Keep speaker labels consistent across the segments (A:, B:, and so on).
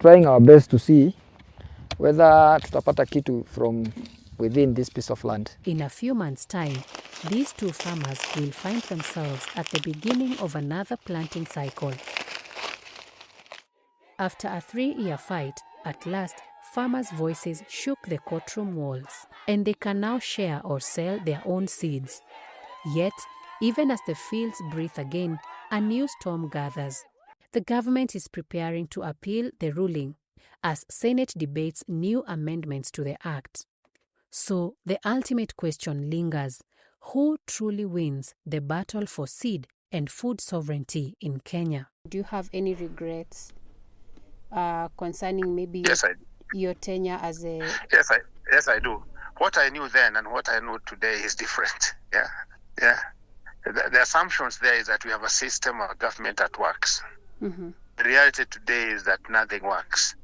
A: trying our best to see whether tutapata kitu from within this piece of land.
B: In a few months' time, these two farmers will find themselves at the beginning of another planting cycle. After a 3-year fight, at last, farmers' voices shook the courtroom walls, and they can now share or sell their own seeds. Yet, even as the fields breathe again, a new storm gathers. The government is preparing to appeal the ruling as Senate debates new amendments to the Act. So, the ultimate question lingers: who truly wins the battle for seed and food sovereignty in Kenya?
C: Do you have any regrets concerning maybe your tenure as a...
D: Yes, I do. What I knew then and what I know today is different. Yeah. The assumptions there is that we have a system or government that works.
C: Mm-hmm.
D: The reality today is that nothing works.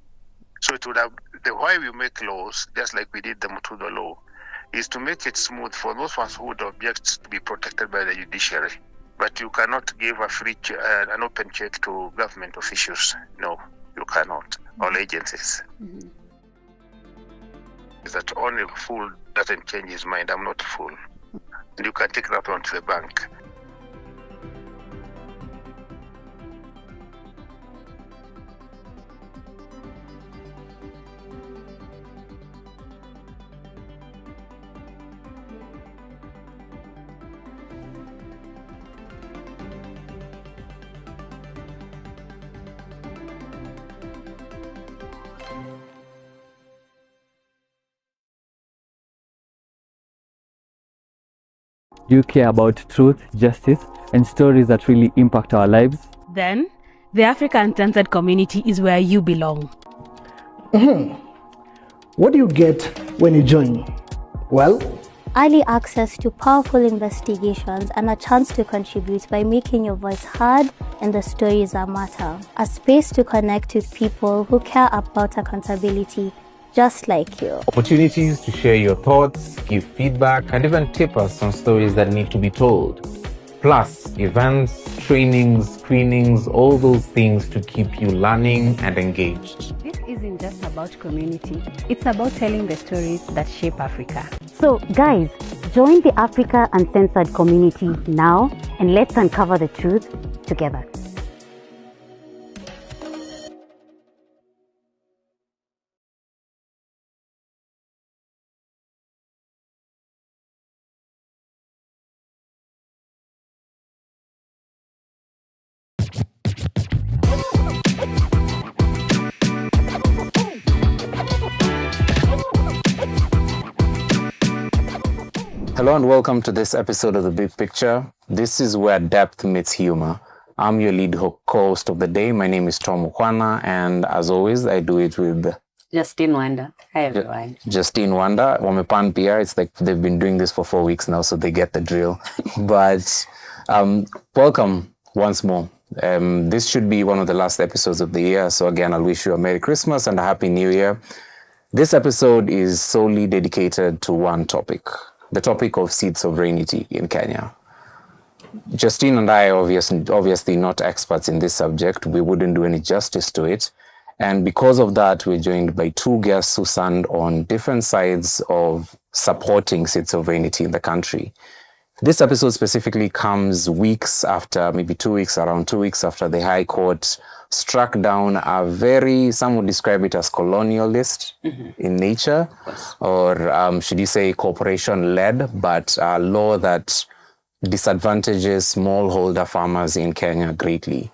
D: So it would have, the why we make laws, just like we did the Mutudo law, is to make it smooth for those ones who would object to be protected by the judiciary. But you cannot give a free, an open check to government officials. No, you cannot. All agencies.
C: Mm-hmm.
D: Is that only a fool doesn't change his mind. I'm not a fool. And you can take that one to the bank.
E: Do you care about truth, justice, and stories that really impact our lives?
F: Then, the Africa Uncensored community is where you belong.
G: What do you get when you join? Well,
H: early access to powerful investigations and a chance to contribute by making your voice heard in the stories that matter. A space to connect with people who care about accountability just like you.
I: Opportunities to share your thoughts, give feedback, and even tip us on stories that need to be told. Plus, events, trainings, screenings, all those things to keep you learning and engaged.
C: This isn't just about community. It's about telling the stories that shape Africa.
J: So, guys, join the Africa Uncensored community now and let's uncover the truth together.
K: Hello and welcome to this episode of The Big Picture. This is where depth meets humor. I'm your lead co-host of the day. My name is Tom Ukwana, and as always, I do it with
L: Justine Wanda. Hi everyone.
K: Justine Wanda. Wamepan PR. It's like they've been doing this for 4 weeks now, so they get the drill. But welcome once more. This should be one of the last episodes of the year. So again, I'll wish you a Merry Christmas and a Happy New Year. This episode is solely dedicated to one topic. The topic of seed sovereignty in Kenya. Justine and I are obviously not experts in this subject. We wouldn't do any justice to it. And because of that, we're joined by two guests who stand on different sides of supporting seed sovereignty in the country. This episode specifically comes weeks after, maybe 2 weeks, around 2 weeks after the High Court struck down a very, some would describe it as colonialist in nature, or should you say corporation-led, but a law that disadvantages smallholder farmers in Kenya greatly.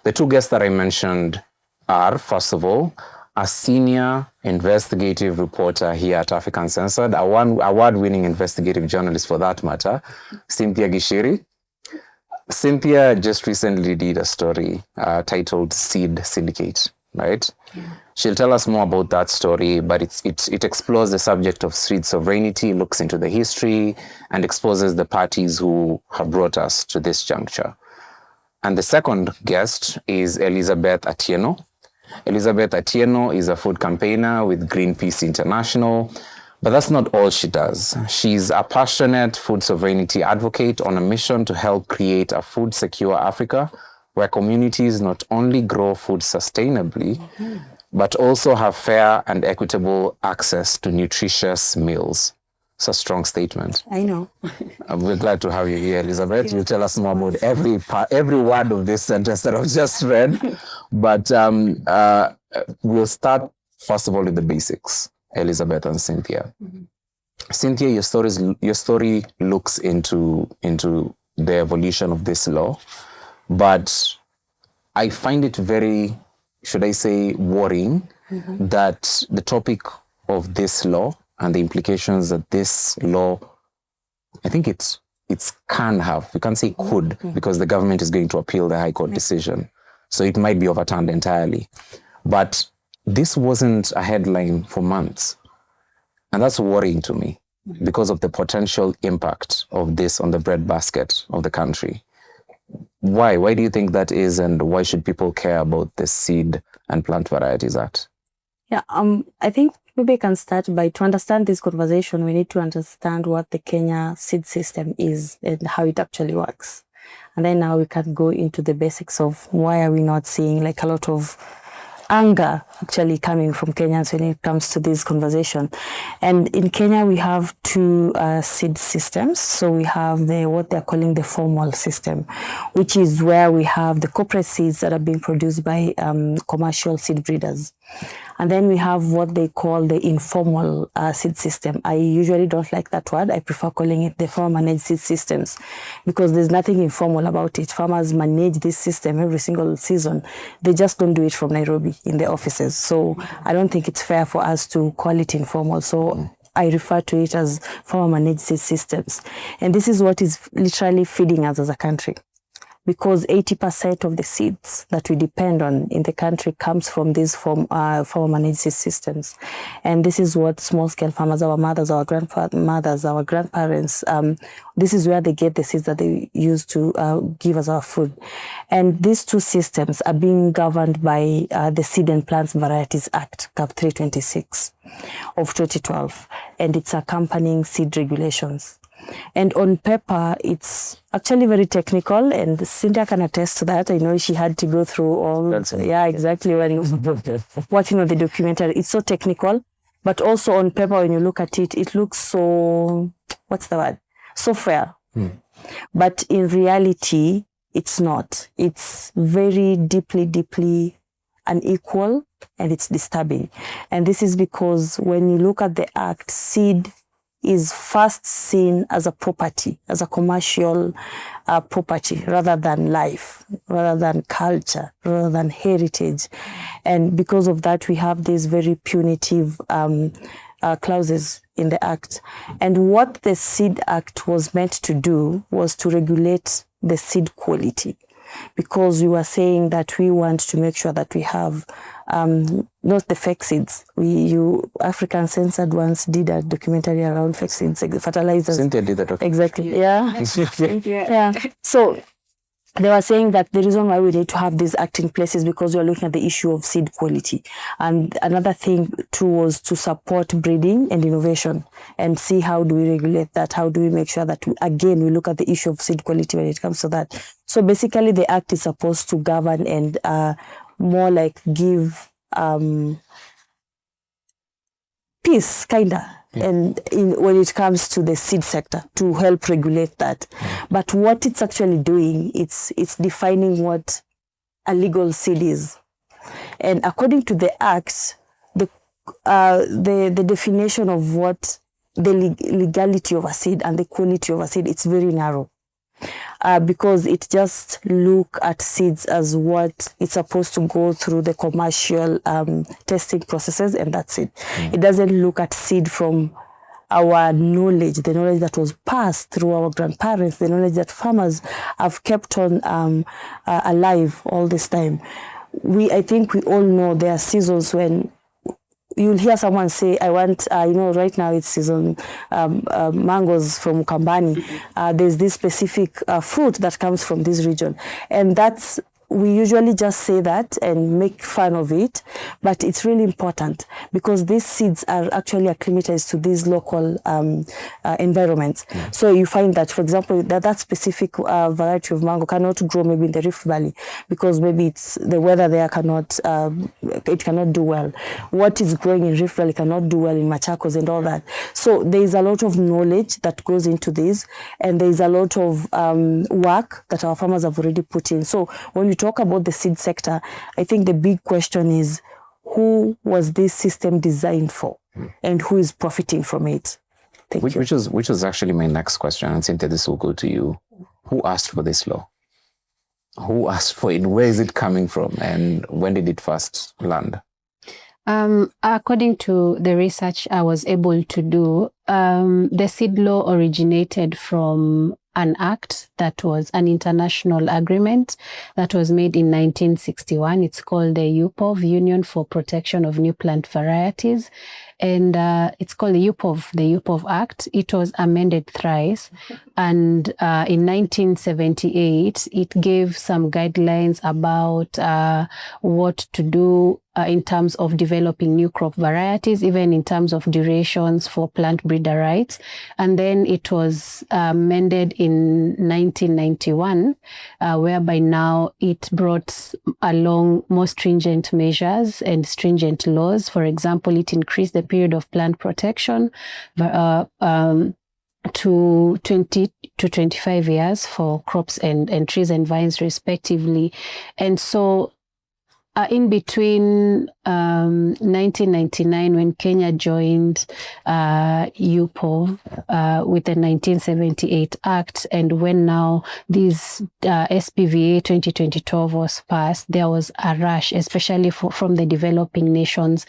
K: The two guests that I mentioned are, first of all, a senior investigative reporter here at Africa Uncensored, a award-winning investigative journalist for that matter, Cynthia Gishiri. Cynthia just recently did a story titled Seed Syndicate, right? Yeah. She'll tell us more about that story, but it explores the subject of seed sovereignty, looks into the history, and exposes the parties who have brought us to this juncture. And the second guest is Elizabeth Atieno. Elizabeth Atieno is a food campaigner with Greenpeace International, but that's not all she does. She's a passionate food sovereignty advocate on a mission to help create a food-secure Africa where communities not only grow food sustainably, but also have fair and equitable access to nutritious meals. It's a strong statement.
M: I know.
K: We're glad to have you here, Elizabeth. You'll tell us more about every word of this sentence that I've just read. But we'll start, first of all, with the basics, Elizabeth and Cynthia. Mm-hmm. Cynthia, your story looks into the evolution of this law, but I find it very, should I say, worrying that the topic of this law and the implications that this law, I think it's can have, we can't say could, because the government is going to appeal the High Court decision. So it might be overturned entirely. But this wasn't a headline for months. And that's worrying to me because of the potential impact of this on the breadbasket of the country. Why? Why do you think that is, and why should people care about the Seed and Plant Varieties Act?
M: Yeah, I think maybe I can start by, to understand this conversation, we need to understand what the Kenya seed system is and how it actually works. And then now we can go into the basics of why are we not seeing like a lot of anger actually coming from Kenyans when it comes to this conversation. And in Kenya, we have two seed systems. So we have what they're calling the formal system, which is where we have the corporate seeds that are being produced by commercial seed breeders. And then we have what they call the informal seed system. I usually don't like that word. I prefer calling it the farmer managed seed systems because there's nothing informal about it. Farmers manage this system every single season. They just don't do it from Nairobi in the offices. So I don't think it's fair for us to call it informal. So I refer to it as farmer managed seed systems. And this is what is literally feeding us as a country, because 80% of the seeds that we depend on in the country comes from these farmer managed seed systems. And this is what small-scale farmers, our mothers, our grandmothers, our grandparents, this is where they get the seeds that they use to give us our food. And these two systems are being governed by the Seed and Plants Varieties Act, Cap 326 of 2012, and its accompanying seed regulations. And on paper, it's actually very technical, and Cynthia can attest to that. I know she had to go through all, exactly, when watching on the documentary. It's so technical, but also on paper, when you look at it, it looks so, so fair. But in reality, it's not. It's very deeply unequal, and it's disturbing. And this is because when you look at the act, seed is first seen as a property, as a commercial property, rather than life, rather than culture, rather than heritage. And because of that, we have these very punitive clauses in the Act. And what the Seed Act was meant to do was to regulate the seed quality, because we were saying that we want to make sure that we have not the fake seeds. African Uncensored once did a documentary around fake seeds, fertilizers.
K: Cynthia did that.
M: Exactly. Yeah. Yeah. So they were saying that the reason why we need to have this act in place is because we are looking at the issue of seed quality. And another thing too was to support breeding and innovation and see how do we regulate that, how do we make sure that we look at the issue of seed quality when it comes to that. So basically the act is supposed to govern and more like give peace, kinda. And when it comes to the seed sector, to help regulate that. But what it's actually doing, it's defining what a legal seed is. And according to the Act, the definition of what the legality of a seed and the quality of a seed, it's very narrow. Because it just look at seeds as what it's supposed to go through the commercial testing processes, and that's it. It doesn't look at seed from our knowledge, the knowledge that was passed through our grandparents, the knowledge that farmers have kept on alive all this time. I think we all know there are seasons when you'll hear someone say, I want, right now it's season, mangoes from Kambani. There's this specific fruit that comes from this region. And that's we usually just say that and make fun of it, but it's really important because these seeds are actually acclimatized to these local environments. So you find that, for example, that specific variety of mango cannot grow maybe in the Rift Valley because maybe it's the weather there cannot do well. What is growing in Rift Valley cannot do well in Machakos and all that. So there is a lot of knowledge that goes into this, and there is a lot of work that our farmers have already put in. So when we talk about the seed sector, I think the big question is, who was this system designed for, and who is profiting from it?
K: Which was actually my next question, and Cynthia, this will go to you. Who asked for this law? Who asked for it? Where is it coming from? And when did it first land?
C: According to the research I was able to do, the seed law originated from an act that was an international agreement that was made in 1961. It's called the UPOV, Union for Protection of New Plant Varieties. And it's called the UPOV Act. It was amended thrice. And in 1978, it gave some guidelines about what to do in terms of developing new crop varieties, even in terms of durations for plant breeder rights. And then it was amended in 1991, whereby now it brought along more stringent measures and stringent laws. For example, it increased the period of plant protection to 20 to 25 years for crops and trees and vines respectively. And so in between 1999, when Kenya joined UPOV with the 1978 Act, and when now this SPVA 2012 was passed, there was a rush, especially from the developing nations,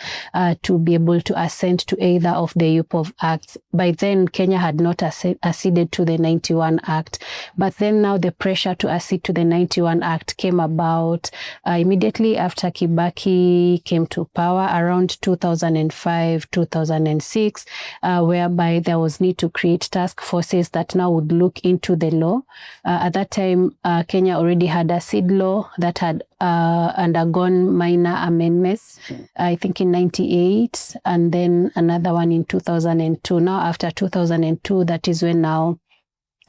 C: to be able to assent to either of the UPOV Acts. By then, Kenya had not acceded to the 91 Act, but then now the pressure to accede to the 91 Act came about immediately after Kibaki came to power around 2005, 2006, whereby there was need to create task forces that now would look into the law. At that time, Kenya already had a seed law that had undergone minor amendments, I think in 98, and then another one in 2002. Now, after 2002, that is when now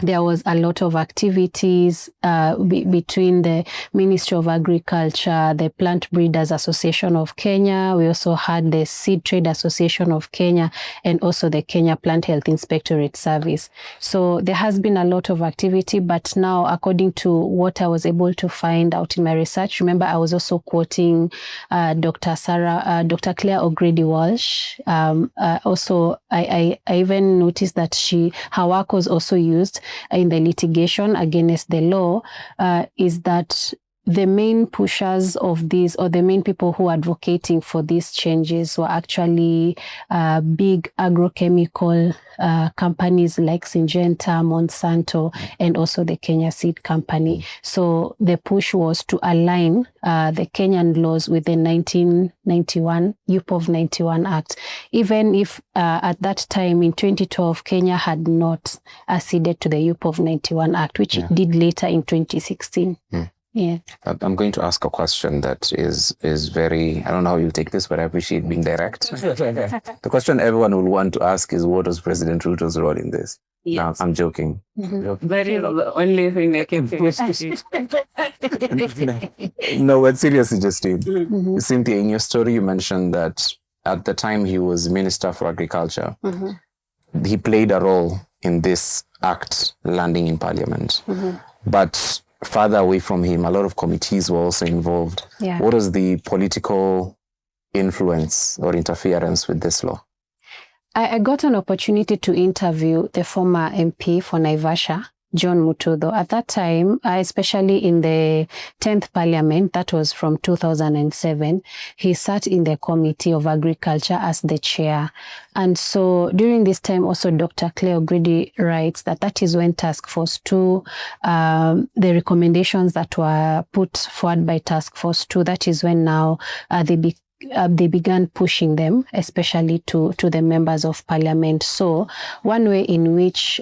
C: there was a lot of activities between the Ministry of Agriculture, the Plant Breeders Association of Kenya. We also had the Seed Trade Association of Kenya, and also the Kenya Plant Health Inspectorate Service. So there has been a lot of activity, but now, according to what I was able to find out in my research, remember I was also quoting Dr. Claire O'Grady-Walsh. Also, I even noticed that her work was also used in the litigation against the law, is that the main pushers of these, or the main people who are advocating for these changes, were actually big agrochemical companies like Syngenta, Monsanto, and also the Kenya Seed Company. So the push was to align the Kenyan laws with the 1991 UPOV 91 Act, even if at that time in 2012 Kenya had not acceded to the UPOV 91 Act, which it did later in 2016. Yeah.
K: I'm going to ask a question that is very, I don't know how you take this, but I appreciate being direct. The question everyone will want to ask is, what was President Ruto's role in this?
L: Yes.
K: No, I'm joking.
L: Very the only thing I can
K: No, but seriously, Justine, Cynthia, in your story you mentioned that at the time he was Minister for Agriculture, he played a role in this act landing in Parliament. But farther away from him, a lot of committees were also involved.
C: Yeah.
K: What was the political influence or interference with this law?
C: I got an opportunity to interview the former MP for Naivasha, John Mutudo. At that time, especially in the 10th Parliament, that was from 2007, he sat in the Committee of Agriculture as the chair. And so during this time, also Dr. Claire O'Grady writes that is when Task Force 2, the recommendations that were put forward by Task Force 2, that is when now they they began pushing them, especially to the members of parliament. So one way in which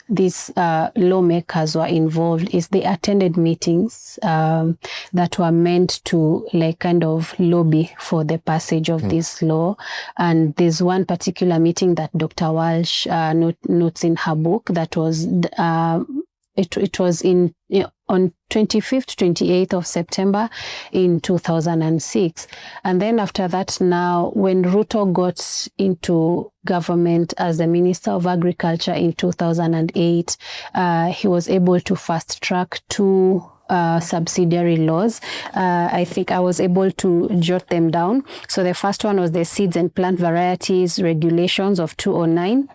C: these lawmakers were involved is they attended meetings that were meant to like kind of lobby for the passage of this law. And there's one particular meeting that Dr. Walsh notes in her book that was it was in on 25th, 28th of September in 2006. And then after that now, when Ruto got into government as the Minister of Agriculture in 2008, he was able to fast track 2 subsidiary laws. I think I was able to jot them down. So the first one was the Seeds and Plant Varieties Regulations of 2009.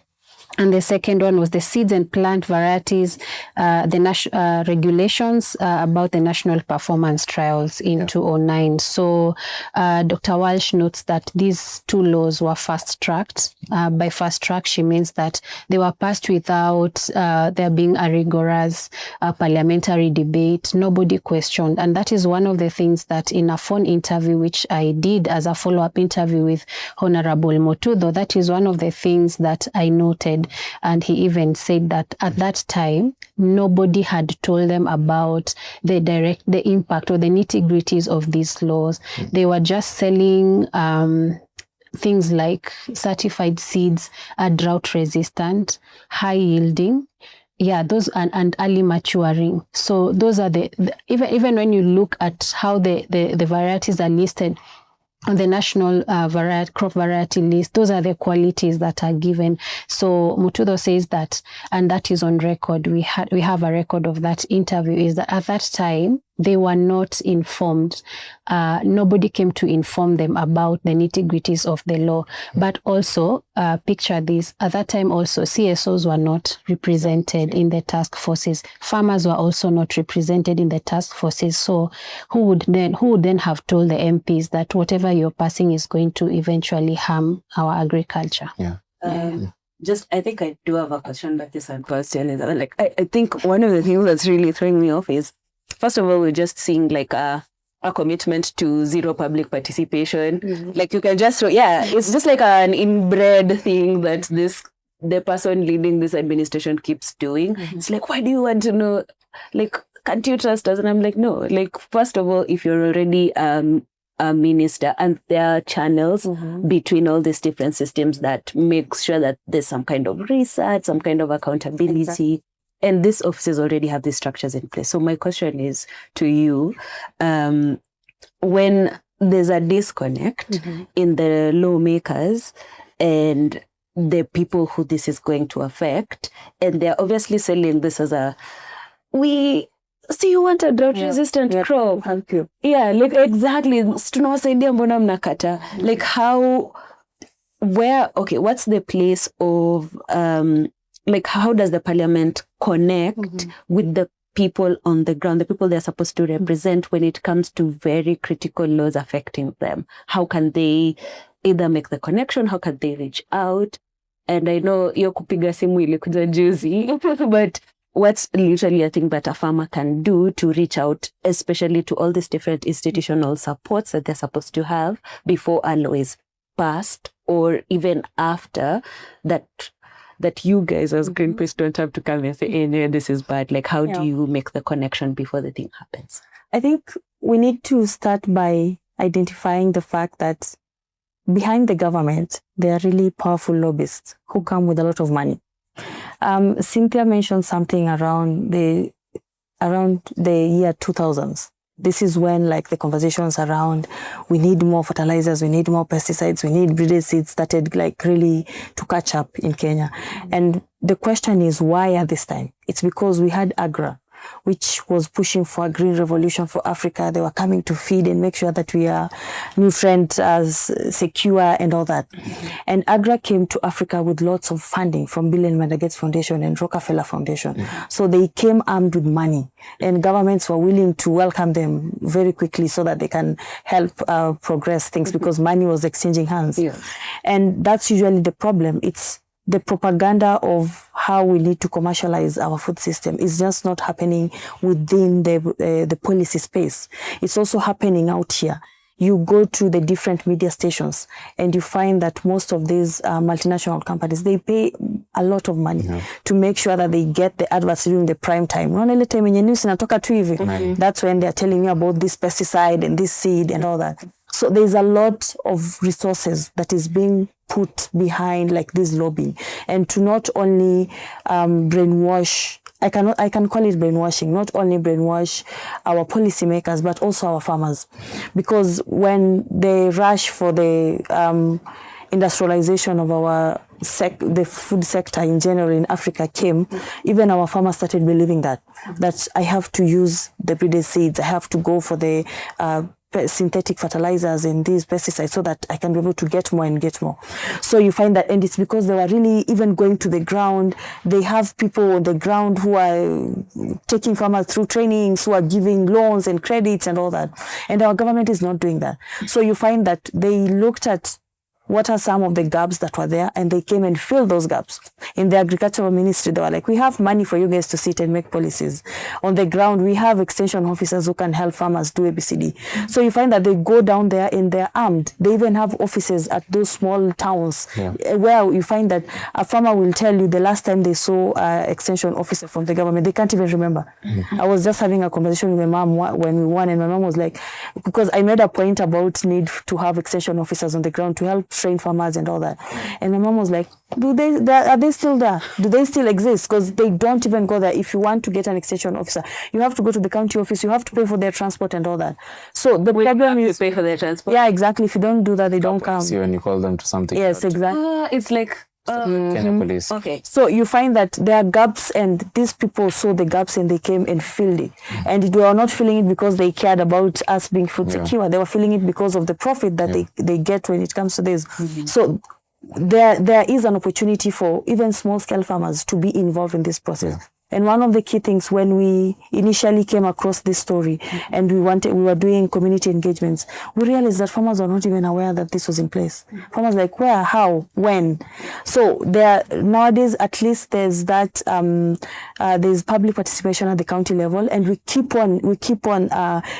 C: And the second one was the Seeds and Plant Varieties, regulations about the National Performance Trials in 2009. So Dr. Walsh notes that these 2 laws were fast-tracked. By fast-track, she means that they were passed without there being a rigorous parliamentary debate. Nobody questioned. And that is one of the things that in a phone interview, which I did as a follow-up interview with Honorable Motudo, that is one of the things that I noted. And he even said that at that time, nobody had told them about the impact or the nitty-gritties of these laws. They were just selling things like certified seeds are drought resistant, high yielding. Yeah, those and early maturing. So those are even when you look at how the varieties are listed on the national crop variety list, those are the qualities that are given. So Mutudo says that, and that is on record. We have a record of that interview. Is that at that time they were not informed. Nobody came to inform them about the nitty-gritties of the law. But also, picture this, at that time also, CSOs were not represented in the task forces. Farmers were also not represented in the task forces. So who would then have told the MPs that whatever you're passing is going to eventually harm our agriculture?
N: Yeah. I think I do have a question, but this question is like, I think one of the things that's really throwing me off is, first of all, we're just seeing like a commitment to zero public participation. Like you can just, it's just like an inbred thing that the person leading this administration keeps doing. It's like, why do you want to know? Like, can't you trust us? And I'm like, no. Like, first of all, if you're already a minister, and there are channels between all these different systems that make sure that there's some kind of research, some kind of accountability. Exactly. And these offices already have these structures in place. So my question is to you, when there's a disconnect in the lawmakers and the people who this is going to affect, and they're obviously selling this as so you want a drought-resistant crop?
M: Thank you.
N: Yeah, like exactly. Tunawasaidia mbona mnakata? Like what's the place of, like how does the parliament connect with the people on the ground, the people they're supposed to represent when it comes to very critical laws affecting them? How can they either make the connection? How can they reach out? And I know hiyo kupiga simu ilikuja juzi, but what's literally a thing that a farmer can do to reach out, especially to all these different institutional supports that they're supposed to have before a law is passed, or even after that you guys as Greenpeace don't have to come and say, hey, no, this is bad. Like, how do you make the connection before the thing happens?
M: I think we need to start by identifying the fact that behind the government, there are really powerful lobbyists who come with a lot of money. Cynthia mentioned something around the year 2000s. This is when like the conversations around we need more fertilizers, we need more pesticides, we need breeded seeds started like really to catch up in Kenya. And the question is why at this time? It's because we had AGRA, which was pushing for a green revolution for Africa. They were coming to feed and make sure that we are nutrient secure and all that. And AGRA came to Africa with lots of funding from Bill and Melinda Gates Foundation and Rockefeller Foundation. So they came armed with money, and governments were willing to welcome them very quickly so that they can help progress things because money was exchanging hands. And that's usually the problem. It's the propaganda of how we need to commercialize our food system is just not happening within the policy space. It's also happening out here. you go to the different media stations and you find that most of these multinational companies, they pay a lot of money to make sure that they get the adverts during the prime time. Unaona ile time yenye news inatoka tu hivi, that's when they're telling you about this pesticide and this seed and all that. So there's a lot of resources that is being put behind like this lobbying, and to not only brainwash, I can call it brainwashing, not only brainwash our policymakers, but also our farmers. Because when they rush for the industrialization of our the food sector in general in Africa came, even our farmers started believing that I have to use the breeded seeds, I have to go for the synthetic fertilizers and these pesticides so that I can be able to get more and get more. So you find that, and it's because they were really even going to the ground. They have people on the ground who are taking farmers through trainings, who are giving loans and credits and all that. And our government is not doing that. So you find that they looked at what are some of the gaps that were there, and they came and filled those gaps. In the agricultural ministry, they were like, we have money for you guys to sit and make policies. On the ground, we have extension officers who can help farmers do ABCD. So you find that they go down there and they're armed. They even have offices at those small towns where you find that a farmer will tell you the last time they saw an extension officer from the government, they can't even remember. I was just having a conversation with my mom when we won, and my mom was like, because I made a point about need to have extension officers on the ground to help train farmers and all that. And my mom was like, are they still there? Do they still exist? Because they don't even go there. If you want to get an extension officer, you have to go to the county office, you have to pay for their transport and all that. So the problem is
N: pay for their transport.
M: Yeah, exactly. If you don't do that, they don't come.
K: See, when you call them to something.
M: Yes, exactly.
N: It's like
K: Kenya Police.
N: Okay.
M: So you find that there are gaps, and these people saw the gaps and they came and filled it. And they were not filling it because they cared about us being food secure. They were filling it because of the profit that they get when it comes to this. So there is an opportunity for even small scale farmers to be involved in this process. And one of the key things when we initially came across this story and we were doing community engagements, we realized that farmers were not even aware that this was in place. Farmers like, where, how, when? So nowadays, at least there's that, there's public participation at the county level, and we keep on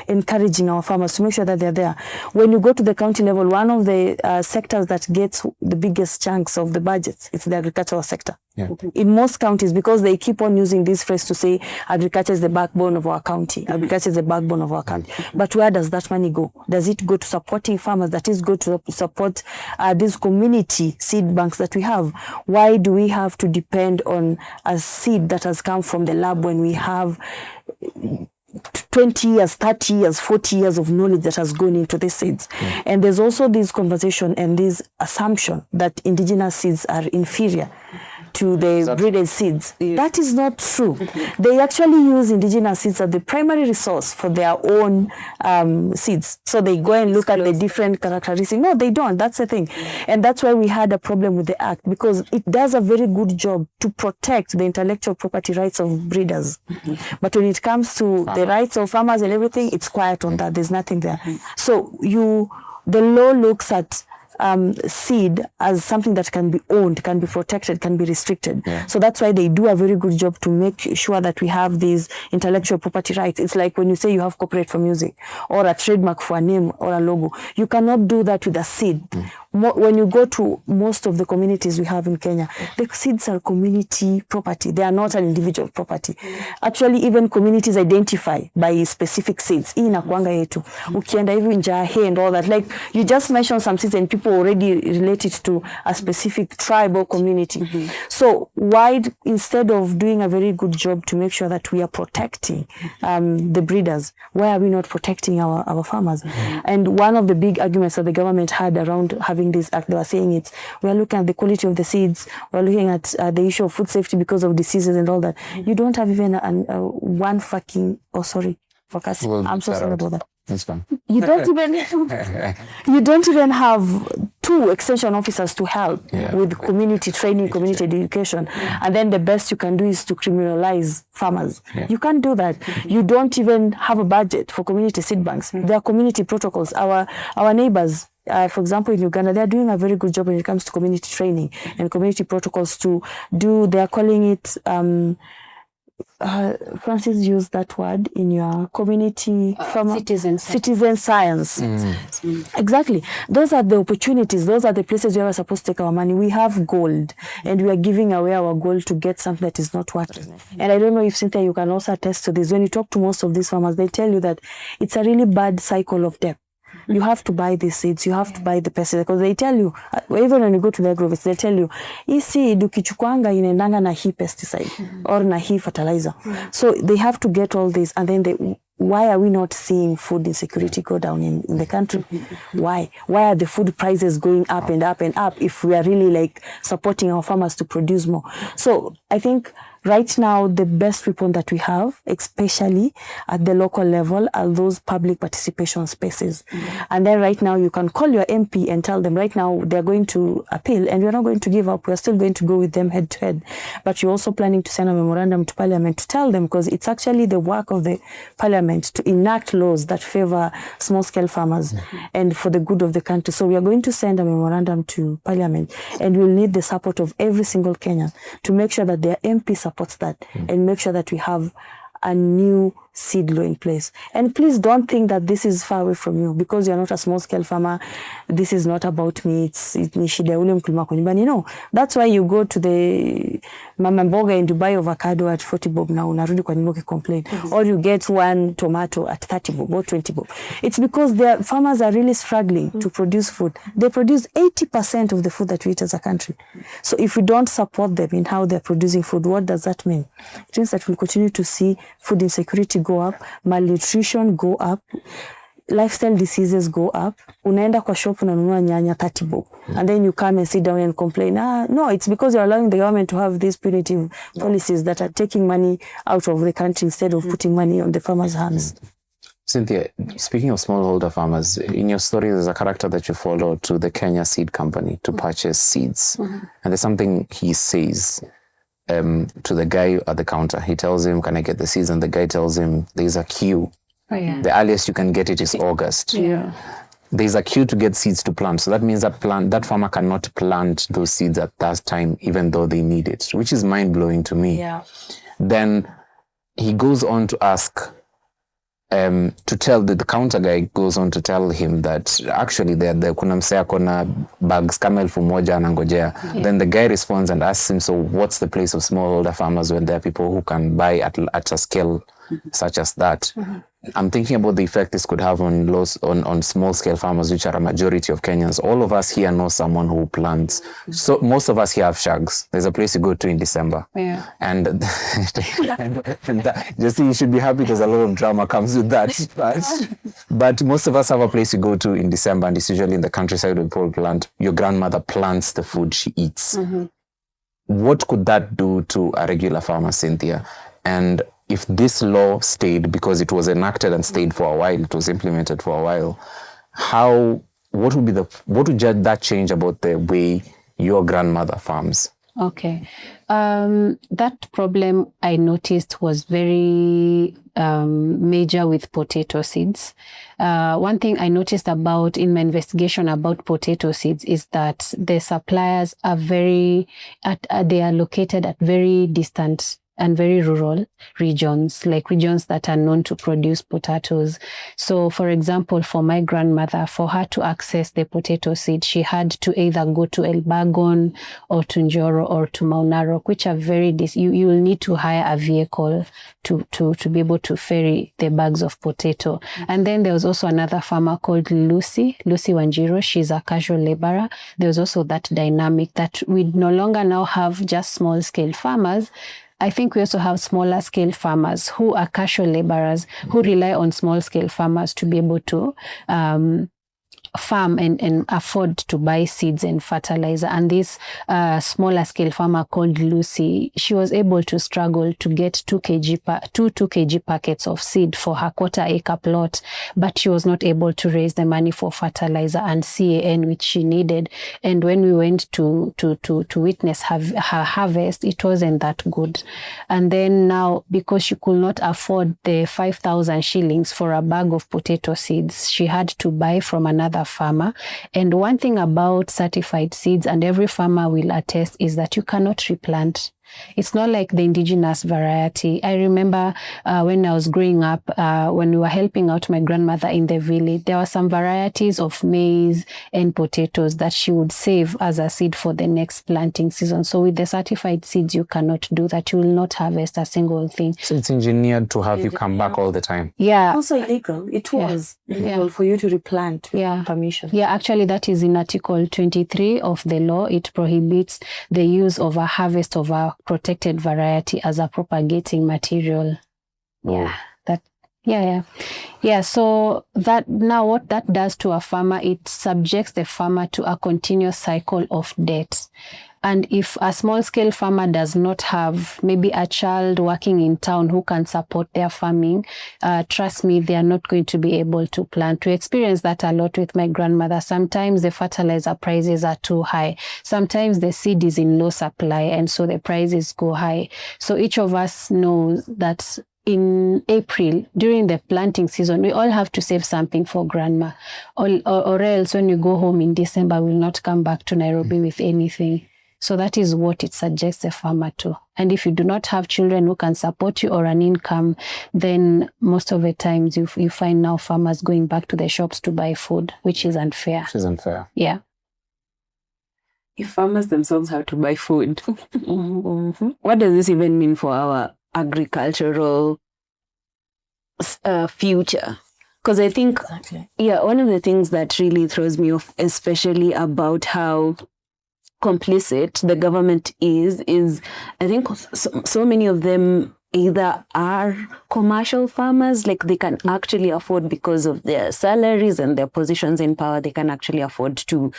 M: encouraging our farmers to make sure that they're there. When you go to the county level, one of the sectors that gets the biggest chunks of the budgets, it's the agricultural sector. In most counties, because they keep on using this phrase to say agriculture is the backbone of our county. Agriculture is the backbone of our county. But where does that money go? Does it go to supporting farmers? That is go to support these community seed banks that we have. Why do we have to depend on a seed that has come from the lab when we have 20 years, 30 years, 40 years of knowledge that has gone into the seeds? And there's also this conversation and this assumption that indigenous seeds are inferior to the breeded seeds. That is not true. They actually use indigenous seeds as the primary resource for their own seeds. So they go and look at the different characteristics. No, they don't. That's the thing. And that's why we had a problem with the act, because it does a very good job to protect the intellectual property rights of breeders. But when it comes to the rights of farmers and everything, it's quiet on that. There's nothing there. So the law looks at seed as something that can be owned, can be protected, can be restricted. So that's why they do a very good job to make sure that we have these intellectual property rights. It's like when you say you have copyright for music or a trademark for a name or a logo. You cannot do that with a seed. When you go to most of the communities we have in Kenya, the seeds are community property. They are not an individual property. Actually, even communities identify by specific seeds. Hii inakuanga yetu. Ukienda hivi Njahe and all that. Like, you just mentioned some seeds and people already relate it to a specific tribe or community. So why, instead of doing a very good job to make sure that we are protecting the breeders, why are we not protecting our farmers? And one of the big arguments that the government had around having this act, they were saying we are looking at the quality of the seeds, we're looking at the issue of food safety because of diseases and all that. You don't have even one fucking, I'm so sorry about that.
K: That's fine.
M: You don't even have 2 extension officers to help with community training, community education, and then the best you can do is to criminalize farmers. You can't do that. You don't even have a budget for community seed banks. There are community protocols. Our neighbors, for example, in Uganda, they're doing a very good job when it comes to community training and community protocols to do, they're calling it Francis used that word in your community citizen science. Exactly. Those are the opportunities. Those are the places where we're supposed to take our money. We have gold and we are giving away our gold to get something that is not working. And I don't know if Cynthia, you can also attest to this. When you talk to most of these farmers, they tell you that it's a really bad cycle of debt. You have to buy these seeds, you have to buy the pesticides, because they tell you, even when you go to the agrovet, they tell you, hii seed ukichukwanga inaendanga na hii pesticide or na hii fertilizer. So they have to get all this, and then why are we not seeing food insecurity go down in the country? Why? Why are the food prices going up and up and up if we are really like supporting our farmers to produce more? So I think right now, the best weapon that we have, especially at the local level, are those public participation spaces. And then right now, you can call your MP and tell them right now they're going to appeal and we're not going to give up. We're still going to go with them head to head. But you're also planning to send a memorandum to Parliament to tell them, because it's actually the work of the Parliament to enact laws that favor small-scale farmers and for the good of the country. So we are going to send a memorandum to Parliament, and we'll need the support of every single Kenyan to make sure that their MP supports that and make sure that we have a new seed law in place. And please don't think that this is far away from you because you're not a small-scale farmer. This is not about me. It's shida ule mkulima kwa nyumbani. No, that's why you go to the mama mboga and you buy avocado at 40 bob na unarudi kwa nyumba complain. Or you get one tomato at 30 bob or 20 bob. It's because the farmers are really struggling to produce food. They produce 80% of the food that we eat as a country. So if we don't support them in how they're producing food, what does that mean? It means that we'll continue to see food insecurity go up, malnutrition go up, lifestyle diseases go up. Unaenda kwa shop unanunua nyanya 30 bob. And then you come and sit down and complain. No, it's because you're allowing the government to have these punitive policies that are taking money out of the country instead of putting money on the farmers' hands.
K: Cynthia, speaking of smallholder farmers, in your story there's a character that you follow to the Kenya Seed Company to purchase seeds. And there's something he says to the guy at the counter. He tells him, can I get the seeds? And the guy tells him, there's a queue. The earliest you can get it is August. There's a queue to get seeds to plant. So that means that farmer cannot plant those seeds at that time, even though they need it, which is mind-blowing to me. Then he goes on to ask, to tell the counter guy goes on to tell him that actually kuna msea kona bags kama 1,000 anangojea. Then the guy responds and asks him, so what's the place of smallholder farmers when there are people who can buy at a scale such as that? I'm thinking about the effect this could have on small-scale farmers, which are a majority of Kenyans. All of us here know someone who plants. So most of us here have shags. There's a place you go to in December. And just you should be happy there's a lot of drama comes with that. But most of us have a place you go to in December, and it's usually in the countryside where people plant. Your grandmother plants the food she eats. What could that do to a regular farmer, Cynthia? And if this law stayed, because it was enacted and stayed for a while, it was implemented for a while, what would that change about the way your grandmother farms?
C: Okay. That problem I noticed was very major with potato seeds. One thing I noticed in my investigation about potato seeds is that the suppliers are they are located at very distant and very rural regions, like regions that are known to produce potatoes. So, for example, for my grandmother, for her to access the potato seed, she had to either go to Elbagon or to Njoro or to Mount Narok, which are very you will need to hire a vehicle to be able to ferry the bags of potato. And then there was also another farmer called Lucy Wanjiro. She's a casual laborer. There was also that dynamic that we no longer now have just small-scale farmers. I think we also have smaller scale farmers who are casual laborers who rely on small scale farmers to be able to farm and afford to buy seeds and fertilizer. And this smaller scale farmer called Lucy, she was able to struggle to get 2 kg packets of seed for her 1/4 acre plot, but she was not able to raise the money for fertilizer and CAN, which she needed. And when we went to witness her harvest, it wasn't that good. And then now, because she could not afford the 5,000 shillings for a bag of potato seeds, she had to buy from another farmer. And one thing about certified seeds, and every farmer will attest, is that you cannot replant. It's not like the indigenous variety. I remember when I was growing up, when we were helping out my grandmother in the village, there were some varieties of maize and potatoes that she would save as a seed for the next planting season. So with the certified seeds, you cannot do that. You will not harvest a single thing.
K: So it's engineered to have you come back all the time.
C: Yeah.
M: Also illegal. It was illegal for you to replant without permission.
C: Yeah, actually that is in Article 23 of the law. It prohibits the use of a harvest of a protected variety as a propagating material. Yeah, so that now what that does to a farmer, it subjects the farmer to a continuous cycle of debt. And if a small-scale farmer does not have maybe a child working in town who can support their farming, trust me, they are not going to be able to plant. We experience that a lot with my grandmother. Sometimes the fertilizer prices are too high. Sometimes the seed is in low supply, and so the prices go high. So each of us knows that in April, during the planting season, we all have to save something for grandma. Or else when you go home in December, we'll not come back to Nairobi with anything. So that is what it suggests the farmer to. And if you do not have children who can support you or an income, then most of the times you find now farmers going back to the shops to buy food, which is unfair.
K: Which is unfair.
C: Yeah.
N: If farmers themselves have to buy food, what does this even mean for our agricultural future? Because I think, one of the things that really throws me off, especially about how complicit the government is I think so many of them either are commercial farmers, like they can actually afford, because of their salaries and their positions in power, they can actually afford to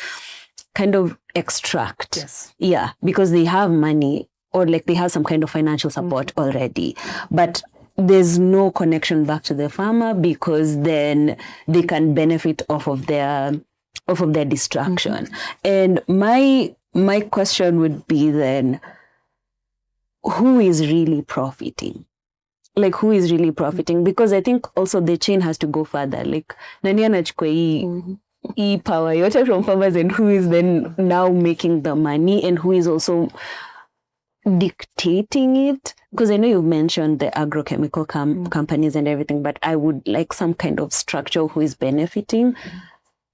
N: kind of extract. Yes. Yeah, because they have money, or like they have some kind of financial support already. But there's no connection back to the farmer, because then they can benefit off of their distraction. And my question would be then, who is really profiting? Like, who is really profiting? Because I think also the chain has to go further. Like, nani anachukua hii power yote from farmers, and who is then now making the money, and who is also dictating it? Because I know you've mentioned the agrochemical companies and everything, but I would like some kind of structure who is benefiting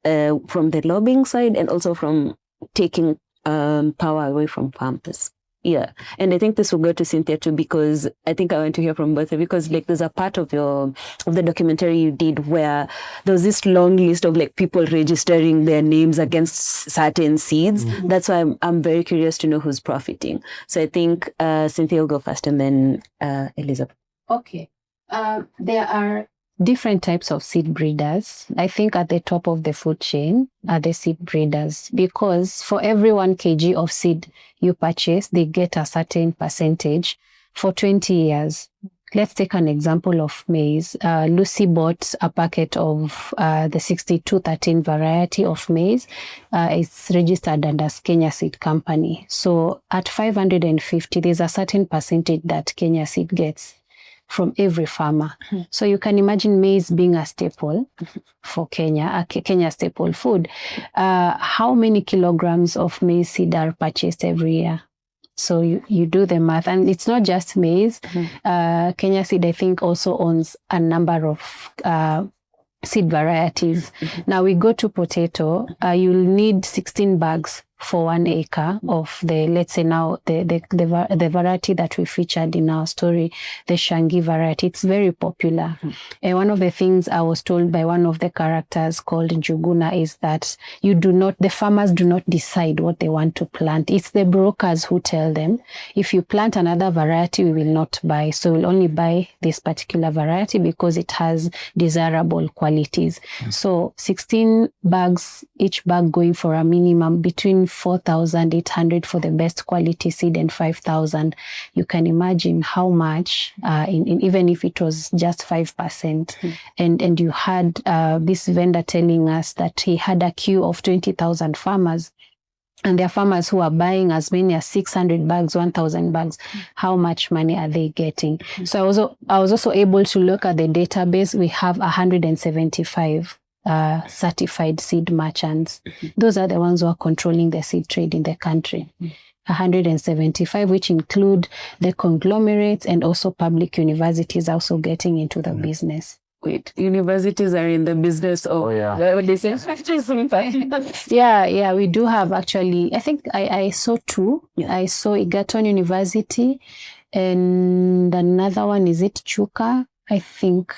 N: from the lobbying side, and also from taking power away from farmers. Yeah. And I think this will go to Cynthia too, because I think I want to hear from both of you, because like there's a part of the documentary you did where there was this long list of like people registering their names against certain seeds. That's why I'm very curious to know who's profiting. So I think Cynthia will go first, and then Elizabeth.
C: Okay. There are different types of seed breeders. I think at the top of the food chain are the seed breeders, because for every 1 kg of seed you purchase, they get a certain percentage for 20 years. Let's take an example of maize. Lucy bought a packet of the 6213 variety of maize. It's registered under Kenya Seed Company. So at 550, there's a certain percentage that Kenya Seed gets from every farmer. So you can imagine maize being a staple for Kenya, a Kenya staple food. How many kilograms of maize seed are purchased every year? So you do the math. And it's not just maize. Kenya Seed, I think, also owns a number of seed varieties. Now we go to potato. You'll need 16 bags for 1 acre of the, let's say now, the variety that we featured in our story, the Shangi variety. It's very popular. And one of the things I was told by one of the characters called Njuguna is that the farmers do not decide what they want to plant. It's the brokers who tell them, if you plant another variety, we will not buy. So we'll only buy this particular variety because it has desirable qualities. So 16 bags, each bag going for a minimum between 4,800 for the best quality seed and 5,000. You can imagine how much, even if it was just 5%. And you had this vendor telling us that he had a queue of 20,000 farmers. And there are farmers who are buying as many as 600 bags, 1,000 bags. How much money are they getting? So I was also able to look at the database. We have 175 certified seed merchants. Those are the ones who are controlling the seed trade in the country. 175, which include the conglomerates and also public universities also getting into the business.
N: Wait, universities are in the business of what they say?
C: Yeah, we do have actually. I think I saw two. Yeah. I saw Egerton University, and another one, is it Chuka? I think.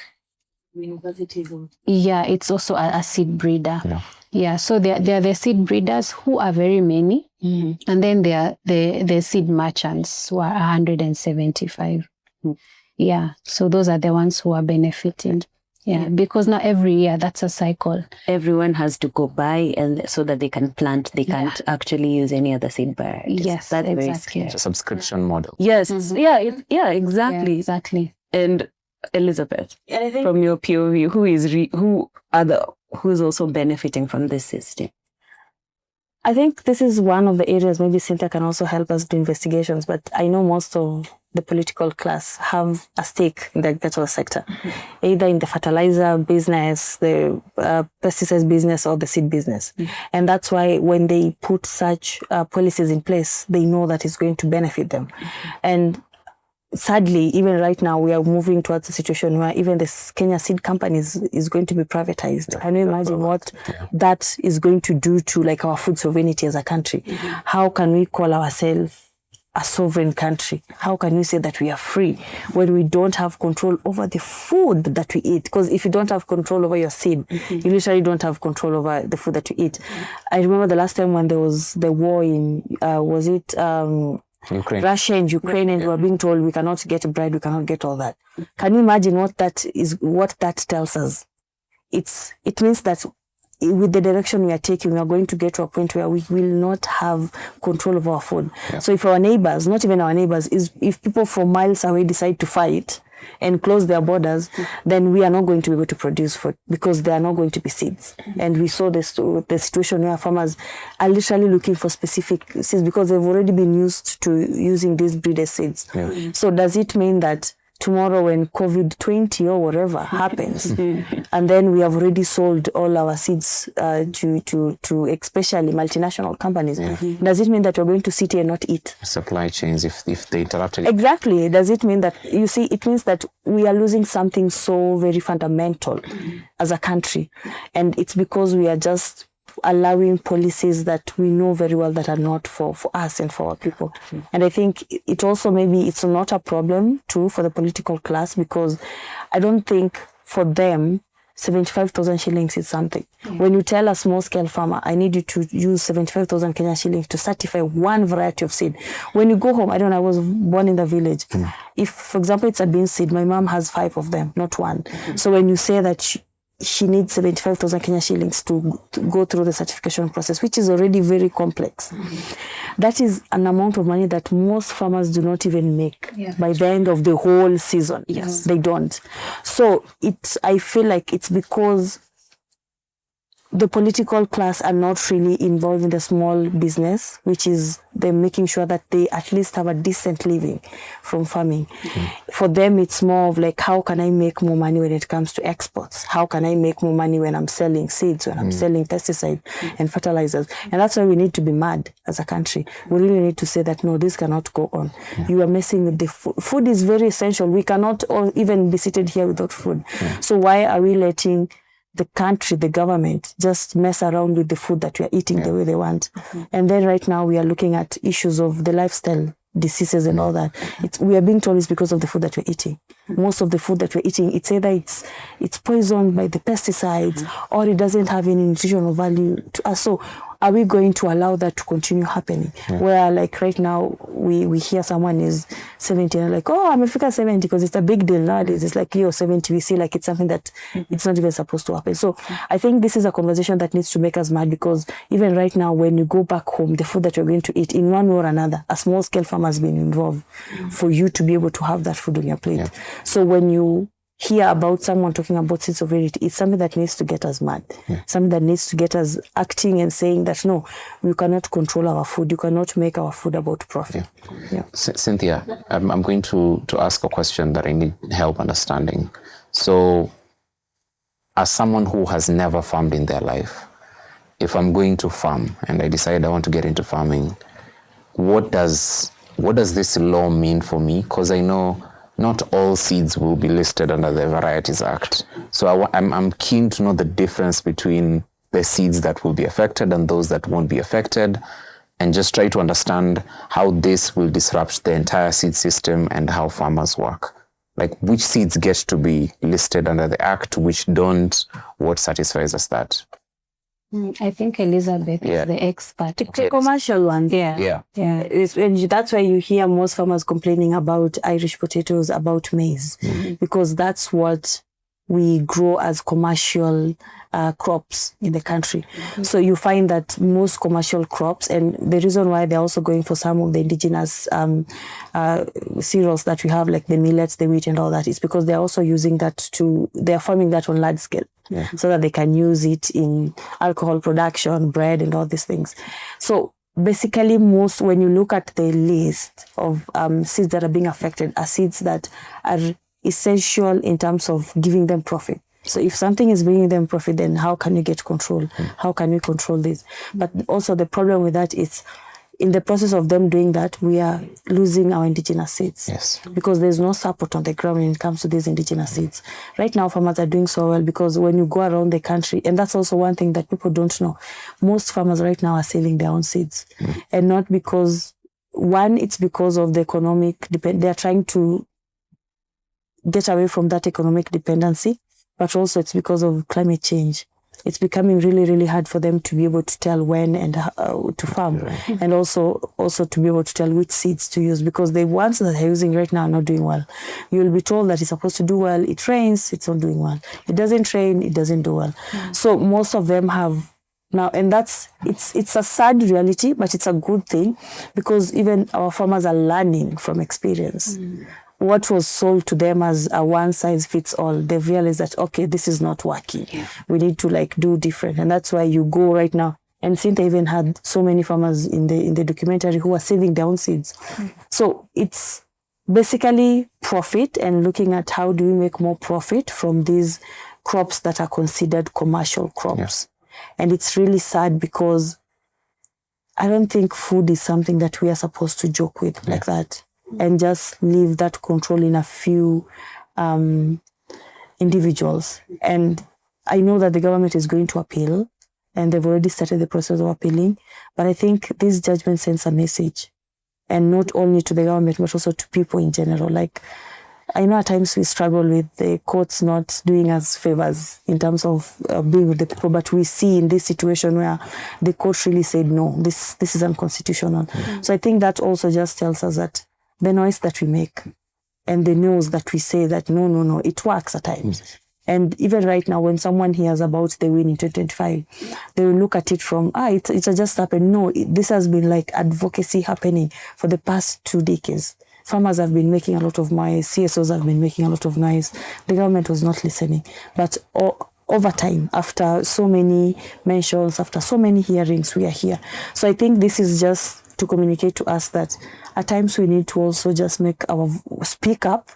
N: Universities.
C: Yeah, it's also a seed breeder. Yeah, so they are the seed breeders who are very many, and then they are the seed merchants who are 175. Yeah, so those are the ones who are benefiting. Yeah, because now every year that's a cycle.
N: Everyone has to go buy, and so that they can plant. They can't actually use any other seed varieties.
C: Yes,
N: that's
C: exactly.
N: very scary.
K: It's a subscription model.
N: Yes, exactly.
C: Yeah, exactly.
N: And Elizabeth, from your POV, who's also benefiting from this system?
M: I think this is one of the areas maybe Cynthia can also help us do investigations, but I know most of the political class have a stake in the agricultural sector, either in the fertilizer business, the pesticides business, or the seed business. And that's why when they put such policies in place, they know that it's going to benefit them. And sadly, even right now, we are moving towards a situation where even the Kenya seed companies is going to be privatized. Can you imagine what that is going to do to like our food sovereignty as a country? How can we call ourselves a sovereign country? How can we say that we are free when we don't have control over the food that we eat? Because if you don't have control over your seed, you literally don't have control over the food that you eat. I remember the last time when there was the war in, was it
K: Ukraine.
M: Russia and Ukraine, and we were being told we cannot get bread, we cannot get all that. Can you imagine what that tells us? It means that with the direction we are taking, we are going to get to a point where we will not have control of our food. So if our neighbors, not even our neighbors, if people from miles away decide to fight and close their borders, then we are not going to be able to produce food because there are not going to be seeds. And we saw the situation where farmers are literally looking for specific seeds because they've already been used to using these breeder seeds. So does it mean that tomorrow when COVID-20 or whatever happens, and then we have already sold all our seeds to especially multinational companies, does it mean that we're going to sit here and not eat?
K: Supply chains, if they interrupted.
M: Exactly. Does it mean that, you see, it means that we are losing something so very fundamental as a country. And it's because we are just allowing policies that we know very well that are not for us and for our people. And I think it also maybe it's not a problem too for the political class, because I don't think for them 75,000 shillings is something. When you tell a small scale farmer, I need you to use 75,000 Kenya shillings to certify one variety of seed. When you go home, I was born in the village. If, for example, it's a bean seed, my mom has 5 of them, not one. So when you say that she needs 75,000 Kenya shillings to go through the certification process, which is already very complex. That is an amount of money that most farmers do not even make by the end of the whole season. They don't. So I feel like it's because the political class are not really involved in the small business, which is them making sure that they at least have a decent living from farming. For them, it's more of like, how can I make more money when it comes to exports? How can I make more money when I'm selling seeds, when I'm selling pesticides and fertilizers? And that's why we need to be mad as a country. We really need to say that, no, this cannot go on. You are messing with the food. Food is very essential. We cannot even be seated here without food. So why are we letting the country, the government, just mess around with the food that we are eating the way they want? And then right now we are looking at issues of the lifestyle diseases and all that. We are being told it's because of the food that we're eating. Most of the food that we're eating, it's either it's poisoned by the pesticides or it doesn't have any nutritional value to us. So are we going to allow that to continue happening? Where like right now we hear someone is 70 and like, oh, I'm Africa 70 because it's a big deal nowadays. It's like you're 70. We see like it's something that it's not even supposed to happen. So I think this is a conversation that needs to make us mad, because even right now when you go back home, the food that you're going to eat in one way or another, a small scale farmer has been involved for you to be able to have that food on your plate. So when you hear about someone talking about seed sovereignty, it's something that needs to get us mad. Something that needs to get us acting and saying that, no, you cannot control our food. You cannot make our food about profit.
K: Cynthia, I'm going to ask a question that I need help understanding. So, as someone who has never farmed in their life, if I'm going to farm and I decide I want to get into farming, what does this law mean for me? Because I know not all seeds will be listed under the Varieties Act. So I'm keen to know the difference between the seeds that will be affected and those that won't be affected, and just try to understand how this will disrupt the entire seed system and how farmers work. Like, which seeds get to be listed under the Act, which don't, what satisfies us that?
C: I think Elizabeth is the expert.
M: The commercial ones.
C: Yeah.
M: And that's why you hear most farmers complaining about Irish potatoes, about maize, because that's what we grow as commercial crops in the country. So you find that most commercial crops, and the reason why they're also going for some of the indigenous cereals that we have, like the millets, the wheat and all that, is because they're also using that they're farming that on large scale. So that they can use it in alcohol production, bread and all these things. So basically when you look at the list of seeds that are being affected, are seeds that are essential in terms of giving them profit. So if something is bringing them profit, then how can you get control? How can we control this? But also the problem with that is, in the process of them doing that, we are losing our indigenous seeds.
K: Yes.
M: Because there's no support on the ground when it comes to these indigenous seeds. Right now, farmers are doing so well because when you go around the country, and that's also one thing that people don't know, most farmers right now are selling their own seeds. And not because, it's because of the economic, they're trying to get away from that economic dependency, but also it's because of climate change. It's becoming really, really hard for them to be able to tell when and how to farm, and also to be able to tell which seeds to use, because the ones that they're using right now are not doing well. You'll be told that it's supposed to do well. It rains, it's not doing well. It doesn't rain, it doesn't do well. So most of them have now, and it's a sad reality, but it's a good thing, because even our farmers are learning from experience. What was sold to them as a one-size-fits-all, they've realized that, okay, this is not working. We need to do different. And that's why you go right now. And Cynthia even had so many farmers in the documentary who are saving their own seeds. So it's basically profit, and looking at how do we make more profit from these crops that are considered commercial crops. And it's really sad, because I don't think food is something that we are supposed to joke with like that, and just leave that control in a few individuals. And I know that the government is going to appeal, and they've already started the process of appealing. But I think this judgment sends a message, and not only to the government, but also to people in general. Like, I know at times we struggle with the courts not doing us favors in terms of being with the people, but we see in this situation where the court really said, no, this is unconstitutional. So I think that also just tells us that the noise that we make and the news that we say that no, it works at times. And even right now, when someone hears about the win in 2025, they will look at it from, it just happened. No, this has been like advocacy happening for the past 2 decades. Farmers have been making a lot of noise. CSOs have been making a lot of noise. The government was not listening. But over time, after so many mentions, after so many hearings, we are here. So I think this is just to communicate to us that at times we need to also just speak up,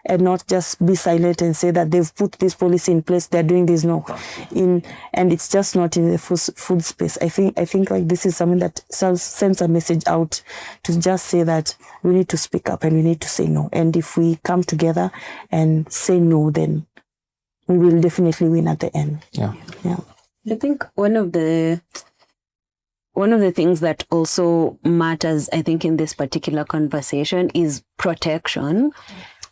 M: and not just be silent and say that they've put this policy in place, they're doing this. No, and it's just not in the food space. I think like this is something that sends a message out to just say that we need to speak up and we need to say no. And if we come together and say no, then we will definitely win at the end.
K: Yeah.
N: I think one of the things that also matters, I think, in this particular conversation is protection.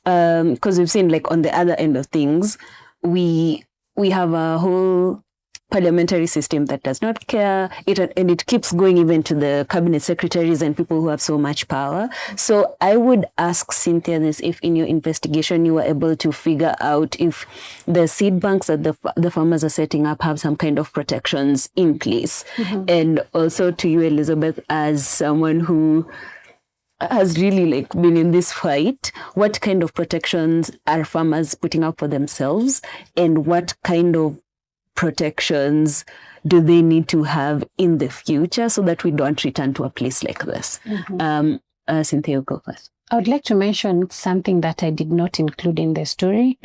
N: Because we've seen, like, on the other end of things, we have a whole parliamentary system that does not care, and it keeps going even to the cabinet secretaries and people who have so much power. So I would ask Cynthia this, if in your investigation you were able to figure out if the seed banks that the farmers are setting up have some kind of protections in place. And also to you, Elizabeth, as someone who has really been in this fight, what kind of protections are farmers putting up for themselves, and what kind of protections do they need to have in the future so that we don't return to a place like this? Cynthia, go first.
C: I would like to mention something that I did not include in the story,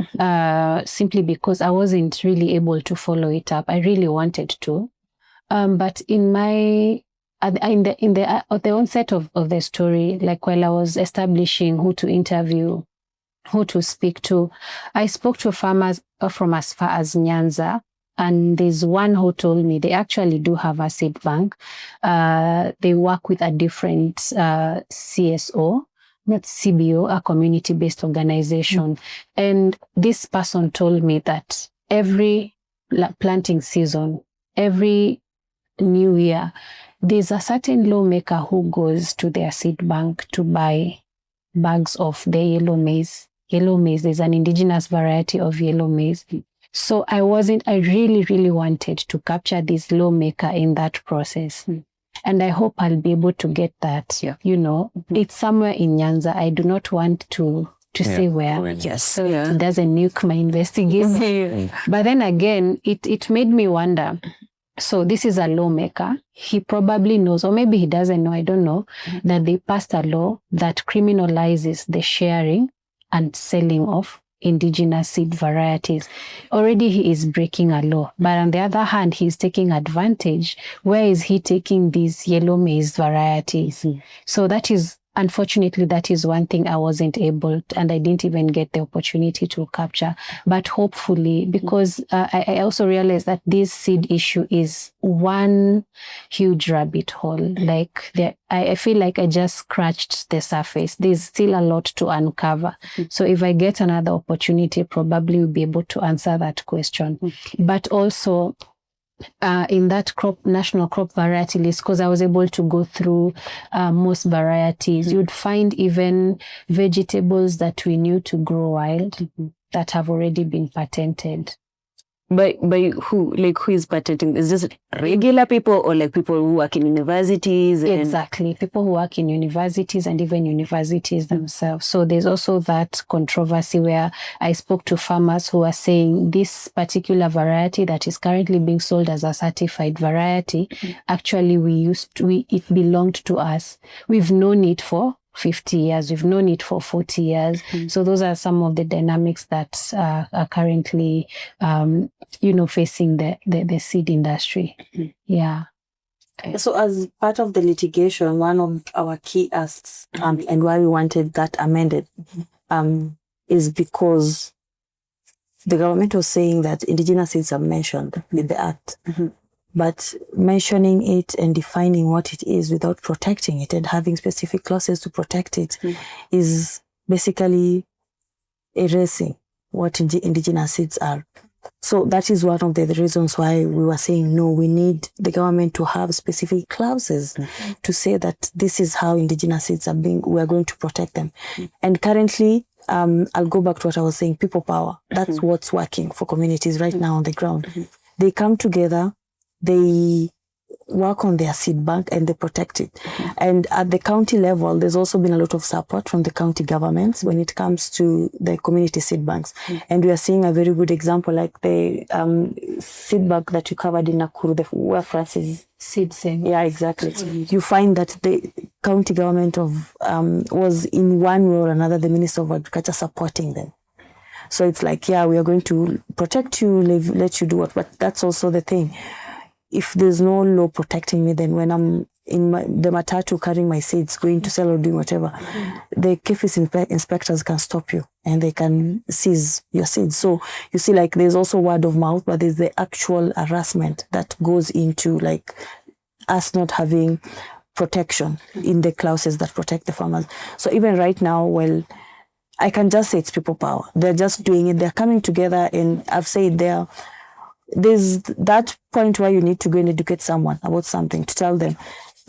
C: simply because I wasn't really able to follow it up. I really wanted to. But in my at the onset of the story, like while I was establishing who to interview, who to speak to, I spoke to farmers from as far as Nyanza. And there's one who told me they actually do have a seed bank. They work with a different CSO, not CBO, a community-based organization. And this person told me that every planting season, every new year, there's a certain lawmaker who goes to their seed bank to buy bags of the yellow maize. Yellow maize, there's an indigenous variety of yellow maize. So I really, really wanted to capture this lawmaker in that process. And I hope I'll be able to get that. You know, it's somewhere in Nyanza. I do not want to say where.
N: Yes.
C: So it doesn't nuke my investigation. But then again, it made me wonder. So this is a lawmaker. He probably knows, or maybe he doesn't know, I don't know, that they passed a law that criminalizes the sharing and selling of indigenous seed varieties. Already he is breaking a law. But on the other hand, he's taking advantage. Where is he taking these yellow maize varieties? So that is, unfortunately, that is one thing I wasn't able to, and I didn't even get the opportunity to capture. But hopefully, because I also realized that this seed issue is one huge rabbit hole. Like I feel like I just scratched the surface. There's still a lot to uncover. So if I get another opportunity, probably we'll be able to answer that question. But also, in that national crop variety list, because I was able to go through most varieties, you'd find even vegetables that we knew to grow wild that have already been patented.
N: By who? Like, who is patenting? Is this regular people or like people who work in universities?
C: Exactly. People who work in universities and even universities themselves. So there's also that controversy where I spoke to farmers who are saying this particular variety that is currently being sold as a certified variety, actually it belonged to us. We've known it for 50 years. We've known it for 40 years. So those are some of the dynamics that are currently, facing the seed industry. Yeah.
M: So as part of the litigation, one of our key asks and why we wanted that amended is because the government was saying that indigenous seeds are mentioned in the act. But mentioning it and defining what it is without protecting it and having specific clauses to protect it is basically erasing what indigenous seeds are. So that is one of the reasons why we were saying, no, we need the government to have specific clauses to say that this is how indigenous seeds are we are going to protect them. And currently, I'll go back to what I was saying, people power. That's what's working for communities right now on the ground. They come together, they work on their seed bank and they protect it. And at the county level, there's also been a lot of support from the county governments when it comes to the community seed banks. And we are seeing a very good example, like the seed bank that you covered in Nakuru, where Francis
C: seed saying.
M: Yeah, exactly. You find that the county government was in one way or another, the Minister of Agriculture supporting them. So it's like, yeah, we are going to protect you, let you do what, but that's also the thing. If there's no law protecting me, then when I'm in the matatu carrying my seeds, going to sell or doing whatever, the KFIS inspectors can stop you and they can seize your seeds. So you see, like, there's also word of mouth, but there's the actual harassment that goes into like us not having protection in the clauses that protect the farmers. So even right now, well, I can just say it's people power. They're just doing it. They're coming together, and I've said there's that point where you need to go and educate someone about something, to tell them,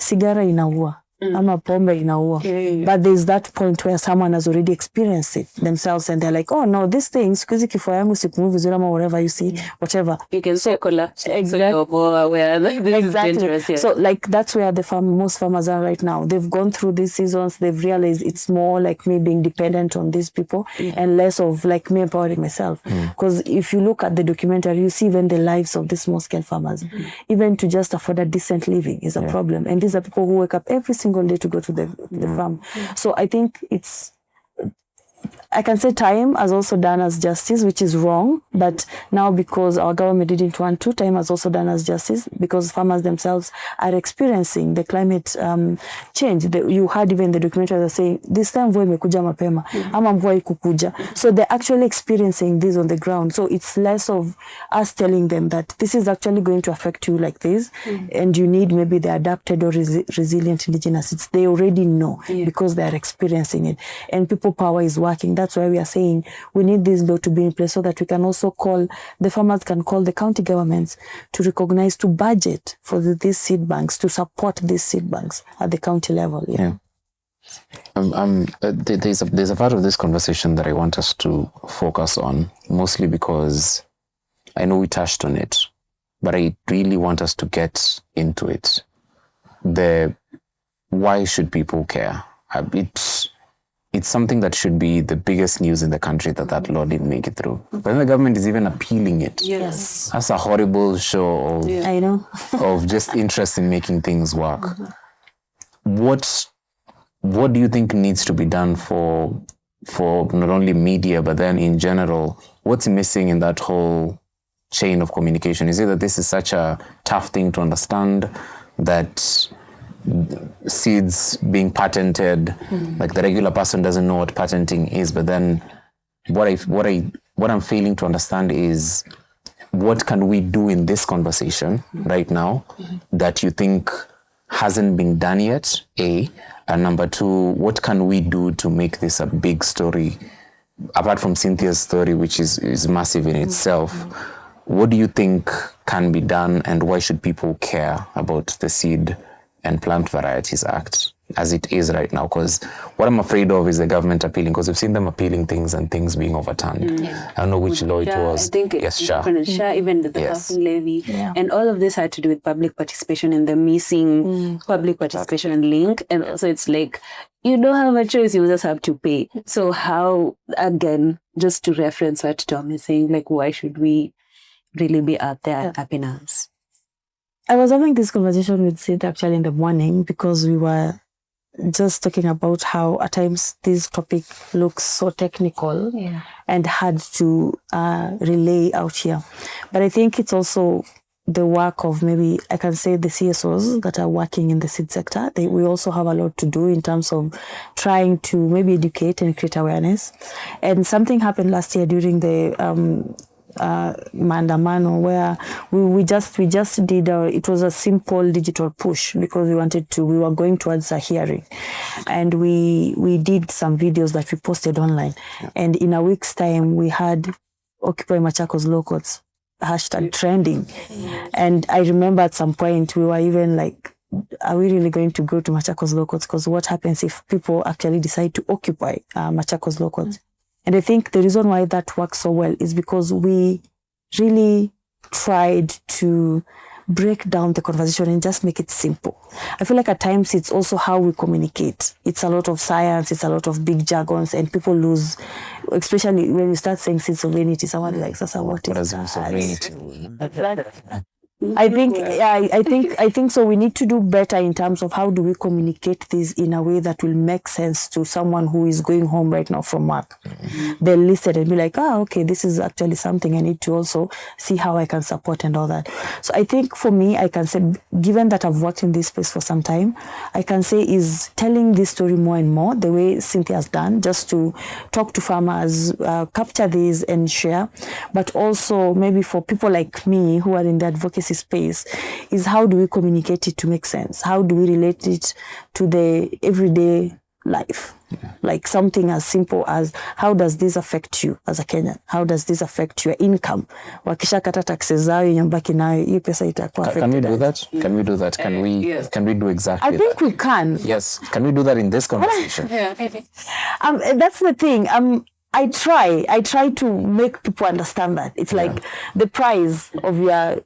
M: sigara inaua, ama pombe inaua. But there's that point where someone has already experienced it themselves, and they're like, oh no, this thing, sikuzi kifua yangu sipumui vizuri ama whatever, you see, whatever.
N: You can say collapse. Exactly.
M: Exactly. So like that's where most farmers are right now. They've gone through these seasons. They've realized it's more like me being dependent on these people and less of like me empowering myself. Because if you look at the documentary, you see even the lives of these small-scale farmers. Even to just afford a decent living is a problem. And these are people who wake up every single day to go to the farm. So I think I can say time has also done us justice, which is wrong. But now, because our government didn't want to, time has also done us justice, because farmers themselves are experiencing the climate change. You heard even the documentaries are saying, this time mvua imekuja mapema, ama mvua ikukuja. So they're actually experiencing this on the ground. So it's less of us telling them that this is actually going to affect you like this, and you need maybe the adapted or resilient indigenous seeds. They already know because they are experiencing it. And people power is working. That's why we are saying we need this law to be in place, so that we can also call, the farmers can call the county governments to recognize, to budget for these seed banks, to support these seed banks at the county level.
K: There's a part of this conversation that I want us to focus on, mostly because I know we touched on it, but I really want us to get into it. Why should people care? It's something that should be the biggest news in the country, that law didn't make it through. But then the government is even appealing it.
M: Yes.
K: That's a horrible show of,
M: I know.
K: of just interest in making things work. What do you think needs to be done for not only media, but then in general? What's missing in that whole chain of communication? Is it that this is such a tough thing to understand, that seeds being patented, like the regular person doesn't know what patenting is? But then what I'm failing to understand is, what can we do in this conversation right now that you think hasn't been done yet, A? And number two, what can we do to make this a big story, apart from Cynthia's story, which is massive in itself? What do you think can be done, and why should people care about the Seed and Plant Varieties Act as it is right now? Because what I'm afraid of is the government appealing, because we've seen them appealing things and things being overturned. I don't know which law it was.
N: I think
K: yes,
N: Shah, even the housing levy, and all of this had to do with public participation and the missing public participation link. And also it's like, you don't have a choice, you just have to pay. So how, again, just to reference what Tom is saying, like, why should we really be out there tapping us?
M: I was having this conversation with Sid actually in the morning, because we were just talking about how at times this topic looks so technical and hard to relay out here. But I think it's also the work of, maybe I can say, the CSOs that are working in the seed sector. We also have a lot to do in terms of trying to maybe educate and create awareness. And something happened last year during the Maandamano, where we just did it was a simple digital push, because we were going towards a hearing, and we did some videos that we posted online, and in a week's time we had Occupy Machakos Locals hashtag trending. And I remember at some point we were even like, are we really going to go to Machakos Locals? Because what happens if people actually decide to occupy Machakos Locals? And I think the reason why that works so well is because we really tried to break down the conversation and just make it simple. I feel like at times it's also how we communicate. It's a lot of science, it's a lot of big jargons, and people lose, especially when you start saying seed sovereignty. Someone like, Sasa, what is that? I think so. We need to do better in terms of how do we communicate this in a way that will make sense to someone who is going home right now from work. They'll listen and be like, okay, this is actually something I need to also see how I can support and all that. So I think for me, I can say, given that I've worked in this space for some time, I can say is telling this story more and more, the way Cynthia has done, just to talk to farmers, capture this and share, but also maybe for people like me who are in the advocacy space, is how do we communicate it to make sense? How do we relate it to the everyday life? Like something as simple as, how does this affect you as a Kenyan? How does this affect your income? Wakisha kata taxes zao yenye mbaki nayo, hii pesa itakuwa affected.
K: Can we do that? Can we do that? Can we do exactly that?
M: I think we can.
K: Yes. Can we do that in this conversation?
M: That's the thing. I try to make people understand that. It's like the price of your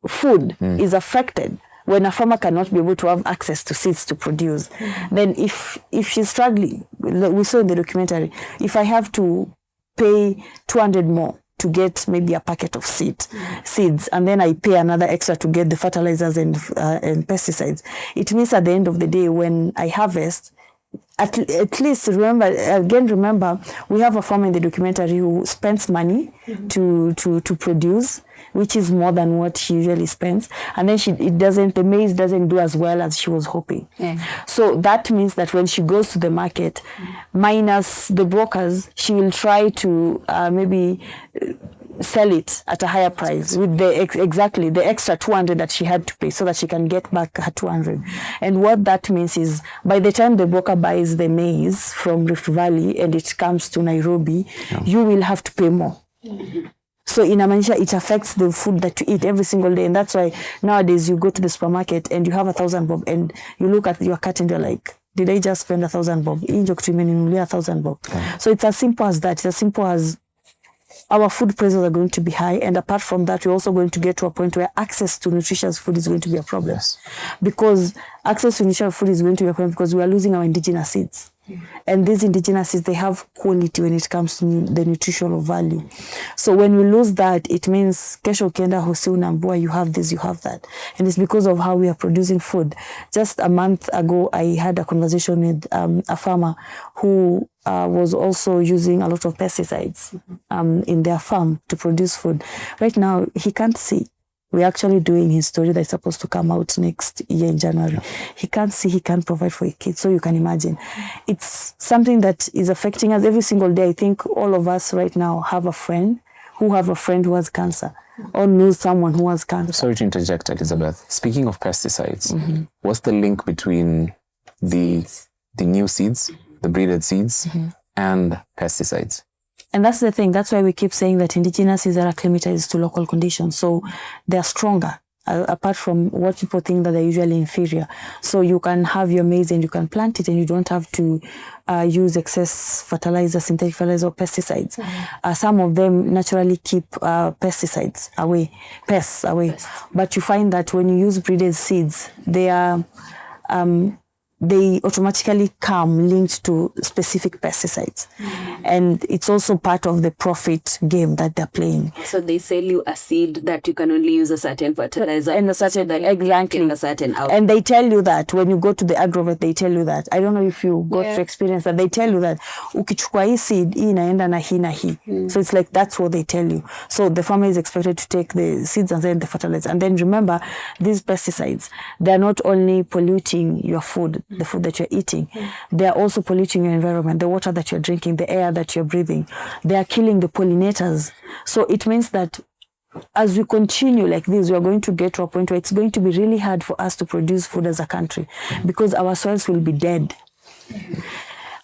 M: food is affected when a farmer cannot be able to have access to seeds to produce. Then if she's struggling, we saw in the documentary, if I have to pay 200 more to get maybe a packet of seeds, and then I pay another extra to get the fertilizers and pesticides, it means at the end of the day, when I harvest, at least remember, we have a farmer in the documentary who spends money to produce, which is more than what she usually spends, and then the maize doesn't do as well as she was hoping. So that means that when she goes to the market, minus the brokers, she will try to maybe sell it at a higher price with the exactly the extra 200 that she had to pay, so that she can get back her 200. And what that means is, by the time the broker buys the maize from Rift Valley and it comes to Nairobi, you will have to pay more. So in Amanisha, it affects the food that you eat every single day. And that's why nowadays you go to the supermarket and you have 1,000 bob and you look at your cart and you're like, did I just spend 1,000 bob? 1,000 bob. So it's as simple as that. It's as simple as our food prices are going to be high, and apart from that, we're also going to get to a point where access to nutritious food is going to be a problem. Because access to nutritious food is going to be a problem because we are losing our indigenous seeds. And these indigenous seeds, they have quality when it comes to the nutritional value. So when we lose that, it means kesho ukienda hosi unaambiwa you have this, you have that. And it's because of how we are producing food. Just a month ago, I had a conversation with a farmer who was also using a lot of pesticides in their farm to produce food. Right now, he can't see. We're actually doing his story that's supposed to come out next year in January. He can't see, he can't provide for his kids. So you can imagine. It's something that is affecting us every single day. I think all of us right now have a friend who has cancer or knows someone who has cancer.
K: Sorry to interject, Elizabeth. Speaking of pesticides, what's the link between the new seeds, the breeded seeds, and pesticides?
M: And that's the thing. That's why we keep saying that indigenous seeds are acclimatized to local conditions. So they're stronger, apart from what people think that they're usually inferior. So you can have your maize and you can plant it and you don't have to use excess fertilizer, synthetic fertilizer, or pesticides. Some of them naturally keep pests away. But you find that when you use breeded seeds, they automatically come linked to specific pesticides. And it's also part of the profit game that they're playing.
N: So they sell you a seed that you can only use a certain fertilizer.
M: And a certain, exactly.
N: A certain out.
M: And they tell you that when you go to the agrovet, they tell you that. I don't know if you got to experience that. They tell you that ukichukua hii seed, hii inaenda na hii na hii. So it's like, that's what they tell you. So the farmer is expected to take the seeds and then the fertilizer. And then remember, these pesticides, they're not only polluting your food, the food that you're eating, they are also polluting your environment, the water that you're drinking, the air that you're breathing. They are killing the pollinators. So it means that as we continue like this, we are going to get to a point where it's going to be really hard for us to produce food as a country because our soils will be dead.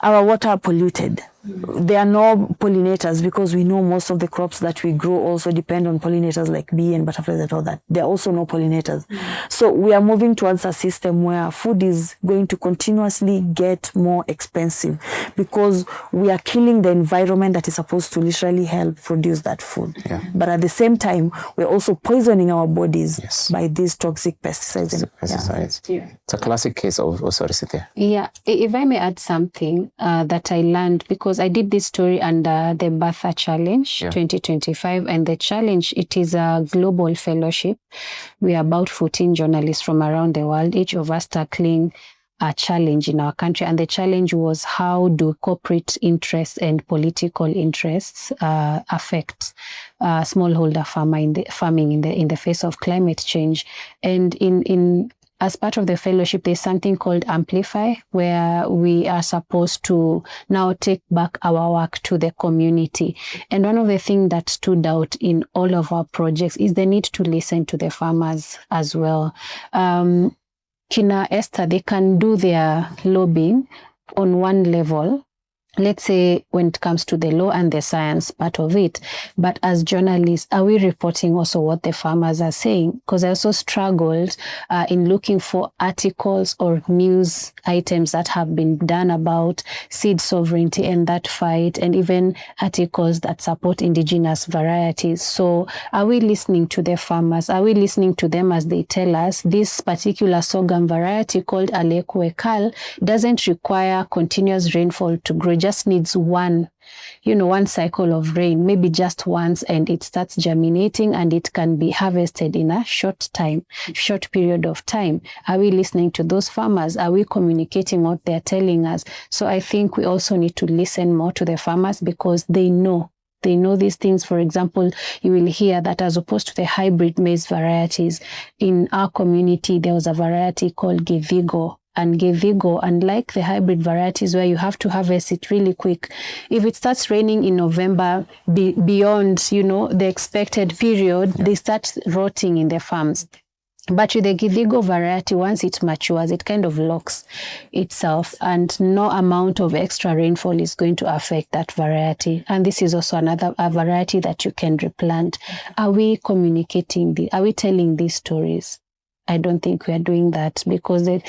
M: Our water are polluted. There are no pollinators because we know most of the crops that we grow also depend on pollinators like bee and butterflies and all that. There are also no pollinators. So we are moving towards a system where food is going to continuously get more expensive because we are killing the environment that is supposed to literally help produce that food. But at the same time, we're also poisoning our bodies by these toxic pesticides.
K: It's a classic case of, sorry, Cynthia.
C: Yeah, if I may add something that I learned, because I did this story under the Bertha Challenge 2025, and the challenge, it is a global fellowship. We are about 14 journalists from around the world, each of us tackling a challenge in our country. And the challenge was, how do corporate interests and political interests affect smallholder farming in the face of climate change? And as part of the fellowship, there's something called Amplify, where we are supposed to now take back our work to the community. And one of the things that stood out in all of our projects is the need to listen to the farmers as well. Kina Esther, they can do their lobbying on one level, let's say when it comes to the law and the science part of it. But as journalists, are we reporting also what the farmers are saying? Because I also struggled in looking for articles or news items that have been done about seed sovereignty and that fight, and even articles that support indigenous varieties. So are we listening to the farmers? Are we listening to them as they tell us this particular sorghum variety called Alekwekal doesn't require continuous rainfall to grow, just needs one cycle of rain, maybe just once, and it starts germinating and it can be harvested in a short period of time. Are we listening to those farmers? Are we communicating what they're telling us? So I think we also need to listen more to the farmers because they know these things. For example, you will hear that as opposed to the hybrid maize varieties, in our community, there was a variety called Gevigo. And Gevigo, unlike the hybrid varieties where you have to harvest it really quick, if it starts raining in November beyond, the expected period, they start rotting in the farms. But with the Gevigo variety, once it matures, it kind of locks itself and no amount of extra rainfall is going to affect that variety. And this is also a variety that you can replant. Are we communicating? Are we telling these stories? I don't think we are doing that because the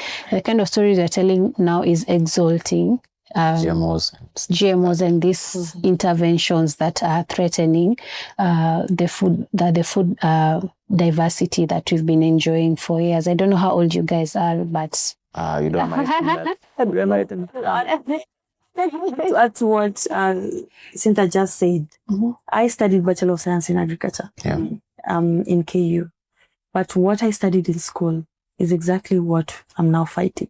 C: kind of stories we're telling now is exalting GMOs and these interventions that are threatening the food diversity that we've been enjoying for years. I don't know how old you guys are, but
K: you don't mind.
M: That's what Cynthia just said. I studied Bachelor of Science in Agriculture in KU. But what I studied in school is exactly what I'm now fighting.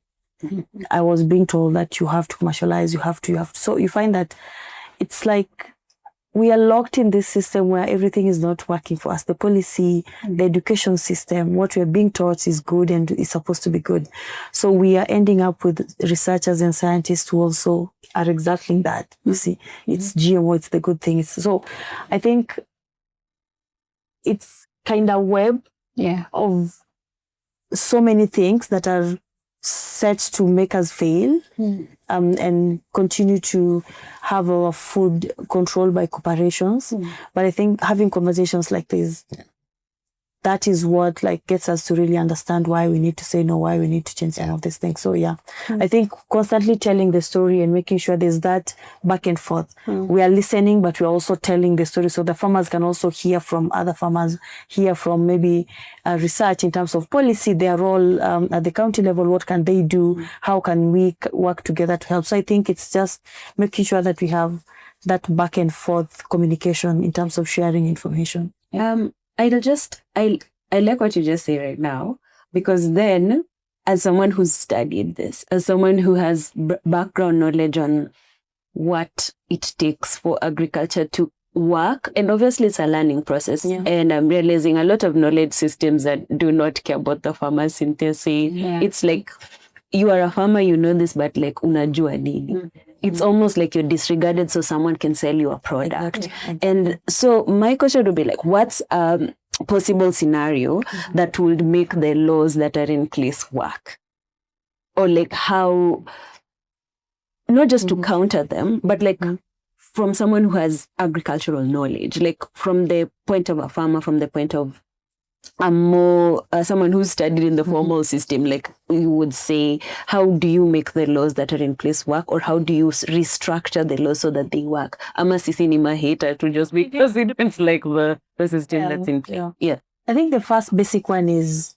M: I was being told that you have to commercialize, you have to. So you find that it's like we are locked in this system where everything is not working for us. The policy, the education system, what we're being taught is good and is supposed to be good. So we are ending up with researchers and scientists who also are exactly that. You see, it's GMO, it's the good thing. So I think it's kind of web of so many things that are set to make us fail and continue to have our food controlled by corporations. But I think having conversations like this, that is what gets us to really understand why we need to say no, why we need to change some of these things. So I think constantly telling the story and making sure there's that back and forth. We are listening, but we're also telling the story so the farmers can also hear from other farmers, hear from maybe research in terms of policy, their role at the county level, what can they do, how can we work together to help. So I think it's just making sure that we have that back and forth communication in terms of sharing information.
N: I like what you just say right now, because then as someone who's studied this, as someone who has background knowledge on what it takes for agriculture to work, and obviously it's a learning process, and I'm realizing a lot of knowledge systems that do not care about the farmers in their say. It's like you are a farmer, you know this, but unajua nini. It's almost like you're disregarded so someone can sell you a product. Exactly. And so my question would be what's a possible scenario that would make the laws that are in place work? Or how, not just to counter them, but from someone who has agricultural knowledge, from the point of a farmer, from the point of someone who's studied in the formal system, you would say, how do you make the laws that are in place work, or how do you restructure the laws so that they work? I'm a Sisinima hater to just because it depends the system that's in place.
M: I think the first basic one is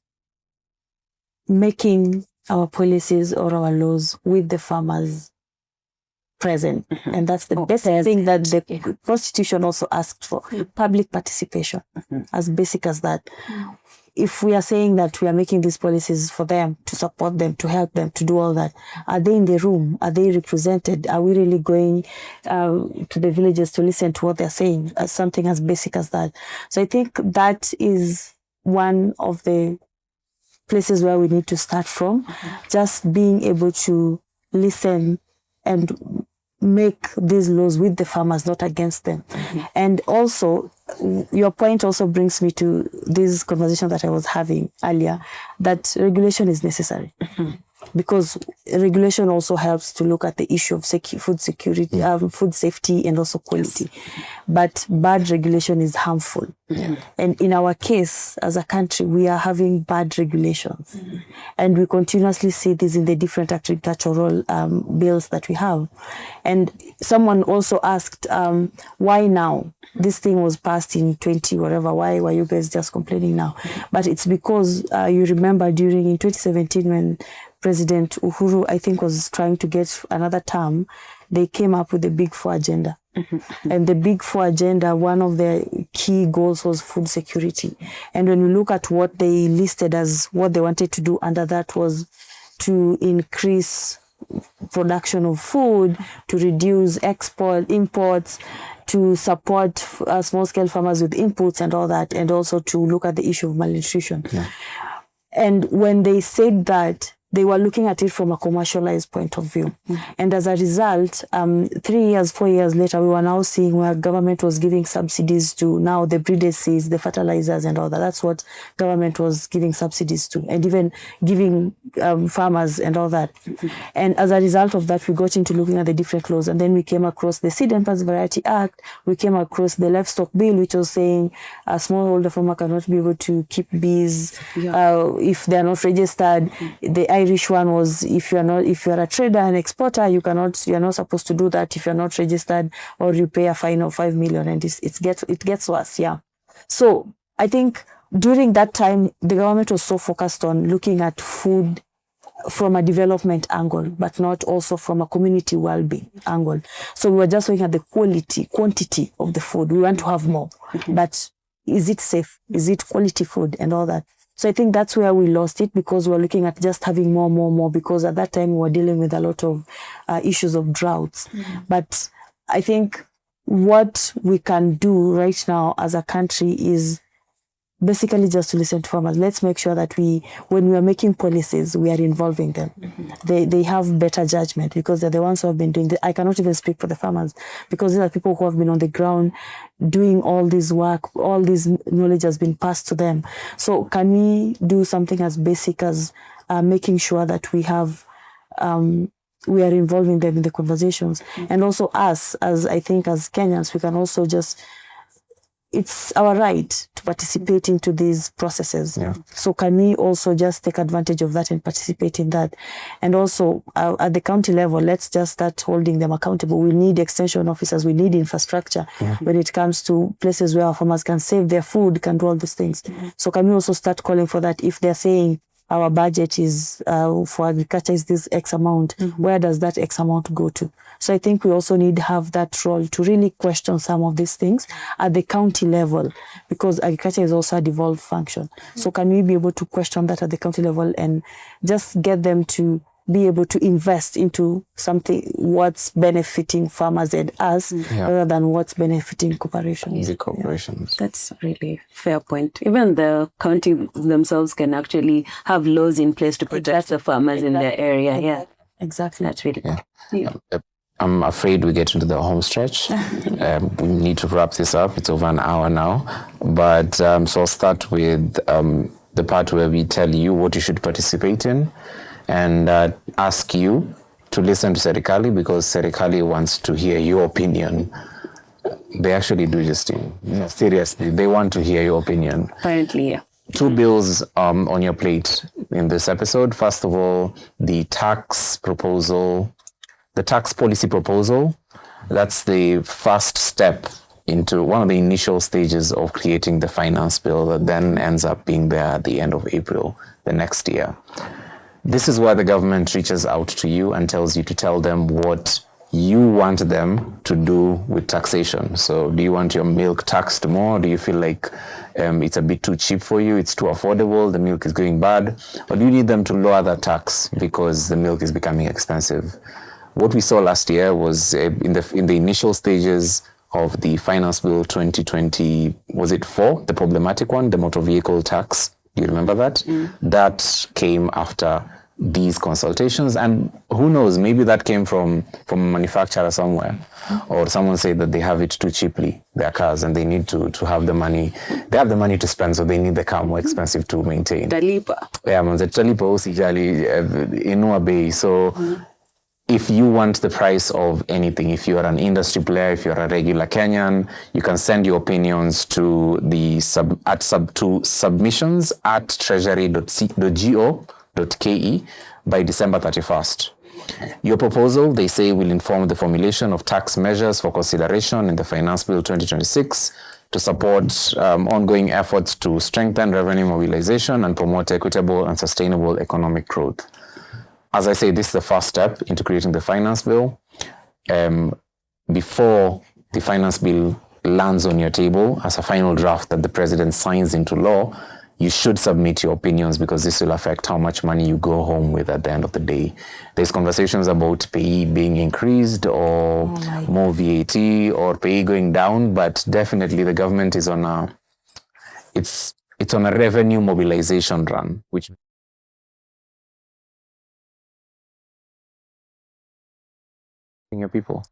M: making our policies or our laws with the farmers present. And that's the best thing that the Constitution also asked for, public participation, as basic as that. If we are saying that we are making these policies for them, to support them, to help them, to do all that, are they in the room? Are they represented? Are we really going to the villages to listen to what they're saying? Something as basic as that. So I think that is one of the places where we need to start from, just being able to listen and make these laws with the farmers, not against them. And also, your point also brings me to this conversation that I was having earlier, that regulation is necessary. Because regulation also helps to look at the issue of food security, food safety, and also quality. But bad regulation is harmful. And in our case, as a country, we are having bad regulations. And we continuously see this in the different agricultural bills that we have. And someone also asked, why now? This thing was passed in 20 whatever. Why were you guys just complaining now? But it's because you remember in 2017 when President Uhuru, I think, was trying to get another term, they came up with the Big Four agenda. And the Big Four agenda, one of their key goals was food security. And when you look at what they listed as what they wanted to do under that was to increase production of food, to reduce imports, to support small-scale farmers with inputs and all that, and also to look at the issue of malnutrition. Yeah. And when they said that, they were looking at it from a commercialized point of view. And as a result, 3 years, 4 years later, we were now seeing where government was giving subsidies to now the breeder seeds, the fertilizers and all that. That's what government was giving subsidies to, and even giving farmers and all that. And as a result of that, we got into looking at the different laws. And then we came across the Seed and Plants Variety Act. We came across the Livestock Bill, which was saying a smallholder farmer cannot be able to keep bees if they are not registered. The Irish one was if you are a trader and exporter, you're not supposed to do that if you're not registered, or you pay a fine of 5 million, and it gets worse. Yeah. So I think during that time, the government was so focused on looking at food from a development angle, but not also from a community well-being angle. So we were just looking at the quantity of the food. We want to have more, but is it safe? Is it quality food and all that? So I think that's where we lost it, because we're looking at just having more, because at that time we were dealing with a lot of issues of droughts. But I think what we can do right now as a country is basically just to listen to farmers. Let's make sure that when we are making policies, we are involving them. They have better judgment, because they're the ones who have been doing I cannot even speak for the farmers, because these are people who have been on the ground doing all this work. All this knowledge has been passed to them. So can we do something as basic as making sure that we are involving them in the conversations? And also us, as Kenyans, we can also just, it's our right to participate into these processes. Yeah. So can we also just take advantage of that and participate in that? And also at the county level, let's just start holding them accountable. We need extension officers. We need infrastructure when it comes to places where our farmers can save their food, can do all these things. So can we also start calling for that? If they're saying our budget is for agriculture is this X amount, where does that X amount go to? So I think we also need to have that role to really question some of these things at the county level, because agriculture is also a devolved function. So can we be able to question that at the county level and just get them to be able to invest into something what's benefiting farmers and us rather than what's benefiting corporations.
K: The corporations.
N: That's a really fair point. Even the county themselves can actually have laws in place to protect the farmers in their area. Yeah,
M: exactly.
N: That's really cool.
K: I'm afraid we get into the home stretch. We need to wrap this up. It's over an hour now. But so I'll start with the part where we tell you what you should participate in, and ask you to listen to Serikali, because Serikali wants to hear your opinion. They actually do, Justine. Seriously, they want to hear your opinion.
N: Apparently, yeah.
K: 2 bills on your plate in this episode. First of all, the tax policy proposal. That's the first step into one of the initial stages of creating the finance bill that then ends up being there at the end of April the next year. This is where the government reaches out to you and tells you to tell them what you want them to do with taxation. So do you want your milk taxed more? Do you feel like it's a bit too cheap for you? It's too affordable? The milk is going bad? Or do you need them to lower that tax because the milk is becoming expensive? What we saw last year was in the initial stages of the Finance Bill 2020, was it 4, the problematic one, the motor vehicle tax? Do you remember that? That came after these consultations, and who knows, maybe that came from a manufacturer somewhere, or someone said that they have it too cheaply, their cars, and they need to have the money. They have the money to spend, so they need the car more expensive to maintain.
N: Talipa.
K: Yeah, manze, talipa usijali inua bei. So if you want the price of anything, if you are an industry player, if you're a regular Kenyan, you can send your opinions to submissions@treasury.go.ke by December 31st. Your proposal, they say, will inform the formulation of tax measures for consideration in the Finance Bill 2026 to support ongoing efforts to strengthen revenue mobilization and promote equitable and sustainable economic growth. as I say, this is the first step into creating the finance bill. Before the finance bill lands on your table as a final draft that the president signs into law, you should submit your opinions, because this will affect how much money you go home with at the end of the day. There's conversations about pay being increased or more VAT or pay going down, but definitely the government is on a it's on a revenue mobilization run, which your people.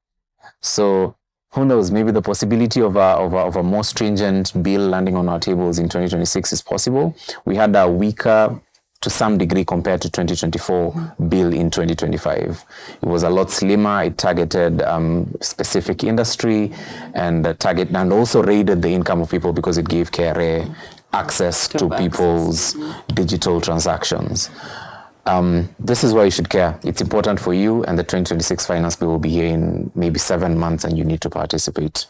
K: So who knows, maybe the possibility of a more stringent bill landing on our tables in 2026 is possible. We had a weaker, to some degree, compared to 2024 bill in 2025. It was a lot slimmer. It targeted specific industry and also raided the income of people, because it gave KRA access to people's digital transactions. This is why you should care. It's important for you, and the 2026 finance bill will be here in maybe 7 months, and you need to participate.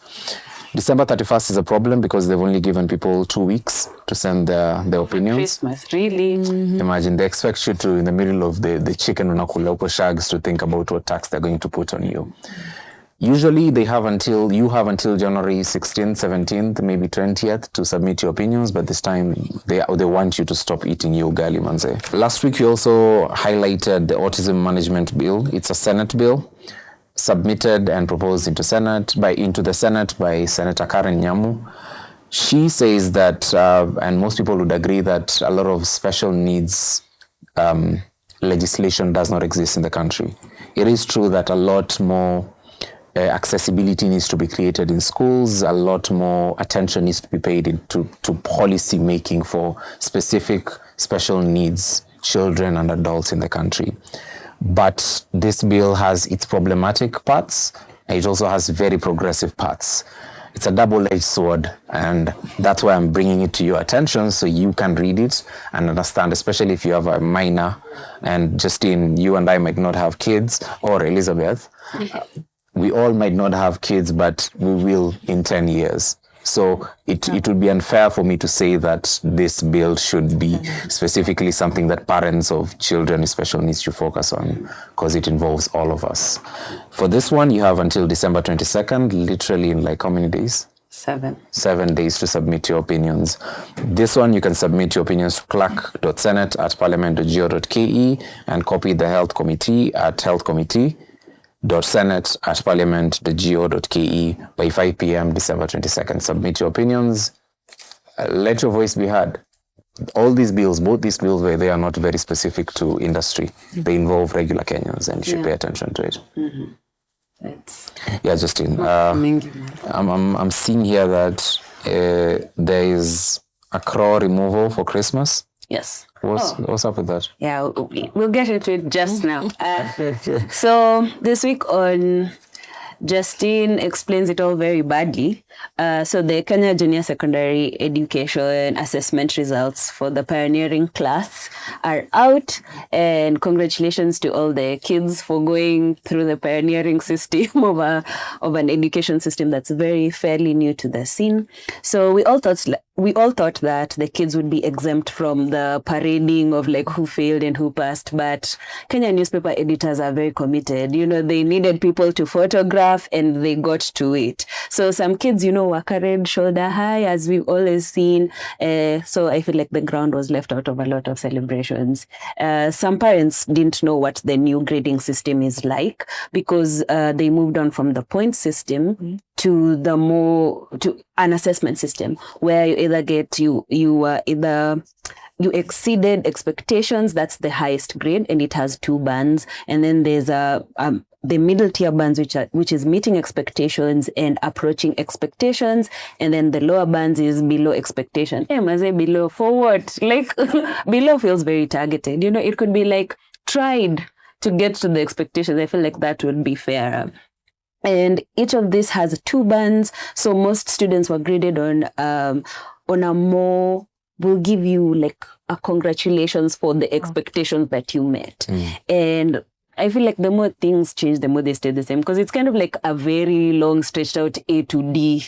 K: December 31st is a problem because they've only given people 2 weeks to send their opinions.
N: Christmas, really?
K: Imagine, they expect you to, in the middle of the chicken unakula uko shags, to think about what tax they're going to put on you. Usually you have until January 16th, 17th, maybe 20th to submit your opinions, but this time they want you to stop eating your ugali, manze. Last week we also highlighted the autism management bill. It's a Senate bill submitted and proposed into the Senate by Senator Karen Nyamu. She says that, and most people would agree, that a lot of special needs legislation does not exist in the country. It is true that a lot more accessibility needs to be created in schools. A lot more attention needs to be paid to policy making for specific special needs children and adults in the country. But this bill has its problematic parts, and it also has very progressive parts. It's a double-edged sword, and that's why I'm bringing it to your attention so you can read it and understand, especially if you have a minor. And Justine, you and I might not have kids, or Elizabeth. We all might not have kids, but we will in 10 years. So it would be unfair for me to say that this bill should be specifically something that parents of children with special needs should focus on, because it involves all of us. For this one, you have until December 22nd, literally in like how many days?
N: 7.
K: 7 days to submit your opinions. This one, you can submit your opinions to clerk.senate@parliament.go.ke and copy the health committee at healthcommittee.senate@parliament.go.ke by 5 p.m. December 22nd. Submit your opinions. Let your voice be heard. All these bills, both these bills, they are not very specific to industry. They involve regular Kenyans, and you should pay attention to it. Yeah, Justine. I'm seeing here that there is a crow removal for Christmas.
N: Yes.
K: What's up with that?
N: Yeah, we'll get into it just now. So this week on Justine Explains It All very badly. So the Kenya Junior Secondary Education assessment results for the pioneering class are out, and congratulations to all the kids for going through the pioneering system of an education system that's very fairly new to the scene. So we all thought that the kids would be exempt from the parading of like who failed and who passed, but Kenya newspaper editors are very committed. You know, they needed people to photograph, and they got to it. So some kids, were carried shoulder high, as we've always seen. So I feel like the ground was left out of a lot of celebrations. Some parents didn't know what the new grading system is like, because they moved on from the point system to an assessment system where you either get you exceeded expectations, that's the highest grade, and it has 2 bands, and then there's the middle tier bands, which is meeting expectations and approaching expectations, and then the lower bands is below expectation. I say below for what? Like below feels very targeted. It could be like tried to get to the expectations. I feel like that would be fairer. And each of these has 2 bands, so most students were graded on a more. We'll give you like a congratulations for the expectations that you met. And I feel like the more things change, the more they stay the same, because it's kind of like a very long stretched out A to D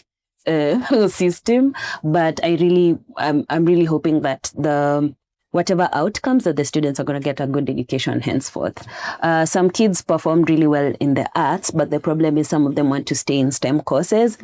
N: system. But I'm really hoping that whatever outcomes, that the students are going to get a good education henceforth. Some kids performed really well in the arts, but the problem is some of them want to stay in STEM courses.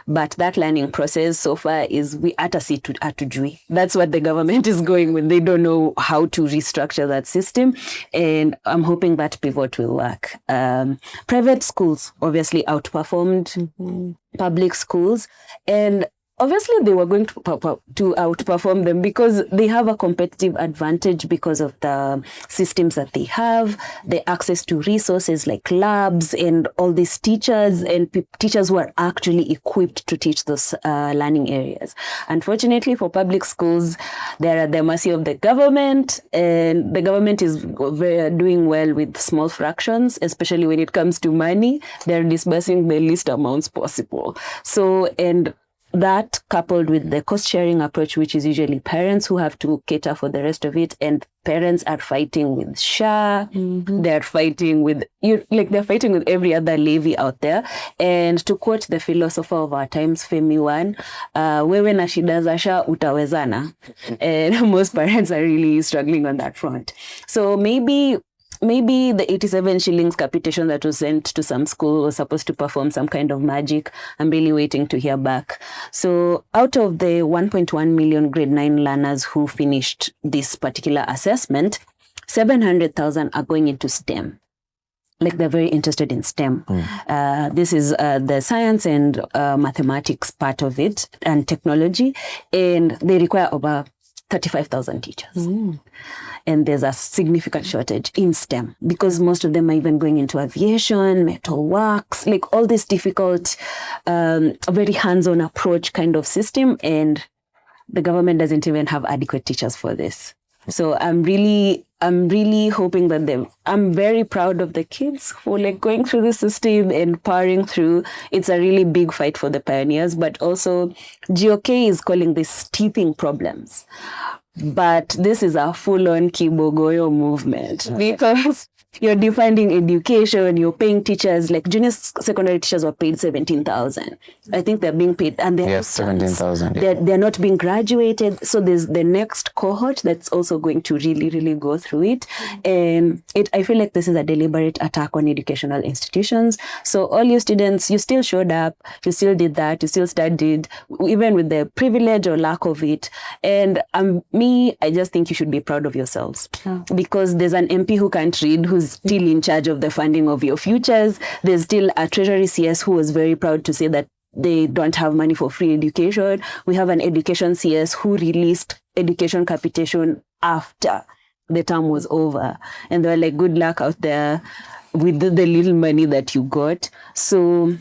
N: But that learning process so far is we atujui. That's what the government is going with. They don't know how to restructure that system. And I'm hoping that pivot will work. Private schools obviously outperformed public schools. And obviously, they were going to outperform them because they have a competitive advantage because of the systems that they have, the access to resources like labs and all these teachers and teachers who are actually equipped to teach those learning areas. Unfortunately, for public schools, they're at the mercy of the government, and the government is doing well with small fractions, especially when it comes to money. They're disbursing the least amounts possible. So, and that coupled with the cost sharing approach, which is usually parents who have to cater for the rest of it, and parents are fighting with SHA, they're fighting with they're fighting with every other levy out there. And to quote the philosopher of our times, Femi Wan, wewe na shida za SHA utawezana. And most parents are really struggling on that front. So maybe the 87 shillings capitation that was sent to some school was supposed to perform some kind of magic. I'm really waiting to hear back. So out of the 1.1 million grade 9 learners who finished this particular assessment, 700,000 are going into STEM. Like they're very interested in STEM. This is the science and mathematics part of it and technology. And they require over 35,000 teachers. And there's a significant shortage in STEM because most of them are even going into aviation, metalworks, like all this difficult, very hands-on approach kind of system. And the government doesn't even have adequate teachers for this. So I'm really hoping that I'm very proud of the kids who are like going through the system and powering through. It's a really big fight for the pioneers, but also GOK is calling this teething problems. But this is a full-on Kibogoyo movement because you're defunding education, you're paying teachers, like junior secondary teachers were paid 17,000. I think they're being paid, and they're
K: 17,000.
N: They're not being graduated. So there's the next cohort that's also going to really, really go through it. And I feel like this is a deliberate attack on educational institutions. So all you students, you still showed up, you still did that, you still studied, even with the privilege or lack of it. And I just think you should be proud of yourselves because there's an MP who can't read, who's still in charge of the funding of your futures. There's still a Treasury CS who was very proud to say that they don't have money for free education. We have an education CS who released education capitation after the term was over. And they were like, good luck out there with the little money that you got. So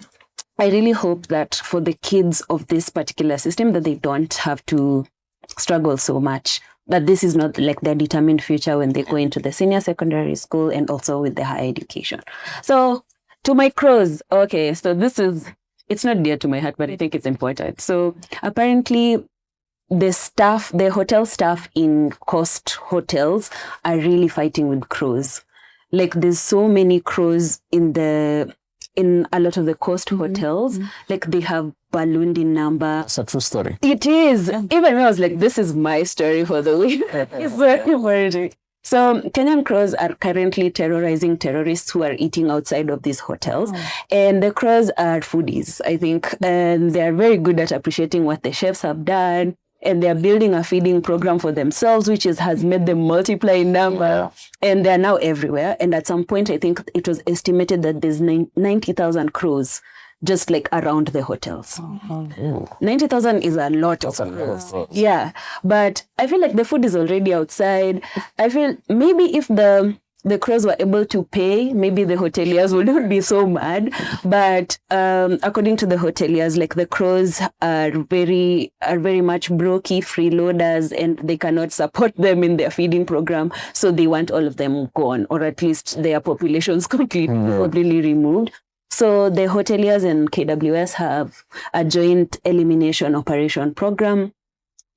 N: I really hope that for the kids of this particular system that they don't have to struggle so much, that this is not like their determined future when they go into the senior secondary school and also with the higher education. So to my crows, okay, so it's not dear to my heart, but I think it's important. So apparently the hotel staff in coast hotels are really fighting with crows. Like there's so many crows in a lot of the coast hotels, like they have ballooned in number.
K: It's a true story.
N: It is. Even I was like, this is my story for the week. It's very important. So Kenyan crows are currently terrorizing terrorists who are eating outside of these hotels. And the crows are foodies, I think. And they're very good at appreciating what the chefs have done. And they're building a feeding program for themselves, which has made them multiply in number. And they're now everywhere. And at some point, I think it was estimated that there's 90,000 crows just like around the hotels. 90,000 is a lot of crows. Yeah. But I feel like the food is already outside. I feel maybe if the crows were able to pay, maybe the hoteliers would not be so mad. But according to the hoteliers, like the crows are very much brokey freeloaders, and they cannot support them in their feeding program. So they want all of them gone, or at least their populations completely removed. So the hoteliers and KWS have a joint elimination operation program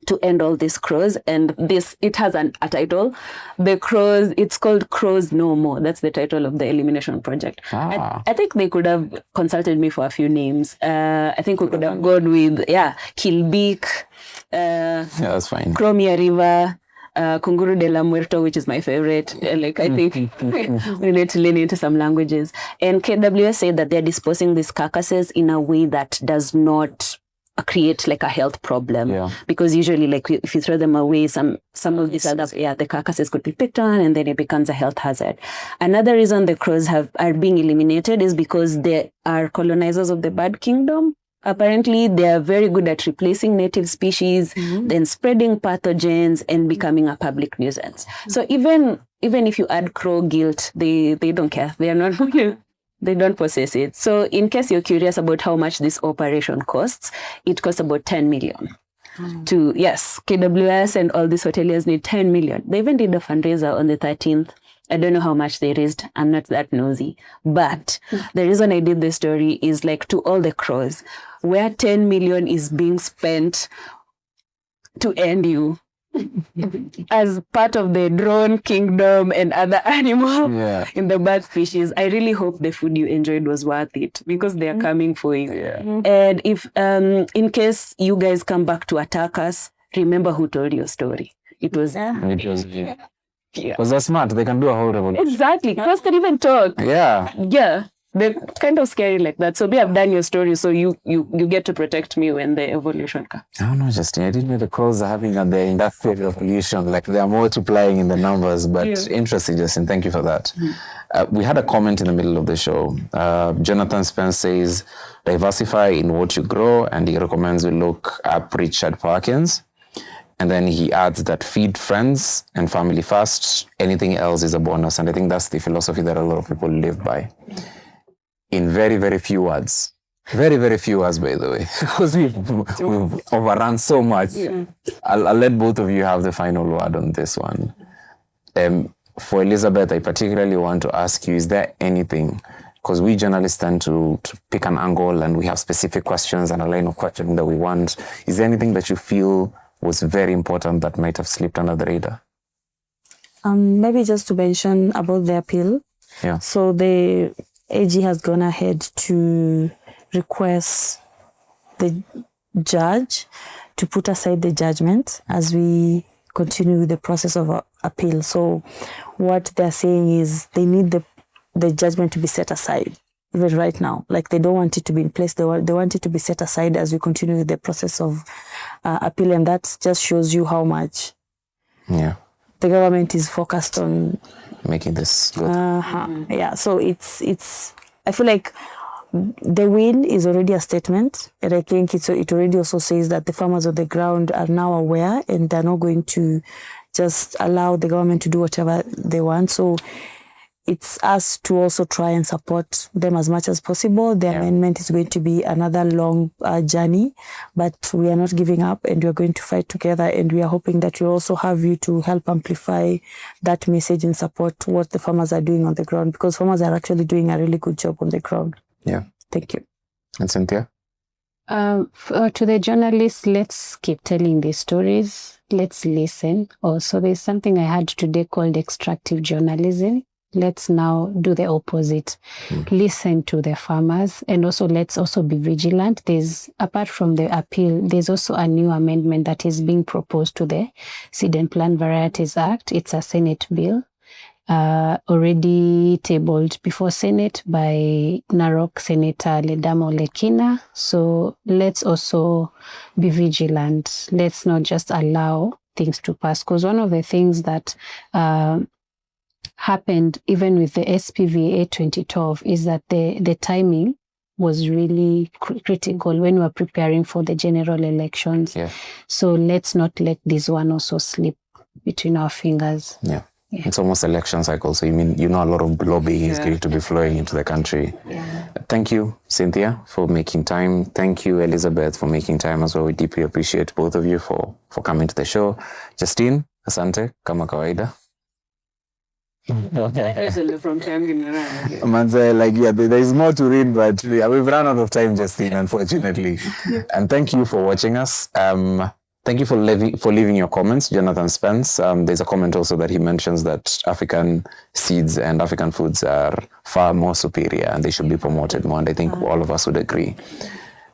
N: to end all these crows. And it has a title. The crows, it's called Crows No More. That's the title of the elimination project. I think they could have consulted me for a few names. I think we could have gone with, Kilbeak,
K: that's fine.
N: Chromia River, Kunguru de la Muerto, which is my favorite. Like, I think we need to lean into some languages. And KWS said that they're disposing these carcasses in a way that does not create like a health problem, because usually like if you throw them away, some of these other the carcasses could be picked on and then it becomes a health hazard. Another reason the crows are being eliminated is because they are colonizers of the bird kingdom. Apparently they are very good at replacing native species, then spreading pathogens and becoming a public nuisance. So even if you add crow guilt, they don't care. They are not they don't possess it. So in case you're curious about how much this operation costs, it costs about 10 million. KWS and all these hoteliers need 10 million. They even did a fundraiser on the 13th. I don't know how much they raised. I'm not that nosy. But the reason I did this story is like to all the crows, where 10 million is being spent to end you as part of the drone kingdom and other animals in the bird species. I really hope the food you enjoyed was worth it, because they are coming for you. And if in case you guys come back to attack us, remember who told your story. It was
K: because they're smart, they can do a whole revolution.
N: Exactly. Crows can even talk. They're kind of scary like that. So we have done your story, so you get to protect me when the evolution comes.
K: I don't know, Justin. I didn't know the crows are having their industrial revolution. Like they are multiplying in the numbers. But interesting, Justin. Thank you for that. We had a comment in the middle of the show. Jonathan Spence says, diversify in what you grow, and he recommends we look up Richard Parkins. And then he adds that feed friends and family first. Anything else is a bonus. And I think that's the philosophy that a lot of people live by. In very, very few words. Very, very few words, by the way. Because we've overrun so much. I'll let both of you have the final word on this one. For Elizabeth, I particularly want to ask you, is there anything, because we journalists tend to pick an angle and we have specific questions and a line of questioning that we want. Is there anything that you feel was very important that might have slipped under the radar?
M: Maybe just to mention about the appeal. So the AG has gone ahead to request the judge to put aside the judgment as we continue with the process of appeal. So what they're saying is they need the judgment to be set aside. Even right now, like they don't want it to be in place. They want it to be set aside as we continue with the process of appeal, and that just shows you how much the government is focused on
K: making this good.
M: So it's. I feel like the win is already a statement, and I think it already also says that the farmers on the ground are now aware, and they're not going to just allow the government to do whatever they want. So it's us to also try and support them as much as possible. The amendment is going to be another long journey, but we are not giving up, and we are going to fight together, and we are hoping that we also have you to help amplify that message and support what the farmers are doing on the ground, because farmers are actually doing a really good job on the ground. Thank you.
K: And Cynthia?
C: To the journalists, let's keep telling these stories. Let's listen. Also, there's something I had today called extractive journalism. Let's now do the opposite. Listen to the farmers, and also let's also be vigilant. There's, apart from the appeal, there's also a new amendment that is being proposed to the Seed and Plant Varieties Act. It's a Senate bill already tabled before Senate by Narok Senator Ledamo Lekina. So let's also be vigilant. Let's not just allow things to pass, because one of the things that happened even with the SPVA 2012 is that the timing was really critical when we were preparing for the general elections. So let's not let this one also slip between our fingers.
K: It's almost election cycle, so a lot of lobbying is going to be flowing into the country. Thank you, Cynthia, for making time. Thank you, Elizabeth, for making time as well. We deeply appreciate both of you for coming to the show. Justine, asante, kama kawaida.
L: From
K: there's more to read, but we've run out of time, Justine, unfortunately. And thank you for watching us. Thank you for leaving your comments, Jonathan Spence. There's a comment also that he mentions that African seeds and African foods are far more superior and they should be promoted more. And I think all of us would agree.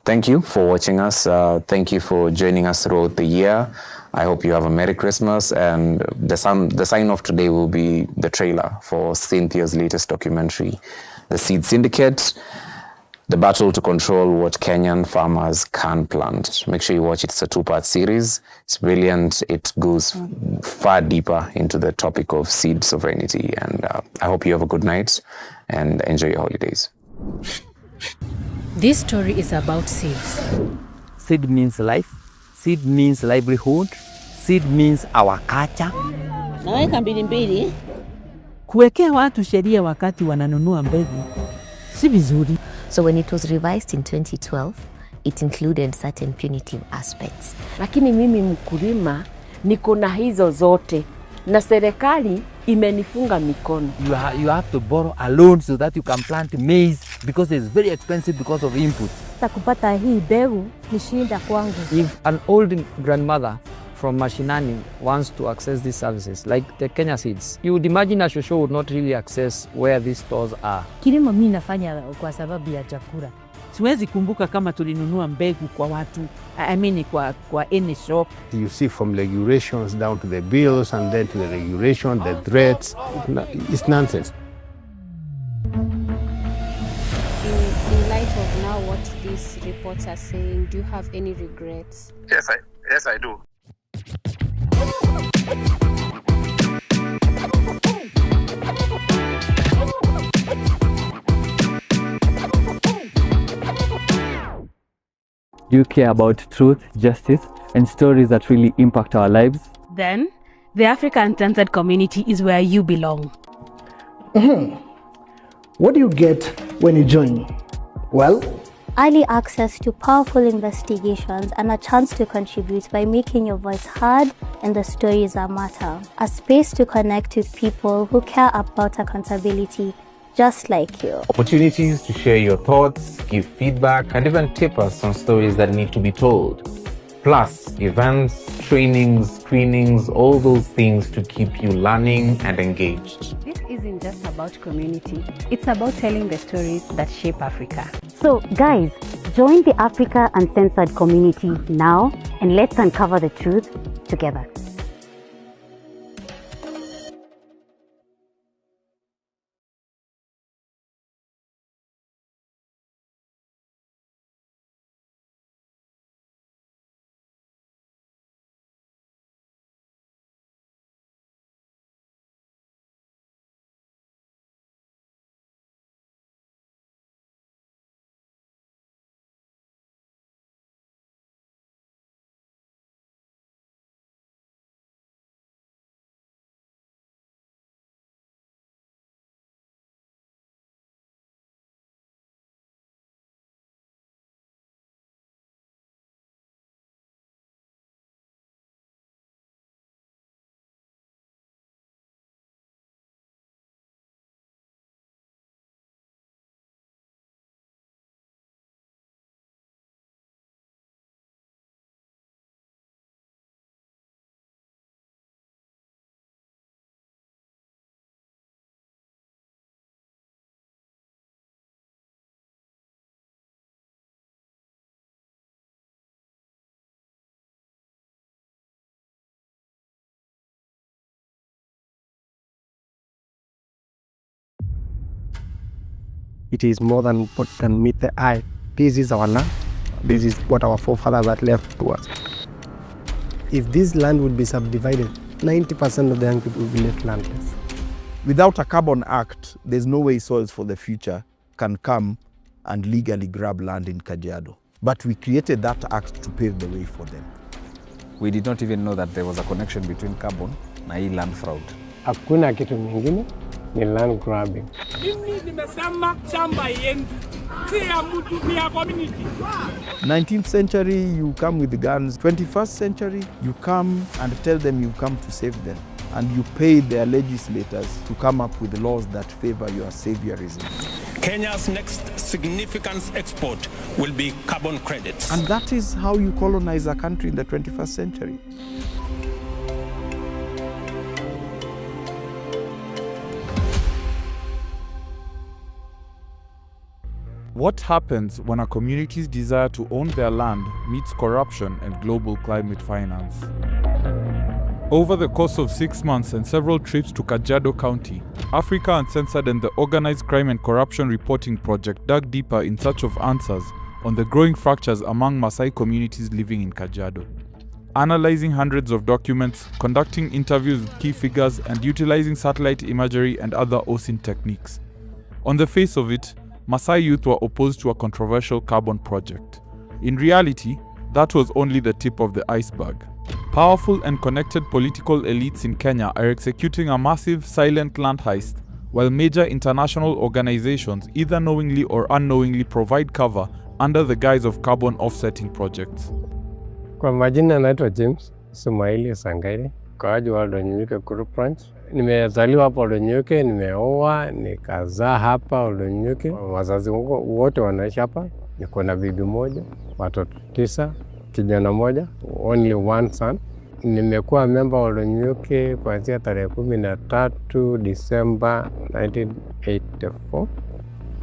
K: thank you for watching us. Thank you for joining us throughout the year. I hope you have a Merry Christmas, and the sign-off today will be the trailer for Cynthia's latest documentary, The Seed Syndicate, the battle to control what Kenyan farmers can plant. Make sure you watch it. It's a 2-part series. It's brilliant. It goes far deeper into the topic of seed sovereignty. And I hope you have a good night and enjoy your holidays.
B: This story is about seeds.
O: Seed means life. Seed means livelihood. Seed means our culture.
P: Naweka mbili.
Q: Kuwekea watu sheria wakati wananunua mbegu si vizuri.
R: So when it was revised in 2012, it included certain punitive aspects.
S: Lakini mimi mkulima niko na hizo zote na serikali imenifunga mikono.
O: You have to borrow a loan so that you can plant maize because it's very expensive because of inputs.
T: Kupata hii mbegu ni shida kwangu.
A: If an old grandmother from Mashinani wants to access these services, like the Kenya seeds, you would imagine a shosho would not really access where these stores are.
Q: Kilimo mimi nafanya kwa sababu ya chakula. Siwezi kumbuka kama tulinunua mbegu kwa watu, kwa any shop.
U: You see from regulations down to the bills and then to the regulation, the threats. It's nonsense.
V: In light of now what these reports are saying, do you have any regrets?
D: Yes, I do.
E: Do you care about truth, justice, and stories that really impact our lives?
F: Then, the Africa Uncensored community is where you belong.
G: What do you get when you join? Well,
H: early access to powerful investigations and a chance to contribute by making your voice heard and the stories that matter. A space to connect with people who care about accountability just like you.
I: Opportunities to share your thoughts, give feedback, and even tip us on stories that need to be told. Plus, events, trainings, screenings, all those things to keep you learning and engaged.
V: This isn't just about community. It's about telling the stories that shape Africa.
J: So, guys, join the Africa Uncensored community now and let's uncover the truth together.
U: It is more than what can meet the eye. This is our land. This is what our forefathers had left to us. If this land would be subdivided, 90% of the young people will be left landless.
W: Without a Carbon Act, there's no way Soils for the Future can come and legally grab land in Kajiado. But we created that act to pave the way for them.
X: We did not even know that there was a connection between carbon na hii land fraud.
U: Hakuna kitu mingine ni land grabbing.
Y: Mimi nimesema shamba yetu si ya mtu, ni ya community.
W: 19th century, you come with guns. 21st century, you come and tell them you've come to save them. And you pay their legislators to come up with laws that favor your saviorism.
Y: Kenya's next significant export will be carbon credits.
W: And that is how you colonize a country in the 21st century.
C: What happens when a community's desire to own their land meets corruption and global climate finance? Over the course of 6 months and several trips to Kajiado County, Africa Uncensored and the Organized Crime and Corruption Reporting Project dug deeper in search of answers on the growing fractures among Maasai communities living in Kajiado. Analyzing hundreds of documents, conducting interviews with key figures, and utilizing satellite imagery and other OSINT techniques. On the face of it, Maasai youth were opposed to a controversial carbon project. In reality, that was only the tip of the iceberg. Powerful and connected political elites in Kenya are executing a massive silent land heist, while major international organizations either knowingly or unknowingly provide cover under the guise of carbon offsetting projects.
K: Kwa majina naitwa James Sumaili Sangaire, mkaaji wa Oldonyuke Group Ranch. Nimezaliwa hapa Oldonyuke, nimeoa, nikazaa hapa Oldonyuke. Wazazi wangu wote wanaishi hapa. Niko na bibi moja, watoto 9, kijana moja, only one son. Nimekuwa member wa Oldonyuke kuanzia tarehe 13 Disemba 1984.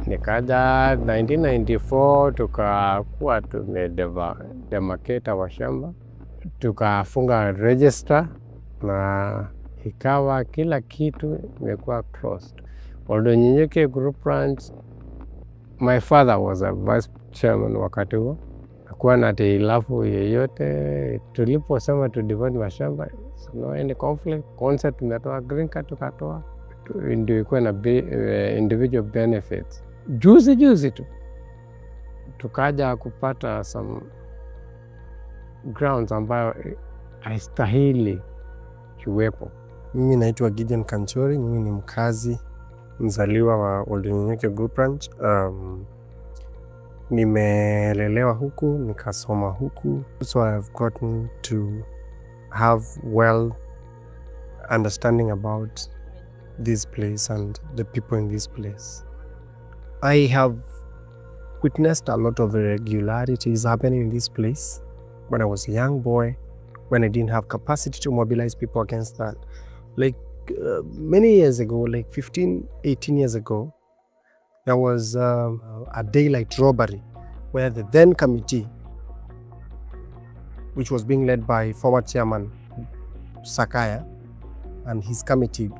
K: Nikaja 1994 tukakuwa tumedemarcate wa shamba, tukafunga register na ikawa kila kitu imekuwa closed. Oldonyuke Group Ranch, my father was a vice chairman wakati huo. Hakuwa na hitilafu yeyote. Tuliposema tu divide mashamba, no any conflict. Concept tumetoa green card tukatoa, ndio ikuwa na individual benefits. Juzi tu tukaja kupata some grounds ambayo haistahili kiwepo.
U: Mimi naitwa Gideon Kanchori, mimi ni mkazi mzaliwa wa Oldonyuke Group Ranch. Nimelelewa huku, nikasoma huku, so I've gotten to have well understanding about this place and the people in this place. I have witnessed a lot of irregularities happening in this place when I was a young boy, when I didn't have capacity to mobilize people against that. Like many years ago, like 15, 18 years ago, there was a daylight robbery where the then committee, which was being led by former chairman Sakaya and his committee,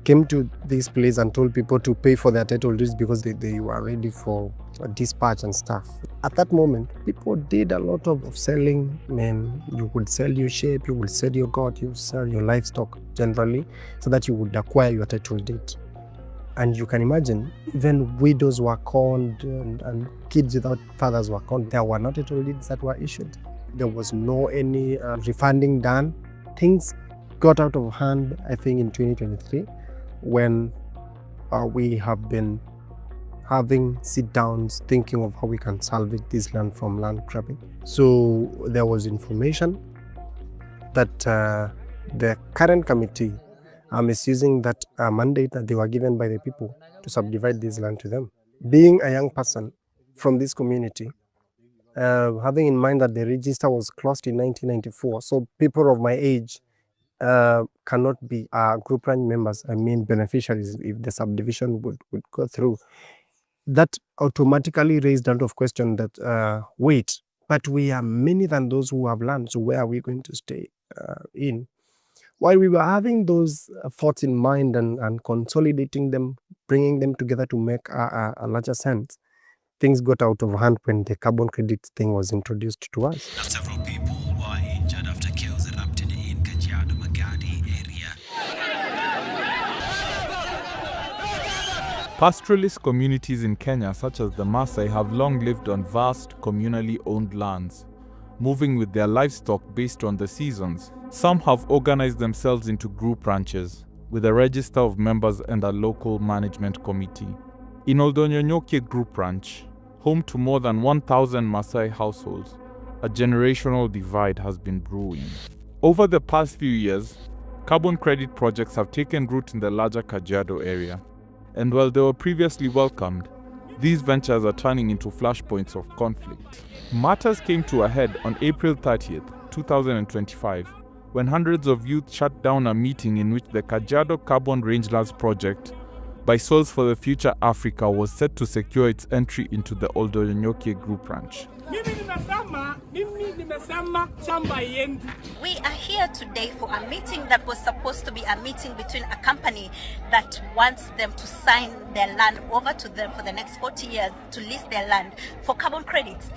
U: came to this place and told people to pay for their title deeds because they were ready for dispatch and stuff. At that moment, people did a lot of selling. Man, you would sell your sheep, you would sell your goat, you would sell your livestock generally, so that you would acquire your title deed. And you can imagine, even widows were conned and kids without fathers were conned. There were not title deeds that were issued. There was no any refunding done. Things got out of hand, I think, in 2023, when we have been having sit-downs thinking of how we can salvage this land from land grabbing. So there was information that the current committee are misusing that mandate that they were given by the people to subdivide this land to them. Being a young person from this community, having in mind that the register was closed in 1994, so people of my age cannot be group ranch members, I mean beneficiaries, if the subdivision would go through. That automatically raised a lot of question that, wait, but we are many than those who have land, so where are we going to stay in? While we were having those thoughts in mind and consolidating them, bringing them together to make a larger sense, things got out of hand when the carbon credit thing was introduced to us.
L: Several people were injured after chaos erupted in Kajiado Magadi area.
C: Pastoralist communities in Kenya, such as the Maasai, have long lived on vast, communally owned lands, moving with their livestock based on the seasons. Some have organized themselves into group ranches, with a register of members and a local management committee. In Oldonyuke Group Ranch, home to more than 1,000 Maasai households, a generational divide has been brewing. Over the past few years, carbon credit projects have taken root in the larger Kajiado area. And while they were previously welcomed, these ventures are turning into flashpoints of conflict. Matters came to a head on April 30th, 2025, when hundreds of youth shut down a meeting in which the Kajiado Carbon Rangelands project by Soils for the Future Africa was set to secure its entry into the Oldonyonyokie Group Ranch.
B: We are here today for a meeting that was supposed to be a meeting between a company that wants them to sign their land over to them for the next 40 years to lease their land for carbon credits.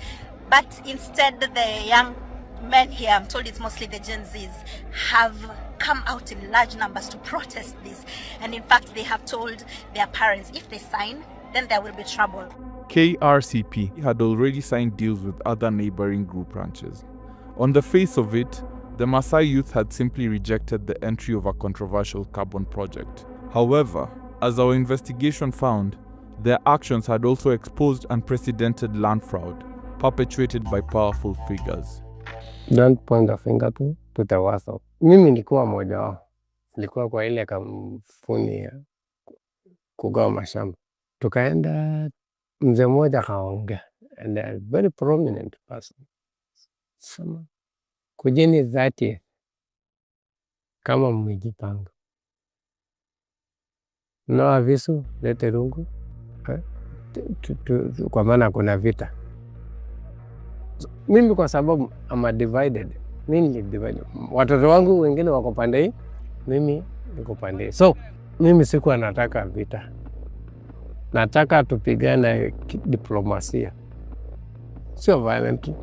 B: But instead, the young men here, I'm told it's mostly the Gen Zs, have come out in large numbers to protest this. And in fact, they have told their parents, if they sign, then there will be trouble.
C: KRCP had already signed deals with other neighboring group ranches. On the face of it, the Maasai youth had simply rejected the entry of a controversial carbon project. However, as our investigation found, their actions had also exposed unprecedented land fraud perpetuated by powerful figures.
K: Don't point the finger to the WhatsApp. Mimi nilikuwa moja wao. Nilikuwa kwa ile kampuni ya kugawa mashamba. Tukaenda mzee mmoja kaongea, and a very prominent person. Sema kujeni dhati kama mmejipanga. Noa visu, lete rungu. Kwa maana kuna vita. Mimi kwa sababu I'm divided. Mimi ni divided. Watoto wangu wengine wako pande hii, mimi niko pande hii. So, mimi sikuwa nataka vita. Nataka tupigane diplomasia. Sio violently.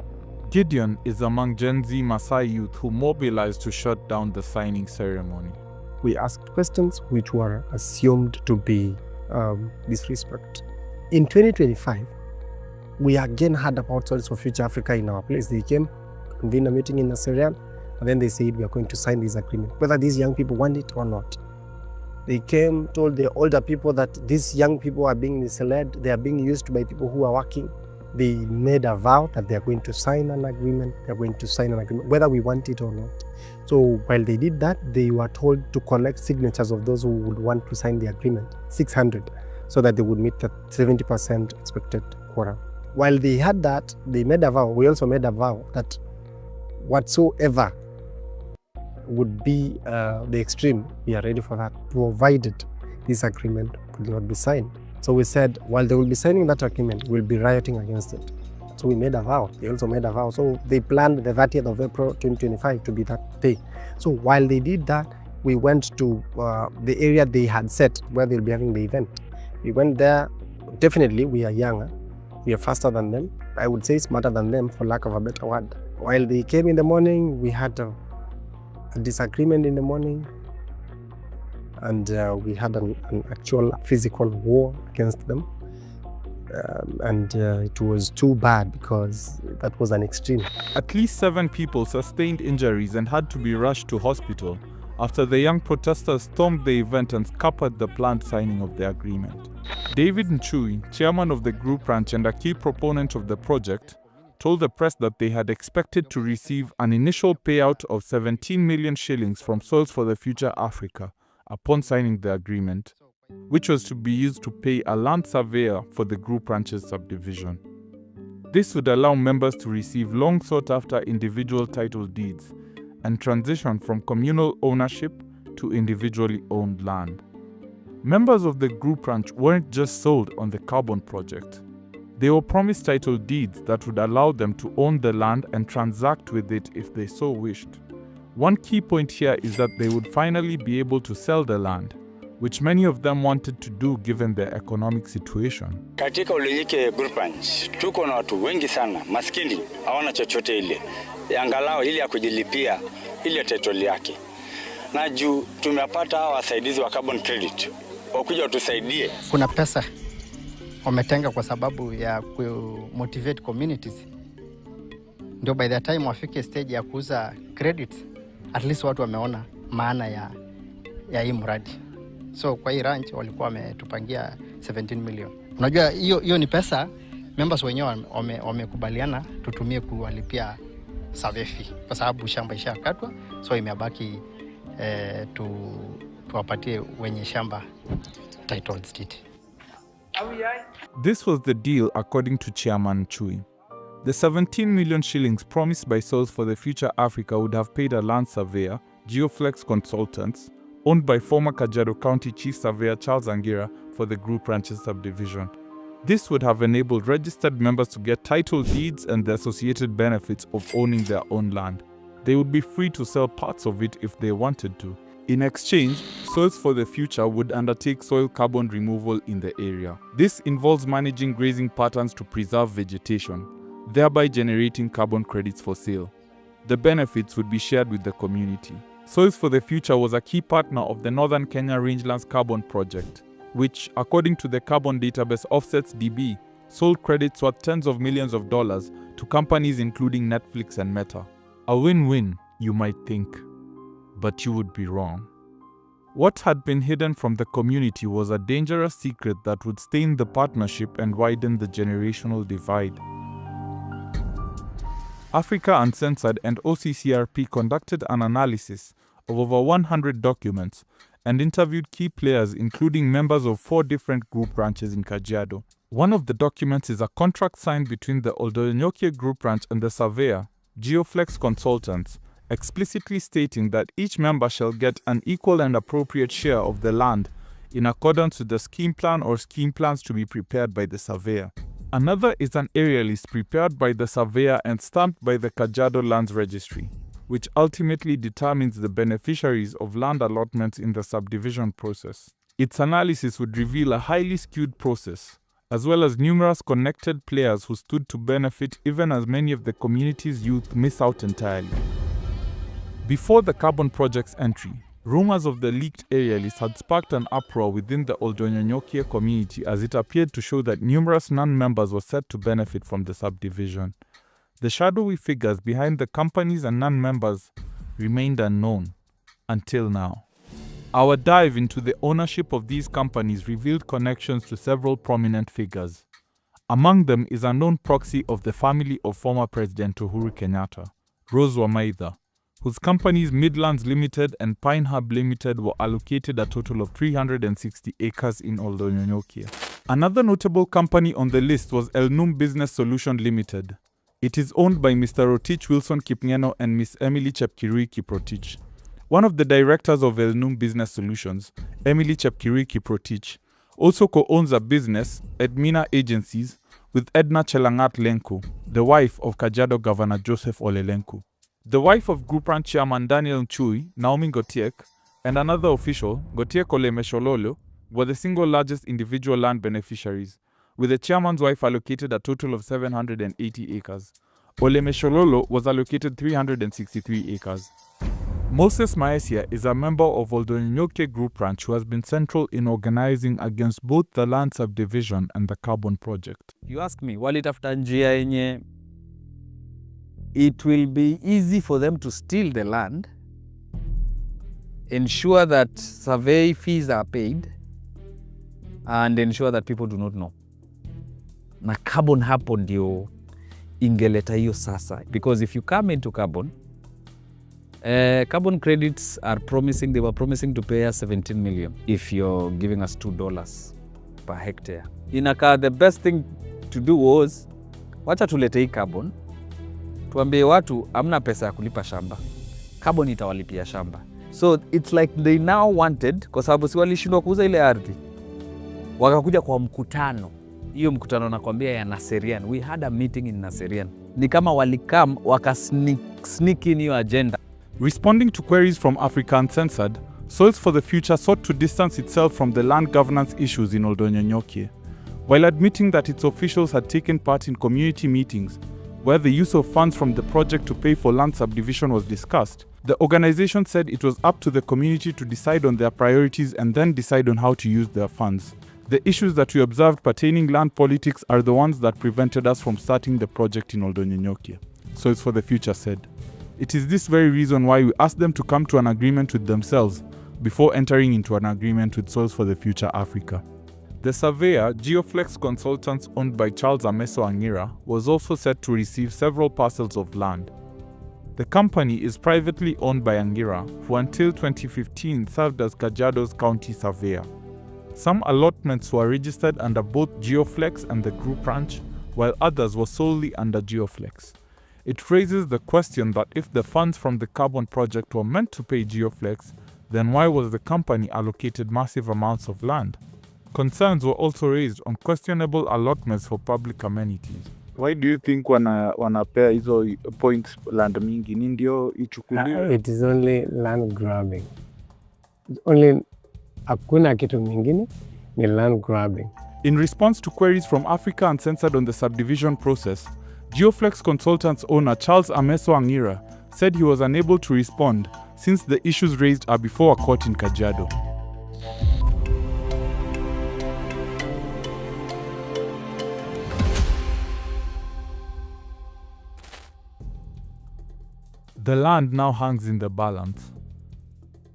C: Gideon is among Gen Z Maasai youth who mobilized to shut down the signing ceremony.
U: We asked questions which were assumed to be disrespect. In 2025, we again heard about Soils for Future Africa in our place. They came, convened a meeting in Naserian, and then they said we are going to sign this agreement, whether these young people want it or not. They came, told the older people that these young people are being misled, they are being used by people who are working. They made a vow that they are going to sign an agreement, whether we want it or not. So while they did that, they were told to collect signatures of those who would want to sign the agreement, 600, so that they would meet the 70% expected quota. While they had that, they made a vow, we also made a vow that whatsoever would be the extreme, we are ready for that, provided this agreement could not be signed. So we said, while they will be signing that agreement, we'll be rioting against it. So we made a vow, they also made a vow. So they planned the 30th of April 2025 to be that day. So while they did that, we went to the area they had set where they'll be having the event. We went there, definitely we are younger, we are faster than them. I would say smarter than them, for lack of a better word. While they came in the morning, we had a disagreement in the morning, and we had an actual physical war against them. It was too bad because that was an extreme.
C: At least 7 people sustained injuries and had to be rushed to hospital after the young protesters stormed the event and scuppered the planned signing of the agreement. David Nchui, chairman of the group ranch and a key proponent of the project, told the press that they had expected to receive an initial payout of 17 million shillings from Soils for the Future Africa upon signing the agreement, which was to be used to pay a land surveyor for the group ranch's subdivision. This would allow members to receive long sought after individual title deeds and transition from communal ownership to individually owned land. Members of the group ranch weren't just sold on the carbon project. They were promised title deeds that would allow them to own the land and transact with it if they so wished. One key point here is that they would finally be able to sell the land, which many of them wanted to do given their economic situation.
M: Katika Oldonyonyokie Group Ranch, tuko na watu wengi sana, maskini, hawana chochote ile. Angalau ili ya kujilipia ile title yake. Na juu tumepata hawa wasaidizi wa carbon credit, wakuja watusaidie.
N: Kuna pesa wametenga kwa sababu ya motivate communities. Ndio by the time wafike stage ya kuuza credits, at least watu wameona maana ya hii mradi. So kwa hii ranch walikuwa wametupangia 17 million. Unajua hiyo ni pesa members wenyewe wamekubaliana tutumie kuwalipia survey fee kwa sababu shamba ishakatwa, so imebaki tuwapatie wenye shamba title deed.
C: This was the deal according to Chairman Chui. The 17 million shillings promised by Soils for the Future Africa would have paid a land surveyor, Geoflex Consultants, owned by former Kajiado County Chief Surveyor Charles Angira, for the group ranches subdivision. This would have enabled registered members to get title deeds and the associated benefits of owning their own land. They would be free to sell parts of it if they wanted to. In exchange, Soils for the Future would undertake soil carbon removal in the area. This involves managing grazing patterns to preserve vegetation, thereby generating carbon credits for sale. The benefits would be shared with the community. Soils for the Future was a key partner of the Northern Kenya Rangelands Carbon Project, which, according to the carbon database Offsets DB, sold credits worth tens of millions of dollars to companies including Netflix and Meta. A win-win, you might think, but you would be wrong. What had been hidden from the community was a dangerous secret that would stain the partnership and widen the generational divide. Africa Uncensored and OCCRP conducted an analysis of over 100 documents and interviewed key players including members of 4 different group ranches in Kajiado. One of the documents is a contract signed between the Oldonyokie Group Ranch and the surveyor, Geoflex Consultants, explicitly stating that each member shall get an equal and appropriate share of the land in accordance with the scheme plan or scheme plans to be prepared by the surveyor. Another is an area list prepared by the surveyor and stamped by the Kajiado Lands Registry, which ultimately determines the beneficiaries of land allotments in the subdivision process. Its analysis would reveal a highly skewed process, as well as numerous connected players who stood to benefit even as many of the community's youth miss out entirely. Before the carbon project's entry, rumors of the leaked area list had sparked an uproar within the Oldonyokie community as it appeared to show that numerous non-members were set to benefit from the subdivision. The shadowy figures behind the companies and non-members remained unknown until now. Our dive into the ownership of these companies revealed connections to several prominent figures. Among them is a known proxy of the family of former President Uhuru Kenyatta, Rose Wamaitha, whose companies Midlands Limited and Pine Hub Limited were allocated a total of 360 acres in Oldonyokie. Another notable company on the list was Elnum Business Solution Limited. It is owned by Mr. Rotich Wilson Kipngeno and Miss Emily Chepkirui Kiprotich. One of the directors of Elnum Business Solutions, Emily Chepkirui Kiprotich, also co-owns a business, Edmina Agencies, with Edna Chelangat Lenku, the wife of Kajiado Governor Joseph Ole Lenku. The wife of Group Ranch Chairman Daniel Nchui, Naomi Gotiek, and another official, Gotiek Ole Meshololo, were the single largest individual land beneficiaries, with the chairman's wife allocated a total of 780 acres. Ole Meshololo was allocated 363 acres. Moses Maesia is a member of Oldonyokie Group Ranch who has been central in organizing against both the land subdivision and the carbon project.
A: You ask me, walitafuta njia yenye it will be easy for them to steal the land, ensure that survey fees are paid, and ensure that people do not know. Na carbon hapo ndio ingeleta hiyo sasa. Because if you come into carbon, carbon credits they were promising to pay us 17 million if you're giving us $2 per hectare. Inaka, the best thing to do was, wacha tulete hii carbon, tuambie watu amna pesa ya kulipa shamba, carbon itawalipia shamba. So it's like they now wanted, kwa sababu si walishindwa kuuza ile ardhi, wakakuja kwa mkutano. Hiyo mkutano nakwambia ya Naserian. We had a meeting in Naserian. Ni kama walikam waka sneak in your agenda.
C: Responding to queries from Africa Uncensored, Soils for the Future sought to distance itself from the land governance issues in Oldonyokie, while admitting that its officials had taken part in community meetings where the use of funds from the project to pay for land subdivision was discussed. The organization said it was up to the community to decide on their priorities and then decide on how to use their funds. The issues that we observed pertaining land politics are the ones that prevented us from starting the project in Oldonyokie, Soils for the Future said. It is this very reason why we asked them to come to an agreement with themselves before entering into an agreement with Soils for the Future Africa. The surveyor, Geoflex Consultants, owned by Charles Ameso Angira, was also set to receive several parcels of land. The company is privately owned by Angira, who until 2015 served as Kajiado's county surveyor. Some allotments were registered under both Geoflex and the Group Ranch, while others were solely under Geoflex. It raises the question that if the funds from the carbon project were meant to pay Geoflex, then why was the company allocated massive amounts of land? Concerns were also raised on questionable allotments for public amenities.
O: Why do you think wanapea hizo points land mingi? Ni ndio ichukuliwe?
K: It is only land grabbing. Only hakuna kitu mingine ni land grabbing.
C: In response to queries from Africa Uncensored on the subdivision process, Geoflex Consultants owner Charles Ameso Angira said he was unable to respond since the issues raised are before a court in Kajiado. The land now hangs in the balance.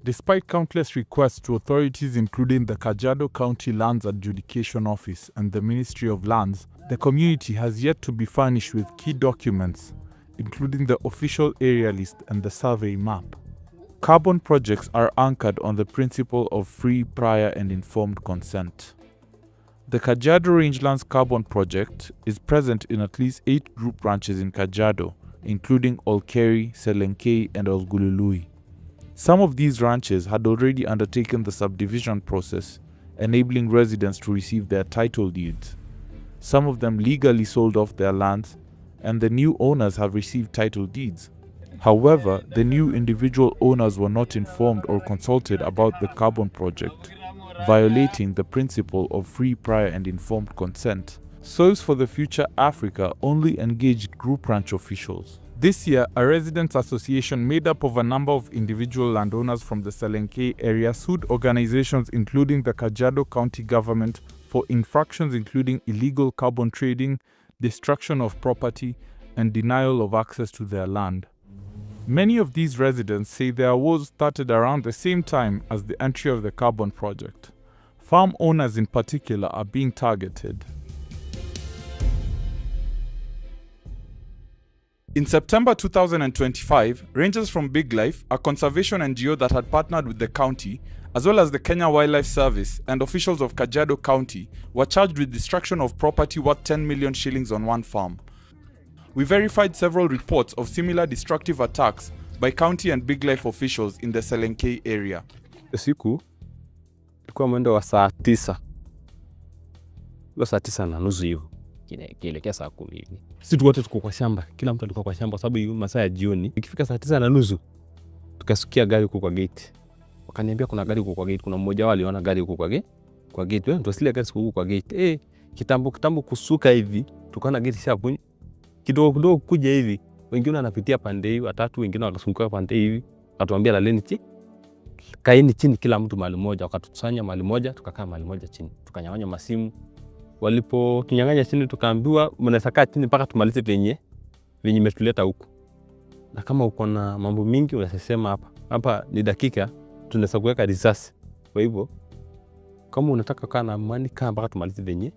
C: Despite countless requests to authorities including the Kajiado County Lands Adjudication Office and the Ministry of Lands, the community has yet to be furnished with key documents, including the official area list and the survey map. Carbon projects are anchored on the principle of free, prior and informed consent. The Kajiado Rangelands Carbon Project is present in at least 8 group ranches in Kajiado, including Olkeri, Selenkei and Olgulului. Some of these ranches had already undertaken the subdivision process, enabling residents to receive their title deeds. Some of them legally sold off their lands, and the new owners have received title deeds. However, the new individual owners were not informed or consulted about the carbon project, violating the principle of free, prior and informed consent. Soils for the Future Africa only engaged group ranch officials. This year, a residents' association made up of a number of individual landowners from the Selenkei area sued organizations including the Kajiado County government for infractions including illegal carbon trading, destruction of property, and denial of access to their land. Many of these residents say their woes started around the same time as the entry of the carbon project. Farm owners in particular are being targeted. In September 2025, rangers from Big Life, a conservation NGO that had partnered with the county, as well as the Kenya Wildlife Service and officials of Kajiado County, were charged with destruction of property worth 10 million shillings on one farm. We verified several reports of similar destructive attacks by county and Big Life officials in the Selenkei area.
P: Siku ilikuwa mwendo wa saa 9. Leo saa 9:30 hivyo. Kielekea saa 10 hivi. Sisi wote tuko kwa shamba. Kila mtu alikuwa kwa shamba kwa sababu masaa ya jioni. Ikifika saa 9:30 tukasikia gari huko kwa gate. Wakaniambia kuna gari huko kwa gate. Kuna mmoja wao aliona gari huko kwa gate. Kwa gate ndio sile gari huko kwa gate. Kitambo kusuka hivi, tukaona gate shapu. Kidogo kuja hivi. Wengine wanapitia pande hii, watatu wengine wakasunguka pande hivi. Akatuambia laleni chini. Kaeni chini kila mtu mahali moja. Wakatukusanya mahali moja, tukakaa mahali moja chini. Tukanyang'anya masimu. Walipo tunyang'anya chini tukaambiwa mnaweza kaa chini mpaka tumalize venye imetuleta huku. Na kama uko na mambo mingi unasema hapa ni dakika tunaweza kuweka risasi. Kwa hivyo kama unataka kaa na amani kaa mpaka tumalize venye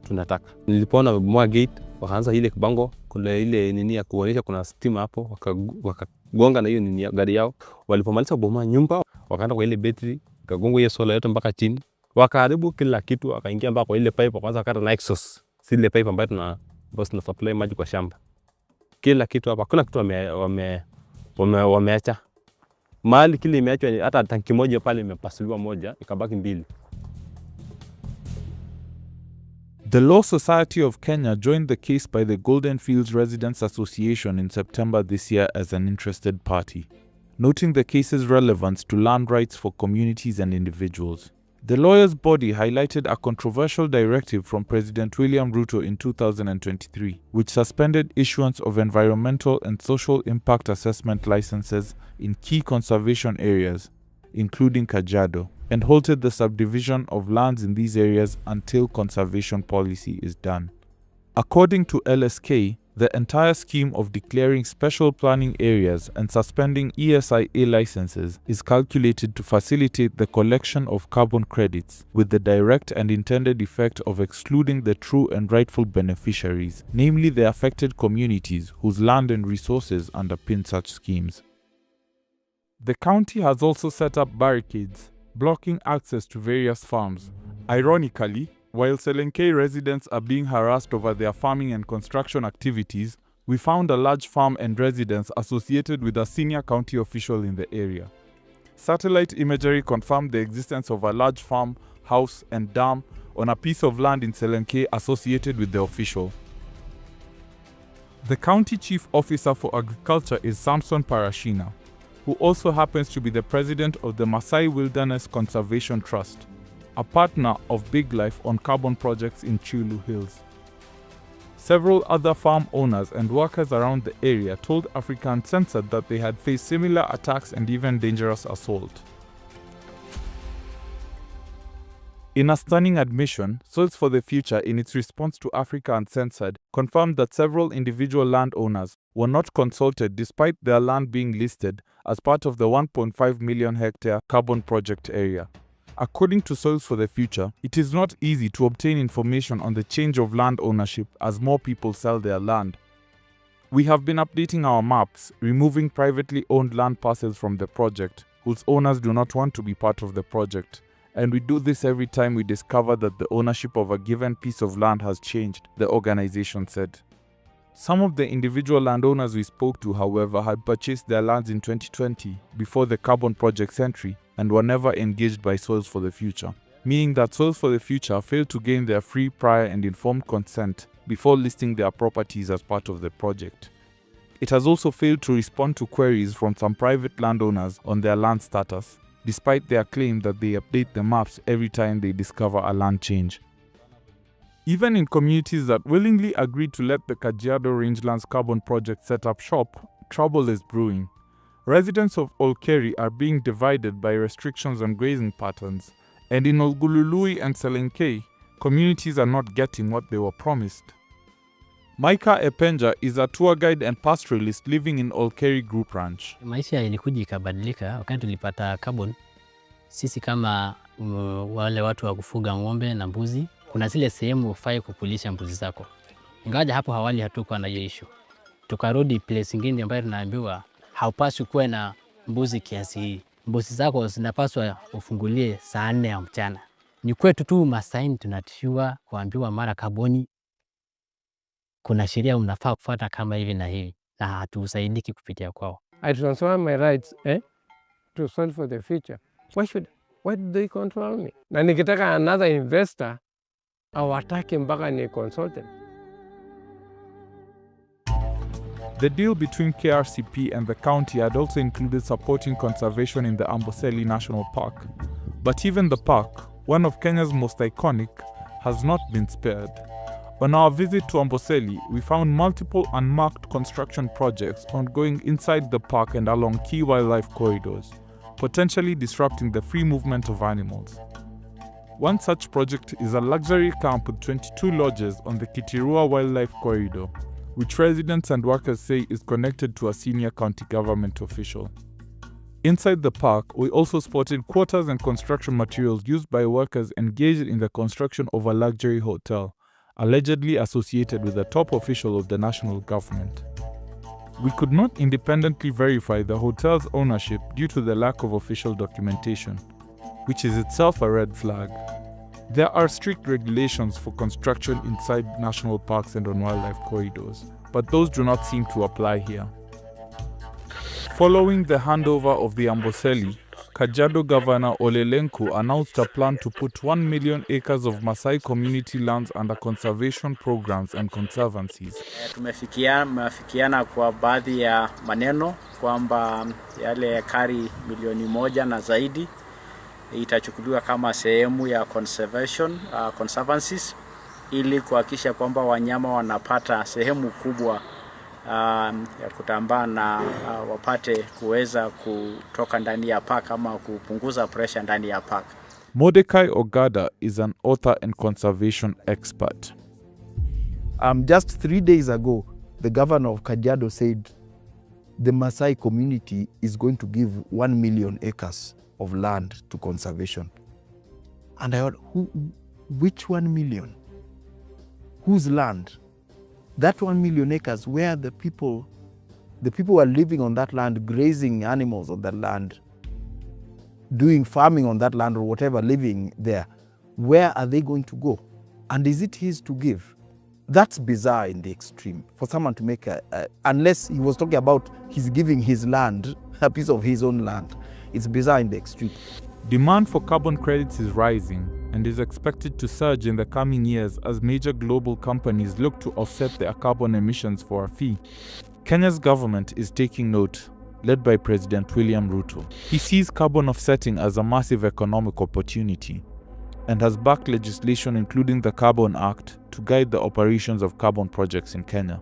P: tunataka. Nilipoona wamebomoa gate wakaanza ile kibango kuna ile nini ya kuonyesha kuna stima hapo wakagonga na hiyo nini ya gari yao. Walipomaliza kubomoa nyumba wakaenda kwa ile battery kagonga hiyo solar yote mpaka chini. Wakaharibu kila kitu, wakaingia mpaka kwa ile pipe, wakaanza kata na exhaust. Zile pipe ambayo tuna supply maji kwa shamba. Kila kitu hapa, kuna kitu wameacha. Mahali kile imeachwa hata tanki moja pale imepasuliwa moja, ikabaki 2.
C: The Law Society of Kenya joined the case by the Golden Fields Residents Association in September this year as an interested party, noting the case's relevance to land rights for communities and individuals. The lawyers' body highlighted a controversial directive from President William Ruto in 2023, which suspended issuance of environmental and social impact assessment licenses in key conservation areas, including Kajiado, and halted the subdivision of lands in these areas until conservation policy is done. According to LSK, the entire scheme of declaring special planning areas and suspending ESIA licenses is calculated to facilitate the collection of carbon credits, with the direct and intended effect of excluding the true and rightful beneficiaries, namely the affected communities whose land and resources underpin such schemes. The county has also set up barricades, blocking access to various farms. Ironically, while Selenkei residents are being harassed over their farming and construction activities, we found a large farm and residence associated with a senior county official in the area. Satellite imagery confirmed the existence of a large farm, house, and dam on a piece of land in Selenke associated with the official. The county chief officer for agriculture is Samson Parashina, who also happens to be the president of the Masai Wilderness Conservation Trust, a partner of Big Life on carbon projects in Chulu Hills. Several other farm owners and workers around the area told Africa Uncensored that they had faced similar attacks and even dangerous assault. In a stunning admission, Soils for the Future, in its response to Africa Uncensored, confirmed that several individual landowners were not consulted despite their land being listed as part of the 1.5 million hectare carbon project area. According to Soils for the Future, it is not easy to obtain information on the change of land ownership as more people sell their land. We have been updating our maps, removing privately owned land parcels from the project, whose owners do not want to be part of the project. And we do this every time we discover that the ownership of a given piece of land has changed, the organization said. Some of the individual landowners we spoke to, however, had purchased their lands in 2020 before the carbon project's entry and were never engaged by Soils for the Future, meaning that Soils for the Future failed to gain their free, prior and informed consent before listing their properties as part of the project. It has also failed to respond to queries from some private landowners on their land status, despite their claim that they update the maps every time they discover a land change. Even in communities that willingly agreed to let the Kajiado Rangelands Carbon Project set up shop, trouble is brewing. Residents of Olkeri are being divided by restrictions on grazing patterns, and in Olgulului and Selenke, communities are not getting what they were promised. Maika Epenja is a tour guide and pastoralist living in Olkeri Group Ranch.
D: Maisha ilikuja ikabadilika wakati tulipata carbon. Sisi kama wale watu wa kufuga ng'ombe na mbuzi, kuna zile sehemu ufai kukulisha mbuzi zako. Ingawaje hapo hawali hatukuwa na hiyo issue. Tukarudi place nyingine ambayo tunaambiwa haupaswi kuwa na mbuzi kiasi hii. Mbuzi zako zinapaswa ufungulie saa 4 ya mchana. Ni kwetu tu Masaini tunatishiwa kuambiwa mara kaboni kuna sheria unafaa kufuata kama hivi na hivi, na hatusaidiki kupitia kwao.
K: I transfer my rights to Soils for the Future. Why do they control me? Na nikitaka another investor, hawataki mpaka ni consultant.
C: The deal between KRCP and the county had also included supporting conservation in the Amboseli National Park. But even the park, one of Kenya's most iconic, has not been spared. On our visit to Amboseli, we found multiple unmarked construction projects ongoing inside the park and along key wildlife corridors, potentially disrupting the free movement of animals. One such project is a luxury camp with 22 lodges on the Kitirua Wildlife Corridor, which residents and workers say is connected to a senior county government official. Inside the park, we also spotted quarters and construction materials used by workers engaged in the construction of a luxury hotel, allegedly associated with a top official of the national government. We could not independently verify the hotel's ownership due to the lack of official documentation, which is itself a red flag. There are strict regulations for construction inside national parks and on wildlife corridors, but those do not seem to apply here. Following the handover of the Amboseli, Kajiado Governor Ole Lenku announced a plan to put 1 million acres of Masai community lands under conservation programs and conservancies.
Q: Tumefikiana kwa baadhi ya maneno kwamba yale ekari milioni 1 na zaidi itachukuliwa kama sehemu ya conservancies ili kuhakikisha kwamba wanyama wanapata sehemu kubwa ya kutambaa na wapate kuweza kutoka ndani ya park ama kupunguza pressure ndani ya park.
C: Mordecai Ogada is an author and conservation expert.
W: Just 3 days ago, the governor of Kajiado said the Maasai community is going to give 1 million acres of land to conservation. And I thought, which 1 million? Whose land? That 1 million acres, where the people who are living on that land, grazing animals on that land, doing farming on that land or whatever, living there, where are they going to go? And is it his to give? That's bizarre in the extreme for someone to make unless he was talking about he's giving his land, a piece of his own land. It's bizarre in the extreme.
C: Demand for carbon credits is rising, and is expected to surge in the coming years as major global companies look to offset their carbon emissions for a fee. Kenya's government is taking note, led by President William Ruto. He sees carbon offsetting as a massive economic opportunity and has backed legislation including the Carbon Act to guide the operations of carbon projects in Kenya.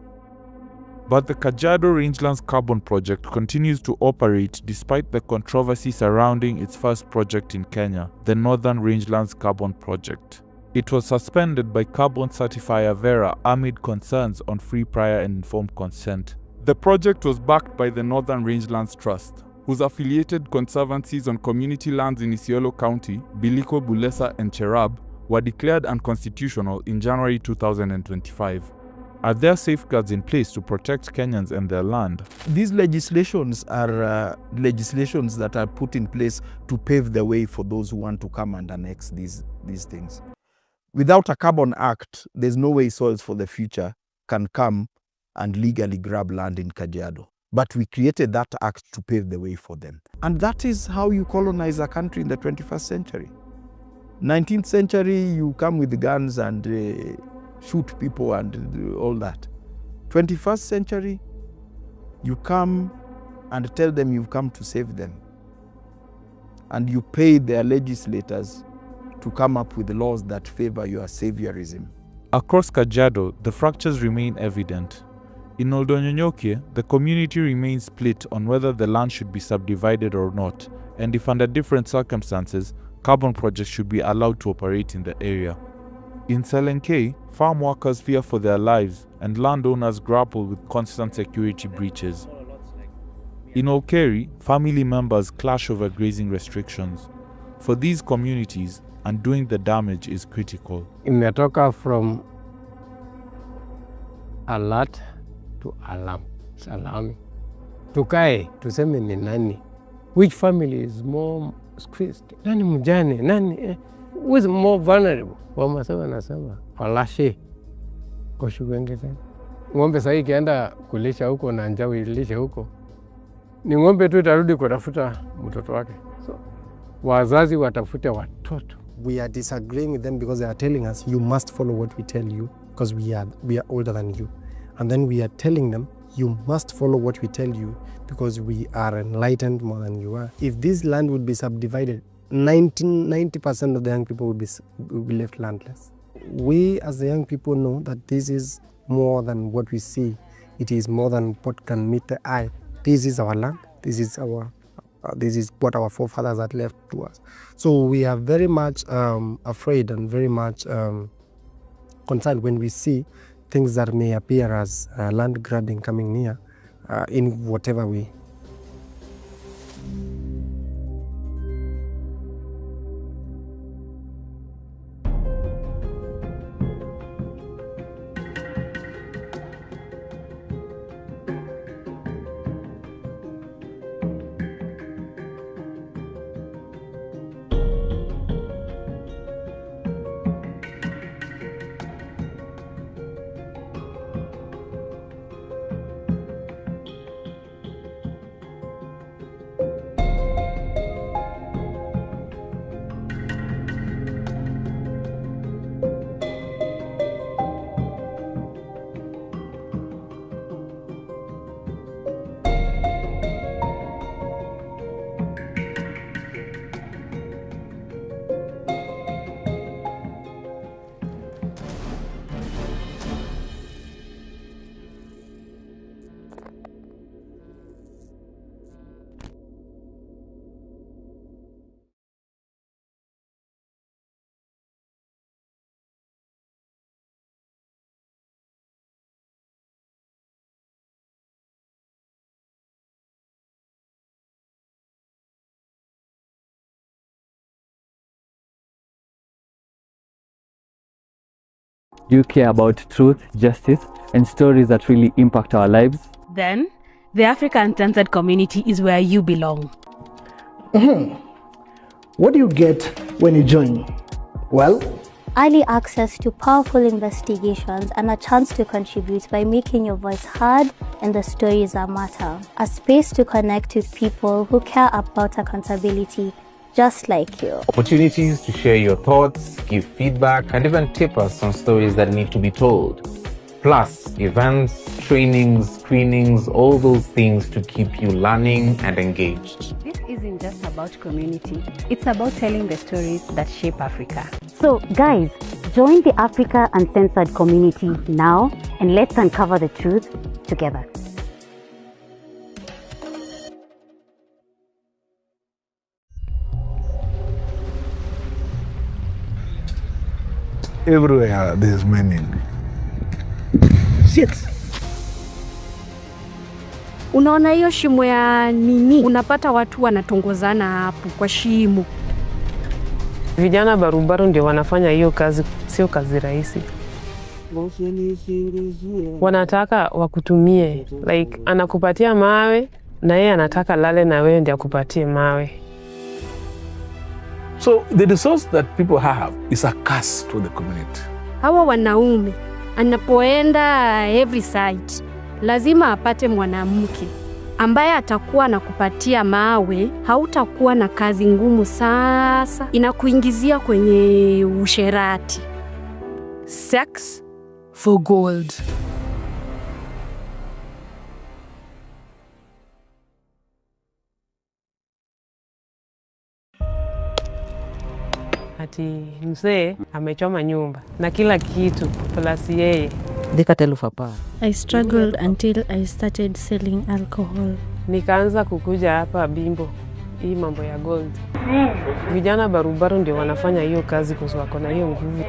C: But the Kajiado Rangelands Carbon Project continues to operate despite the controversy surrounding its first project in Kenya, the Northern Rangelands Carbon Project. It was suspended by carbon certifier Vera amid concerns on free, prior and informed consent. The project was backed by the Northern Rangelands Trust, whose affiliated conservancies on community lands in Isiolo County, Biliko, Bulesa and Cherab, were declared unconstitutional in January 2025. Are there safeguards in place to protect Kenyans and their land?
W: These legislations are legislations that are put in place to pave the way for those who want to come and annex these things. Without a Carbon Act, there's no way Soils for the Future can come and legally grab land in Kajiado. But we created that act to pave the way for them. And that is how you colonize a country in the 21st century. 19th century, you come with guns and shoot people and all that. 21st century, you come and tell them you've come to save them. And you pay their legislators to come up with laws that favor your saviorism.
C: Across Kajiado, the fractures remain evident. In Oldonyonyokie, the community remains split on whether the land should be subdivided or not, and if under different circumstances, carbon projects should be allowed to operate in the area. In Selenkei, farm workers fear for their lives and landowners grapple with constant security breaches. In Olkeri, family members clash over grazing restrictions. For these communities, undoing the damage is critical.
K: Imetoka from alert to alarm. It's alarming. Tukae, tuseme ni nani? Which family is more squeezed? Nani mjane? Nani? Who is more vulnerable? Wamasema nasema, walashe. Koshugenge tena. Ng'ombe sasa ikienda kulisha huko na njaa ilishe huko. Ni ng'ombe tu itarudi kutafuta mtoto wake. So, wazazi watafute watoto.
U: We are disagreeing with them because they are telling us you must follow what we tell you because we are older than you. And then we are telling them you must follow what we tell you because we are enlightened more than you are. If this land would be subdivided, 90% of the young people will be left landless. We as the young people know that this is more than what we see. It is more than what can meet the eye. This is our land. This is what our forefathers had left to us. So we are very much afraid and very much concerned when we see things that may appear as land grabbing coming near in whatever way.
E: Do you care about truth, justice, and stories that really impact our lives?
F: Then, the Africa Uncensored community is where you belong.
G: What do you get when you join? Well,
H: early access to powerful investigations and a chance to contribute by making your voice heard in the stories that matter. A space to connect with people who care about accountability, just like you.
I: Opportunities to share your thoughts, give feedback, and even tip us on stories that need to be told. Plus, events, trainings, screenings, all those things to keep you learning and engaged.
R: This isn't just about community, it's about telling the stories that shape Africa.
J: So, guys, join the Africa Uncensored community now and let's uncover the truth together.
S: Everywhere there's mining.
G: Shit.
F: Unaona hiyo shimo ya nini? Unapata watu wanatongozana hapo kwa shimo.
T: Vijana barubaru ndio wanafanya hiyo kazi, sio kazi rahisi. Wanataka wakutumie, like anakupatia mawe na yeye anataka lale na wewe ndio akupatie mawe.
S: So the resource that people have is a curse to the community.
F: Hawa wanaume anapoenda every site lazima apate mwanamke ambaye atakuwa anakupatia mawe. Hautakuwa na kazi ngumu, sasa inakuingizia kwenye usherati. Sex for gold.
T: Ati mzee amechoma nyumba na kila kitu plus yeye.
F: I struggled until I started selling alcohol.
T: Nikaanza kukuja hapa Bimbo, hii mambo ya gold. Vijana barubaru ndio wanafanya hiyo kazi kwa sababu na hiyo nguvu.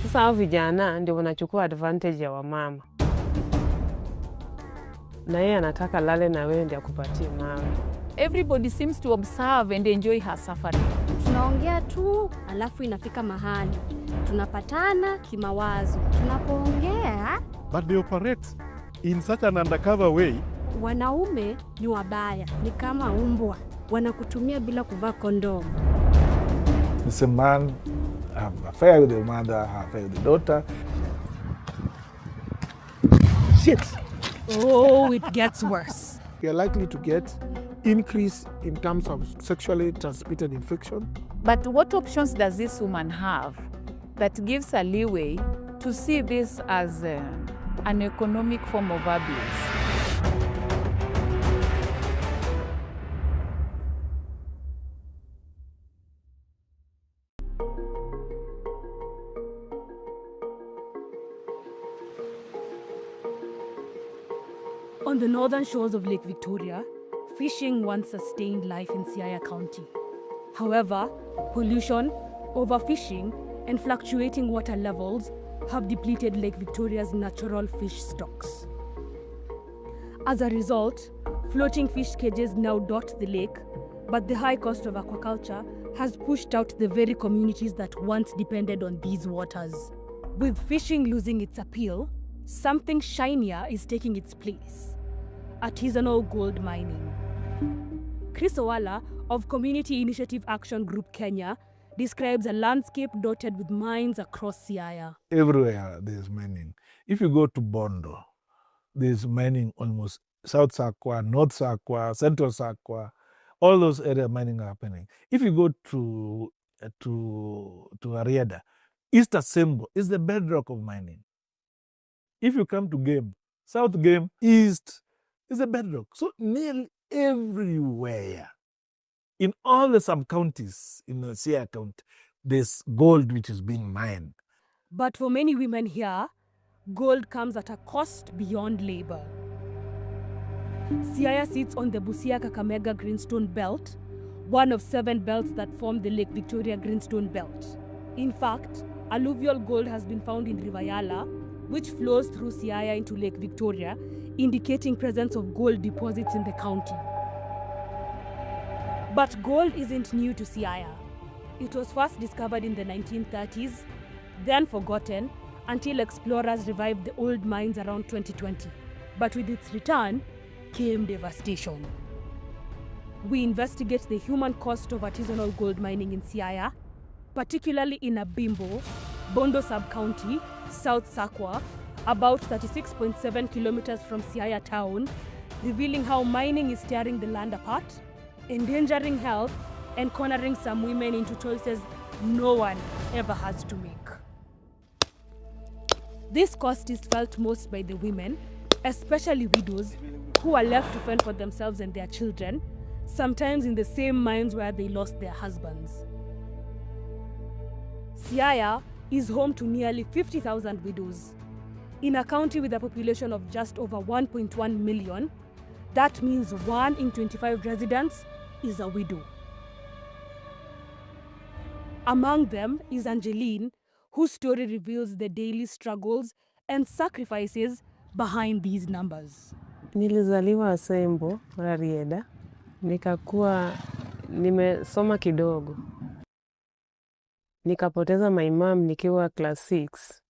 T: Sasa hao vijana ndio wanachukua advantage ya wamama. Na yeye anataka lale na wewe ndio akupatie mawe.
V: Everybody seems to observe and enjoy her suffering.
F: Tunaongea tu, alafu inafika mahali tunapatana kimawazo. Tunapoongea,
Z: but they operate in such an undercover way.
F: Wanaume ni wabaya, ni kama umbwa, wanakutumia bila kuvaa kondom.
S: It's a man have an affair with the mother, have an affair with the daughter.
G: Shit.
V: Oh, it gets worse.
G: You're likely to get increase in terms of sexually transmitted infection.
V: But what options does this woman have that gives her leeway to see this as an economic form of abuse?
F: On the northern shores of Lake Victoria, fishing once sustained life in Siaya County. However, pollution, overfishing, and fluctuating water levels have depleted Lake Victoria's natural fish stocks. As a result, floating fish cages now dot the lake, but the high cost of aquaculture has pushed out the very communities that once depended on these waters. With fishing losing its appeal, something shinier is taking its place: artisanal gold mining. Chris Owala of Community Initiative Action Group Kenya describes a landscape dotted with mines across Siaya.
S: Everywhere there's mining. If you go to Bondo, there's mining almost South Sakwa, North Sakwa, Central Sakwa, all those areas mining are happening. If you go to Ariada, East Asembo is the bedrock of mining. If you come to Game, South Game, East is the bedrock. So nearly everywhere, in all the sub-counties in the Siaya County, there's gold which is being mined.
F: But for many women here, gold comes at a cost beyond labor. Siaya sits on the Busia-Kakamega Greenstone Belt, one of 7 belts that form the Lake Victoria Greenstone Belt. In fact, alluvial gold has been found in River Yala, which flows through Siaya into Lake Victoria, indicating presence of gold deposits in the county. But gold isn't new to Siaya. It was first discovered in the 1930s, then forgotten until explorers revived the old mines around 2020. But with its return came devastation. We investigate the human cost of artisanal gold mining in Siaya, particularly in Abimbo, Bondo sub-county, South Sakwa, about 36.7 kilometers from Siaya town, revealing how mining is tearing the land apart, endangering health, and cornering some women into choices no one ever has to make. This cost is felt most by the women, especially widows, who are left to fend for themselves and their children, sometimes in the same mines where they lost their husbands. Siaya is home to nearly 50,000 widows. In a county with a population of just over 1.1 million, that means 1 in 25 residents is a widow. Among them is Angeline, whose story reveals the daily struggles and sacrifices behind these numbers.
T: Nilizaliwa Sembo, Rarieda. Nikakuwa nimesoma kidogo. Nikapoteza my mom nikiwa class 6.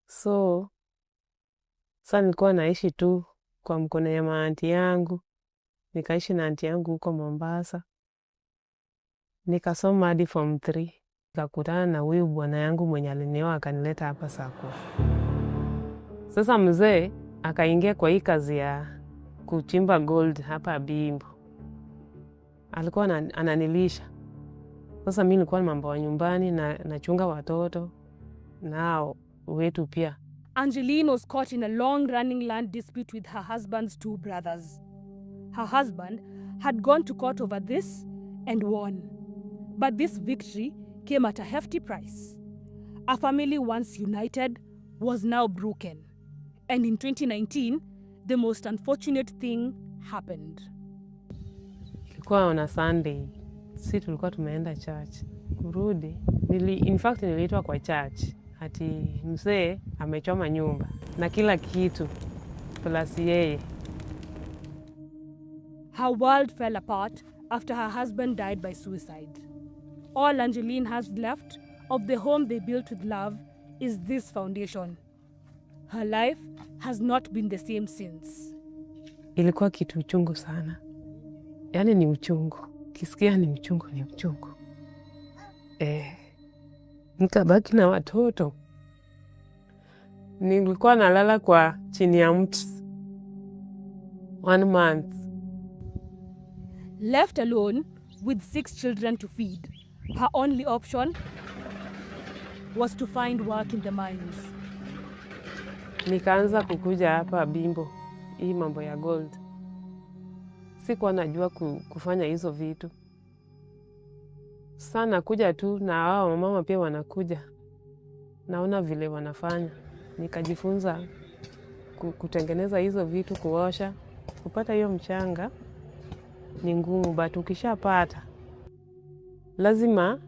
T: So, sasa nilikuwa naishi tu kwa mkono ya maanti yangu. Nikaishi na aunti yangu huko Mombasa. Nikasoma hadi form 3. Nikakutana na huyu bwana yangu mwenye alinioa akanileta hapa Sakwa. Sasa mzee akaingia kwa hii kazi ya kuchimba gold hapa Bimbo. Alikuwa ananilisha. Sasa mimi nilikuwa mambo ya nyumbani na nachunga watoto nao wetu pia.
F: Angeline was caught in a long-running land dispute with her husband's 2 brothers. Her husband had gone to court over this and won. But this victory came at a hefty price. A family once united was now broken. And in 2019, the most unfortunate thing happened.
T: Ilikuwa on a Sunday. Sisi tulikuwa tumeenda church. Kurudi, in fact niliitwa kwa church. Ati mzee amechoma nyumba na kila kitu plus yeye.
F: Her world fell apart after her husband died by suicide. All Angeline has left of the home they built with love is this foundation. Her life has not been the same since.
T: Ilikuwa kitu uchungu sana. Yaani ni uchungu. Kisikia ni uchungu, ni uchungu. Nikabaki na watoto. Nilikuwa nalala kwa chini ya mti. 1 month.
F: Left alone with 6 children to feed, her only option was to find work in the mines.
T: Nikaanza kukuja hapa Bimbo, hii mambo ya gold. Sikuwa najua kufanya hizo vitu. Sana kuja tu na hao mama pia wanakuja. Naona vile wanafanya. Nikajifunza kutengeneza hizo vitu, kuosha. Kupata hiyo mchanga ni ngumu, but ukishapata lazima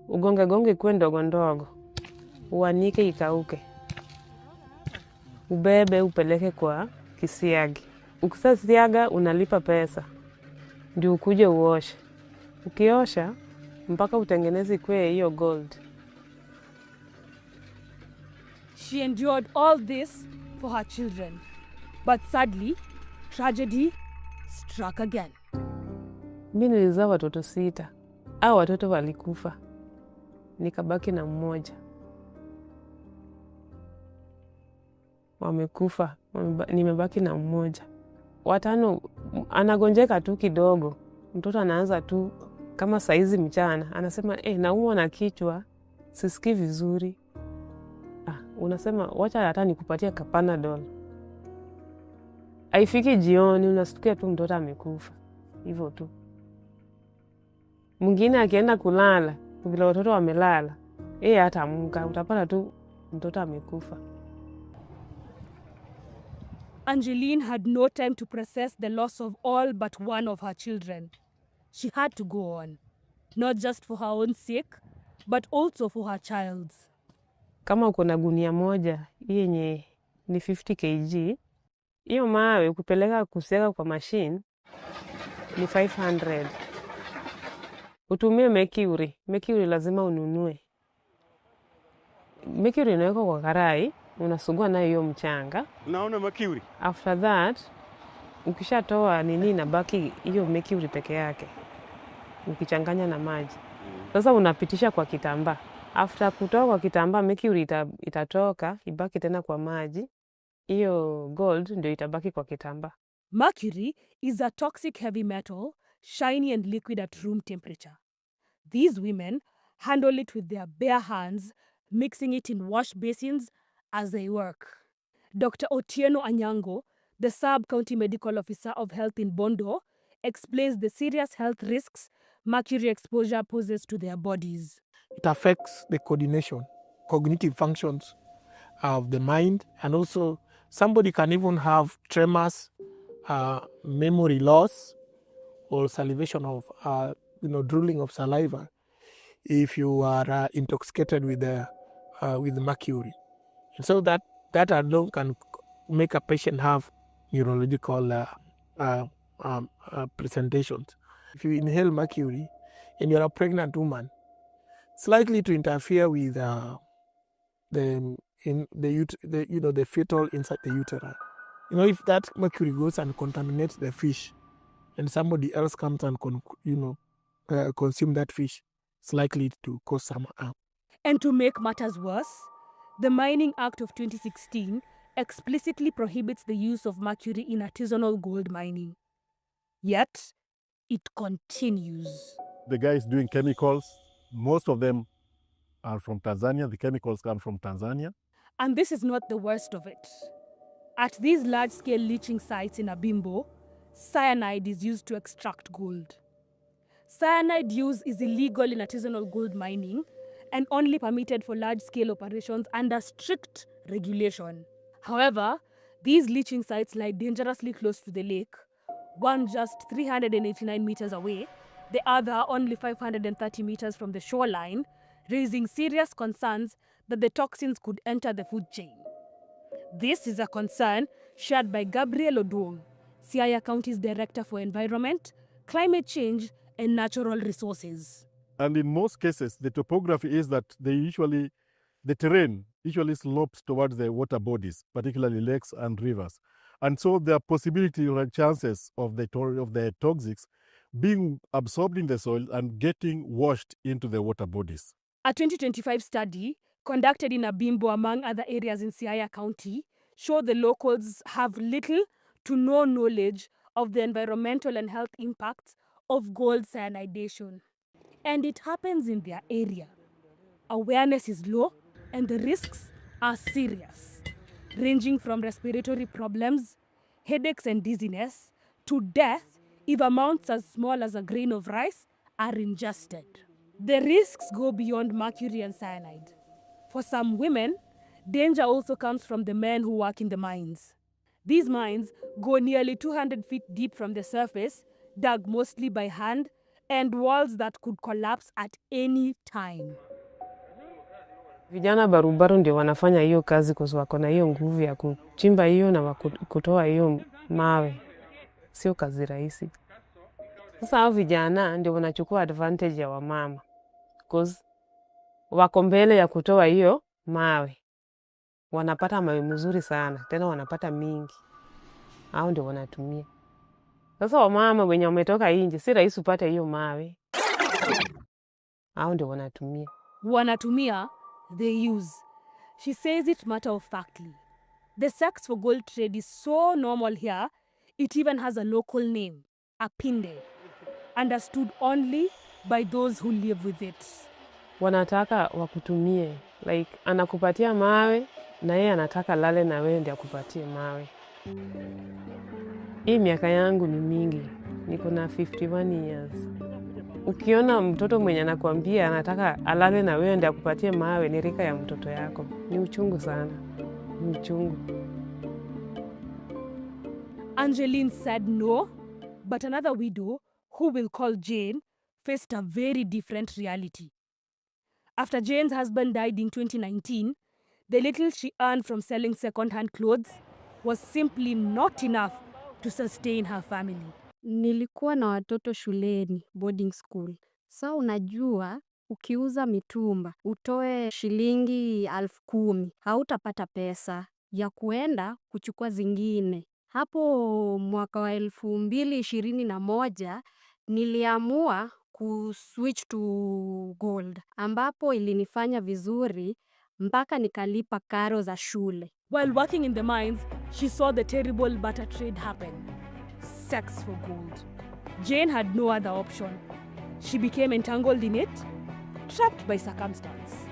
T: ugonge kwa ndogo ndogo. Uanike ikauke. Ubebe upeleke kwa kisiagi. Ukisasiaga unalipa pesa. Ndio ukuje uoshe. Ukiosha mpaka utengeneze kwe hiyo gold.
F: She endured all this for her children. But sadly, tragedy struck again.
T: Mimi nilizaa watoto 6. Hao watoto walikufa. Nikabaki na mmoja. Wamekufa. Nimebaki na mmoja. 5 anagonjeka tu kidogo. Mtoto anaanza tu kama saizi mchana. Anasema, naumwa na kichwa. Sisikii vizuri. Unasema, wacha hata nikupatia Panadol. Haifiki jioni, unasikia tu mtoto amekufa. Hivyo tu. Mwingine akienda kulala, vile watoto wamelala, hataamka, utapata tu mtoto amekufa.
F: Angeline had no time to process the loss of all but one of her children. She had to go on, not just for her own sake, but also for her child's.
T: Kama uko na gunia moja, yenye ni 50 kg, hiyo mawe kupeleka kusiaga kwa machine ni 500. Utumie mercury. Mercury lazima ununue. Mercury inawekwa kwa karai, unasugua nayo hiyo mchanga.
P: Unaona mercury?
T: After that, ukishatoa nini na baki hiyo mercury peke yake. Ukichanganya na maji. Sasa unapitisha kwa kitambaa. After kutoa kwa kitambaa, mercury itatoka, ibaki tena kwa maji. Hiyo gold ndio itabaki kwa kitambaa.
F: Mercury is a toxic heavy metal shiny and liquid at room temperature. These women handle it with their bare hands, mixing it in wash basins as they work. Dr. Otieno Anyango, the sub-county medical officer of health in Bondo, explains the serious health risks mercury exposure poses to their bodies.
G: It affects the coordination, cognitive functions of the mind, and also somebody can even have tremors, memory loss, or salivation of, drooling of saliva if you are intoxicated with mercury. And so that alone can make a patient have neurological presentations. If you inhale mercury and you're a pregnant woman, it's likely to interfere with the fetal inside the uterus. If that mercury goes and contaminates the fish, and somebody else comes and consume that fish, it's likely to cause some harm.
F: And to make matters worse, the Mining Act of 2016 explicitly prohibits the use of mercury in artisanal gold mining. Yet, it continues.
Z: The guys doing chemicals, most of them are from Tanzania. The chemicals come from Tanzania.
F: And this is not the worst of it. At these large-scale leaching sites in Abimbo, cyanide is used to extract gold. Cyanide use is illegal in artisanal gold mining and only permitted for large-scale operations under strict regulation. However, these leaching sites lie dangerously close to the lake, one just 389 meters away, the other only 530 meters from the shoreline, raising serious concerns that the toxins could enter the food chain. This is a concern shared by Gabriel Oduong, Siaya County's Director for Environment, Climate Change and Natural Resources.
Z: And in most cases, the topography is that the terrain usually slopes towards the water bodies, particularly lakes and rivers. And so there are possibility or chances of the toxics being absorbed in the soil and getting washed into the water bodies.
F: A 2025 study conducted in Abimbo, among other areas in Siaya County, showed the locals have little to no knowledge of the environmental and health impacts of gold cyanidation. And it happens in their area. Awareness is low and the risks are serious, ranging from respiratory problems, headaches and dizziness, to death if amounts as small as a grain of rice are ingested. The risks go beyond mercury and cyanide. For some women, danger also comes from the men who work in the mines. These mines go nearly 200 feet deep from the surface, dug mostly by hand, and walls that could collapse at any time.
T: Vijana barubaru ndio wanafanya hiyo kazi kwa sababu wako na hiyo nguvu ya kuchimba hiyo na kutoa hiyo mawe. Sio kazi rahisi. Sasa hao vijana ndio wanachukua advantage ya wamama. Because wako mbele ya kutoa hiyo mawe. Wanapata mawe mzuri sana, tena wanapata mingi. Hao ndio wanatumia. Sasa wamama wenye wametoka nje, si rahisi upate hiyo mawe. Hao ndio wanatumia.
F: Wanatumia, they use. She says it matter-of-factly. The sex for gold trade is so normal here, it even has a local name, Apinde, understood only by those who live with it.
T: Wanataka wakutumie, like anakupatia mawe na yeye anataka lale na wewe ndio akupatie mawe. Hii miaka yangu ni mingi, niko na 51 years. Ukiona mtoto mwenye anakuambia anataka alale na wewe ndio akupatie mawe, ni rika ya mtoto yako. Ni uchungu sana, ni uchungu.
F: Angeline said no, but another widow, who we'll call Jane, faced a very different reality. After Jane's husband died in 2019, the little she earned from selling second-hand clothes was simply not enough to sustain her family.
B: Nilikuwa na watoto shuleni, boarding school. So unajua, ukiuza mitumba, utoe shilingi 10,000, hautapata pesa ya kuenda kuchukua zingine. Hapo mwaka wa 2021, niliamua kuswitch to gold, ambapo ilinifanya vizuri mpaka nikalipa karo za shule.
F: While working in the mines, she saw the terrible barter trade happen. Sex for gold. Jane had no other option. She became entangled in it, trapped by circumstance.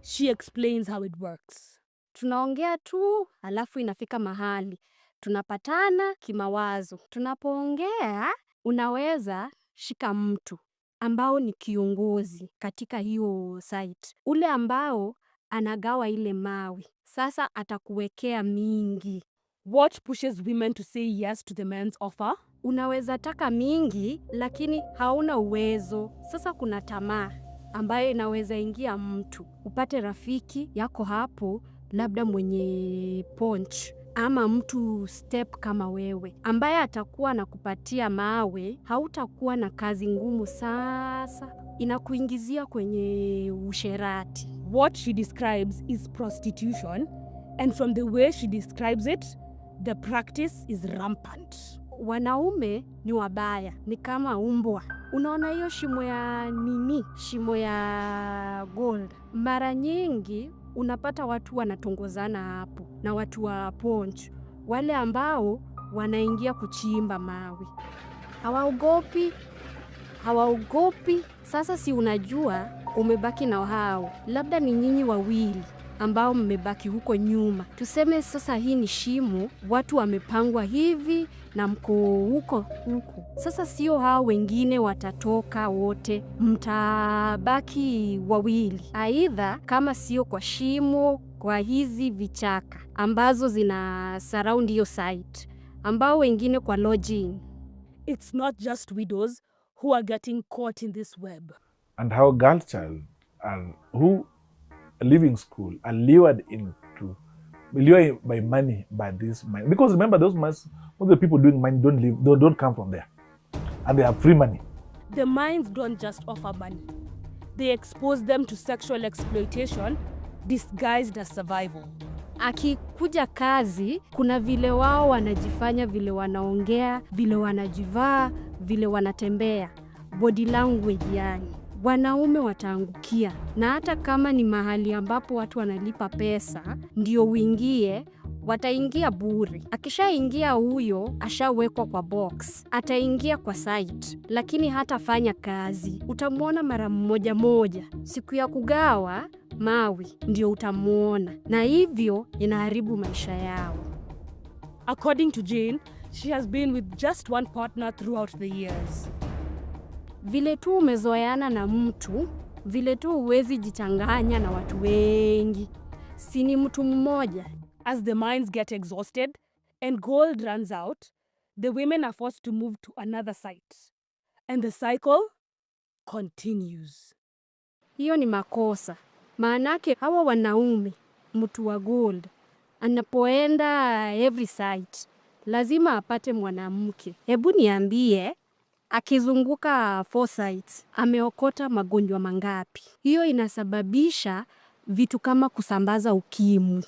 F: She explains how it works.
B: Tunaongea tu, alafu inafika mahali. Tunapatana kimawazo. Tunapoongea, unaweza shika mtu ambao ni kiongozi katika hiyo site. Ule ambao anagawa ile mawe. Sasa atakuwekea mingi.
F: What pushes women to say yes to the men's offer?
B: Unaweza taka mingi, lakini hauna uwezo. Sasa kuna tamaa ambayo inaweza ingia mtu. Upate rafiki yako hapo, labda mwenye punch, ama mtu step kama wewe, ambaye atakuwa na kupatia mawe, hautakuwa na kazi ngumu. Sasa inakuingizia kwenye usherati.
F: What she describes is prostitution, and from the way she describes it, the practice is rampant.
B: Wanaume ni wabaya, ni kama umbwa. Unaona hiyo shimo ya nini? Shimo ya gold. Mara nyingi unapata watu wanatongozana hapo na watu wa ponch, wale ambao wanaingia kuchimba mawe. Hawaogopi. Sasa si unajua umebaki na hao, labda ni nyinyi wawili ambao mmebaki huko nyuma. Tuseme sasa hii ni shimo, watu wamepangwa hivi na mko huko. Sasa sio hao wengine watatoka wote, mtabaki wawili. Aidha kama sio kwa shimo, kwa hizi vichaka ambazo zina surround hiyo site, ambao wengine kwa lodging.
F: It's not just widows who are getting caught in this web.
S: And how girl child and who leaving school are lured by money, by this money. Because remember, those most of the people doing money don't come from there, and they have free money.
F: The mines don't just offer money; they expose them to sexual exploitation disguised as survival.
B: Akikuja kazi, kuna vile wao wanajifanya, vile wanaongea, vile wanajivaa, vile wanatembea, body language yani. Wanaume wataangukia, na hata kama ni mahali ambapo watu wanalipa pesa ndio uingie, wataingia bure. Akishaingia huyo, ashawekwa kwa box, ataingia kwa site, lakini hatafanya kazi. Utamuona mara moja. Siku ya kugawa mawe ndio utamuona, na hivyo inaharibu maisha yao.
F: According to Jane, she has been with just one partner throughout the years.
B: Vile tu umezoeana na mtu, vile tu huwezi jichanganya na watu wengi. Si ni mtu mmoja.
F: As the mines get exhausted and gold runs out, the women are forced to move to another site. And the cycle continues.
B: Hiyo ni makosa. Maanake hawa wanaume, mtu wa gold, anapoenda every site, lazima apate mwanamke. Hebu niambie, akizunguka 4 sites, ameokota magonjwa mangapi? Hiyo inasababisha vitu kama kusambaza ukimwi,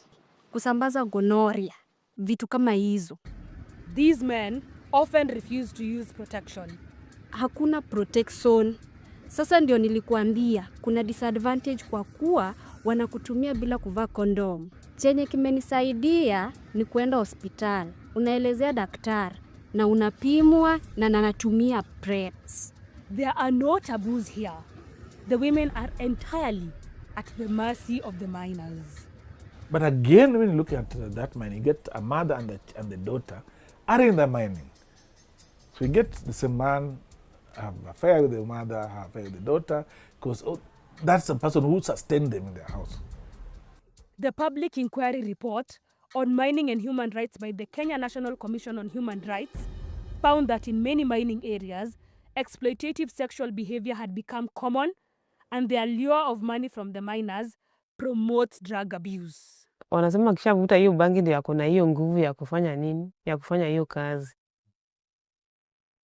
B: kusambaza gonorrhea, vitu kama hizo.
F: These men often refuse to use protection.
B: Hakuna protection. Sasa ndio nilikuambia kuna disadvantage kwa kuwa wanakutumia bila kuvaa kondom. Chenye kimenisaidia ni kwenda hospitali. Unaelezea daktari na unapimwa na anatumia preps.
F: There are no taboos here. The women are entirely at the mercy of the miners.
S: But again, when you look at that mining, you get a mother and the daughter are in the mining. So you get the same man have an affair with the mother, have an affair with the daughter, because that's the person who sustained them in their house.
F: The public inquiry report on mining and human rights by the Kenya National Commission on Human Rights found that in many mining areas, exploitative sexual behavior had become common, and the allure of money from the miners promotes drug abuse.
T: Wanasema kishavuta hiyo bangi ndio yako na hiyo nguvu ya kufanya nini? Ya kufanya hiyo kazi.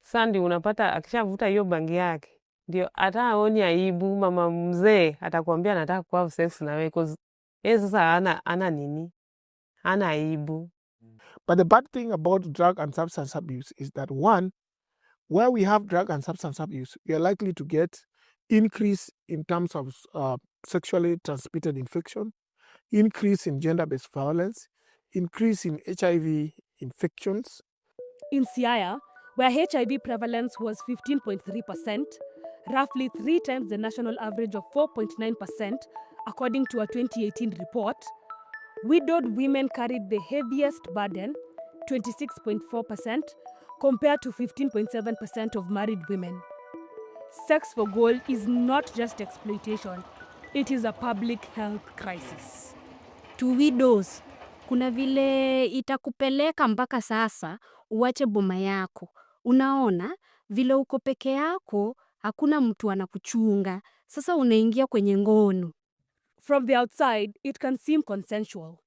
T: Sandi unapata akishavuta hiyo bangi yake, ndio hata aoni aibu. Mama mzee atakwambia anataka kuwa sex na wewe cause yeye sasa ana nini? Ana aibu.
G: But the bad thing about drug and substance abuse is that one, where we have drug and substance abuse, we are likely to get increase in terms of sexually transmitted infection, increase in gender-based violence, increase in HIV infections.
F: In Siaya, where HIV prevalence was 15.3%, roughly 3 times the national average of 4.9%, according to a 2018 report. Widowed women carried the heaviest burden, 26.4%, compared to 15.7% of married women. Sex for gold is not just exploitation, it is a public health crisis.
B: To widows, kuna vile itakupeleka mpaka sasa uache boma yako. Unaona, vile uko peke yako, hakuna mtu anakuchunga. Sasa unaingia kwenye ngono.
F: From the outside, it can seem consensual.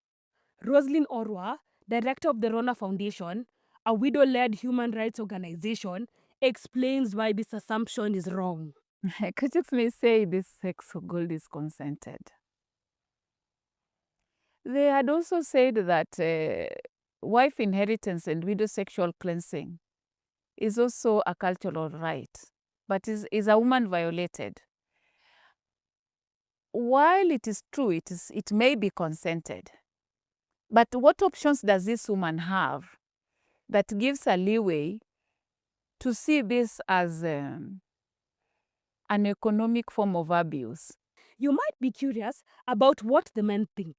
F: Roslyn Orwa, director of the Rona Foundation, a widow-led human rights organization, explains why this assumption is wrong.
V: Critics may say this sex for gold is consented. They had also said that wife inheritance and widow sexual cleansing is also a cultural right, but is a woman violated. While it is true, it may be consented, but what options does this woman have that gives a leeway to see this as an economic form of abuse?
F: You might be curious about what the men think.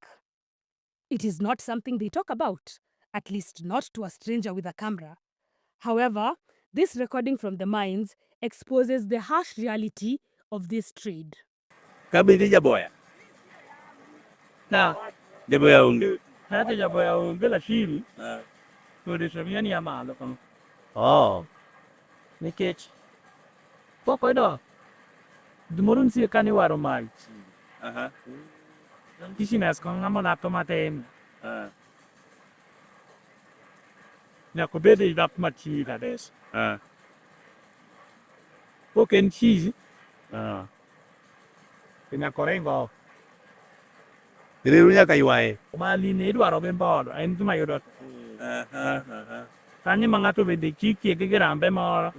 F: It is not something they talk about, at least not to a stranger with a camera. However, this recording from the mines exposes the harsh reality of this trade.
A: Kabidi jaboya. Na jaboya unge. Hata jaboya unge la shiri. Tudishabiani ya malo kama. Oh. Nikech. Poko ndo. Dumurun si kani waro mai. Aha. Kisi nas kong ngamo na tomate. Na kubede idap machi la des. Poken cheese. Kina korengo. Rirunya kayuae. Mali ne dwaro bembodo, en tuma yodot. Tani mangato vede chiki ke grambe moro.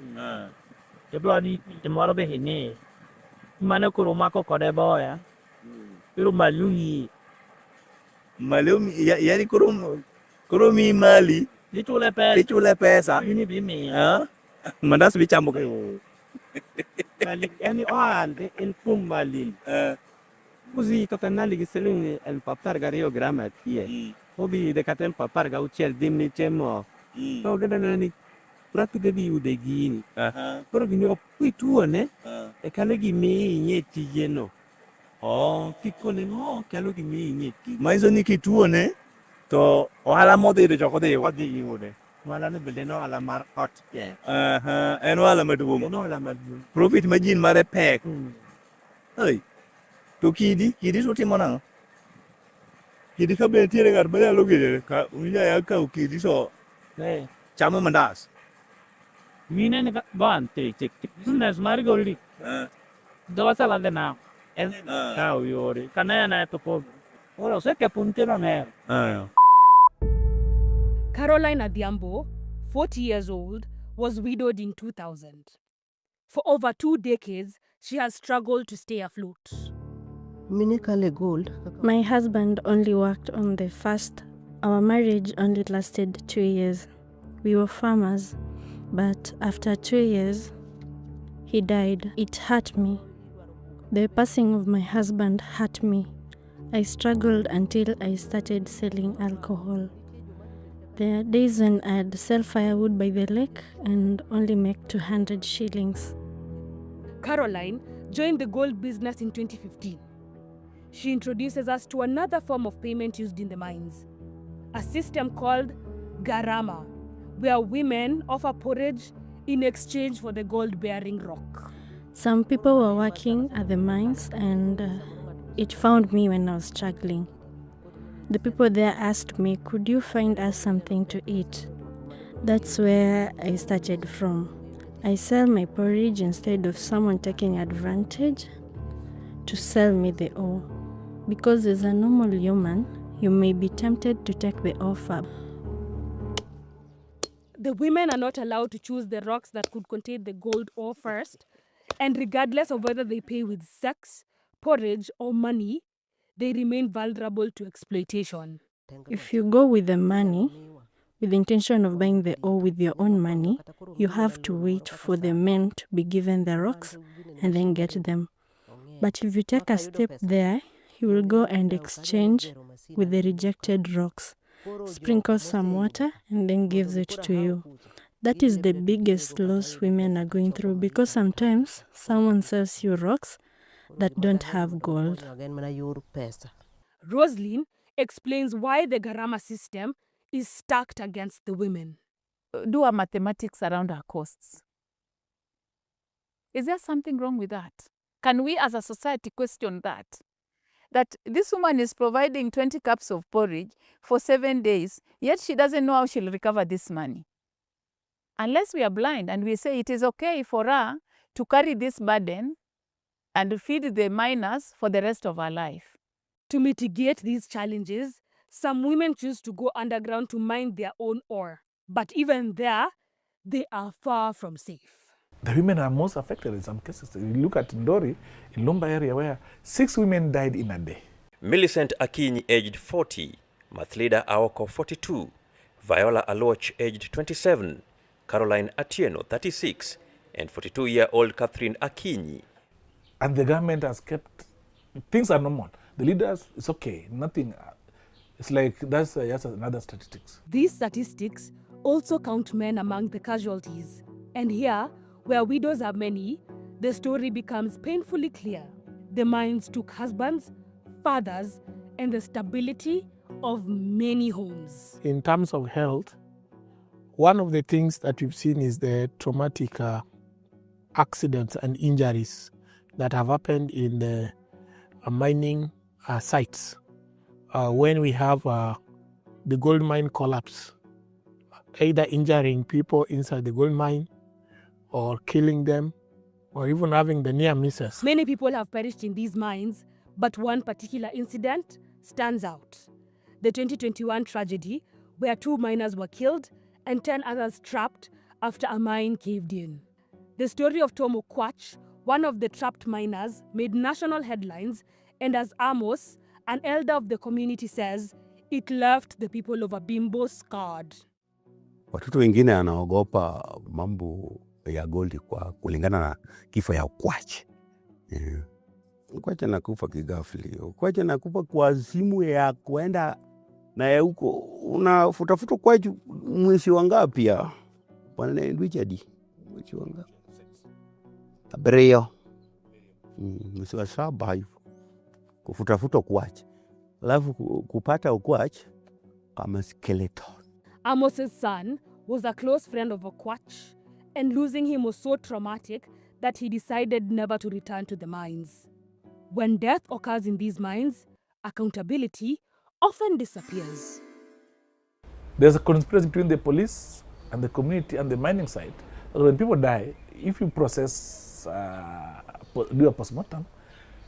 A: Deblo ni moro be hene. Mane kuro mako kode boya. Pero malungi. Malumi yani kuro mi mali. Dichule pesa. Ini bimi. Mandas bichambo kayo. Yani ande el pumali. Così totanali che se lui il papar gario gramma tie. Obi de catem papar ga ucel dimni chemo. No gana nani pratu de bi udegini. Però gini o qui tu ne e kalegi mi nyeti yeno. Oh, piccole no, che allo che mi nyeti. Ma iso ni kituo ne to o ala mode de joko de wadi yone. Wala ne bele no ala mar hot ye. Eno ala madu. No ala madu. Profit margin mare pack. Hey. To kidi to timona. Kidi ka be tiere gar bele lo gede ka unya ya ka kidi so. Hey, chama mandas. Mine ne ban te tek. Sunnas mar goldi. Dawasa la de na. El ka yori. Kana na to po. Ora se che puntino ne.
F: Caroline Adhiambo, 40 years old, was widowed in 2000. For over 2 decades, she has struggled to stay afloat.
L: My husband only worked on the first. Our marriage only lasted 2 years. We were farmers, but after 2 years, he died. It hurt me. The passing of my husband hurt me. I struggled until I started selling alcohol. There are days when I'd sell firewood by the lake and only make 200 shillings.
F: Caroline joined the gold business in 2015. She introduces us to another form of payment used in the mines, a system called garama, where women offer porridge in exchange for the gold-bearing rock.
L: Some people were working at the mines and it found me when I was struggling. The people there asked me, could you find us something to eat? That's where I started from. I sell my porridge instead of someone taking advantage to sell me the ore. Because as a normal human, you may be tempted to take the offer.
F: The women are not allowed to choose the rocks that could contain the gold ore first, and regardless of whether they pay with sex, porridge, or money, they remain vulnerable to exploitation.
L: If you go with the money, with the intention of buying the ore with your own money, you have to wait for the men to be given the rocks and then get them. But if you take a step there, you will go and exchange with the rejected rocks, sprinkle some water, and then gives it to you. That is the biggest loss women are going through, because sometimes someone sells you rocks that don't have gold.
F: Roslyn explains why the Garama system is stacked against the women.
V: Do a mathematics around our costs. Is there something wrong with that? Can we as a society question that? That this woman is providing 20 cups of porridge for 7 days, yet she doesn't know how she'll recover this money. Unless we are blind and we say it is okay for her to carry this burden and feed the miners for the rest of her life.
F: To mitigate these challenges, some women choose to go underground to mine their own ore. But even there, they are far from safe.
S: The women are most affected in some cases. You look at Ndori, in Lumba area, where 6 women died in a day.
D: Millicent Akinyi, aged 40, Mathlida Aoko, 42, Viola Aloch, aged 27, Caroline Atieno, 36, and 42-year-old Catherine Akinyi.
S: And the government has kept, things are normal. The leaders, it's okay, nothing. It's like, that's just another statistics.
F: These statistics also count men among the casualties. And here, where widows are many, the story becomes painfully clear. The mines took husbands, fathers, and the stability of many homes.
G: In terms of health, one of the things that we've seen is the traumatic accidents and injuries that have happened in the mining sites. When we have the gold mine collapse, either injuring people inside the gold mine or killing them, or even having the near misses.
F: Many people have perished in these mines, but one particular incident stands out. The 2021 tragedy, where 2 miners were killed and 10 others trapped after a mine caved in. The story of Tomo Kwach, one of the trapped miners, made national headlines, and as Amos, an elder of the community, says, it left the people of Abimbo scarred.
M: Watoto wengine anaogopa mambo ya goldi kwa kulingana na kifo ya Kwach. Kwach anakufa kigafli. Kwach anakufa kwa simu ya kuenda na ya huko. Unafutafuta Kwach mwezi wangapi ya? Bwana Richard. Mwezi wangapi? Abreo. Mwezi wa 7 hivyo. Kufutafuta Kwach. Alafu kupata Kwach kama skeleton.
F: Amos's son was a close friend of Okwach, and losing him was so traumatic that he decided never to return to the mines. When death occurs in these mines, accountability often disappears.
S: There's a conspiracy between the police and the community and the mining site. When people die, if you process, do a postmortem,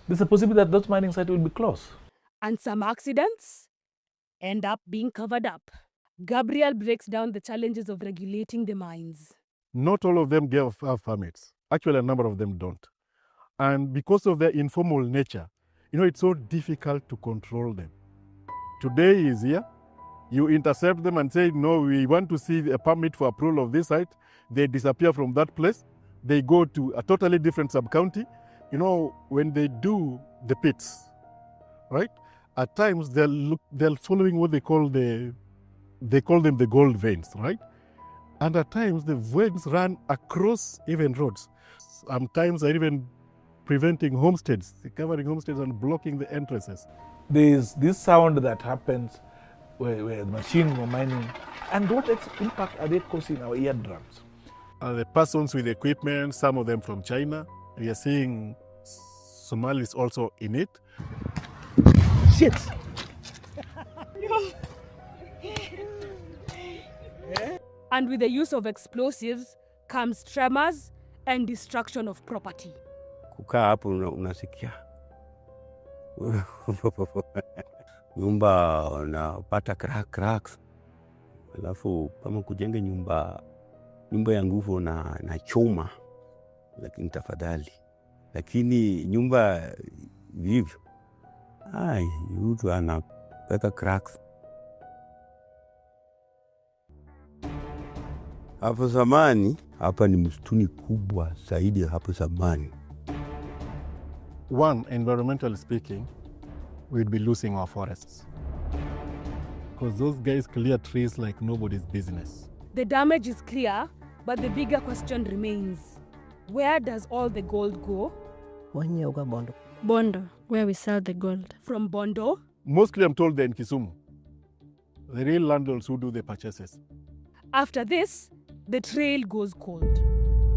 S: there's a possibility that those mining sites will be closed.
F: And some accidents end up being covered up. Gabriel breaks down the challenges of regulating the mines.
Z: Not all of them have permits. Actually, a number of them don't. And because of their informal nature, it's so difficult to control them. Today is here. You intercept them and say, no, we want to see a permit for approval of this site. They disappear from that place. They go to a totally different sub-county. When they do the pits, right? At times they're following what they call them the gold veins, right? And at times the veins run across even roads. Sometimes they're even preventing homesteads, covering homesteads and blocking the entrances.
S: There's this sound that happens where the machine were mining. And what impact are they causing our eardrums?
Z: The persons with equipment, some of them from China. We are seeing Somalis also in it.
S: Shit!
F: And with the use of explosives comes tremors and destruction of property.
M: Kukaa hapo unasikia nyumba unapata cracks. Alafu kama kujenga nyumba ya nguvu na chuma, lakini tafadhali. Lakini nyumba vivyo, mtu anapata cracks. Hapo zamani, hapa ni msituni kubwa zaidi hapo zamani.
Z: One, environmentally speaking, we'd be losing our forests. Because those guys clear trees like nobody's business.
F: The damage is clear, but the bigger question remains. Where does all the gold go?
L: Bondo. Bondo, where we sell the gold.
F: From Bondo?
Z: Mostly I'm told they're in Kisumu. The real landlords who do the purchases.
F: After this, the trail goes cold.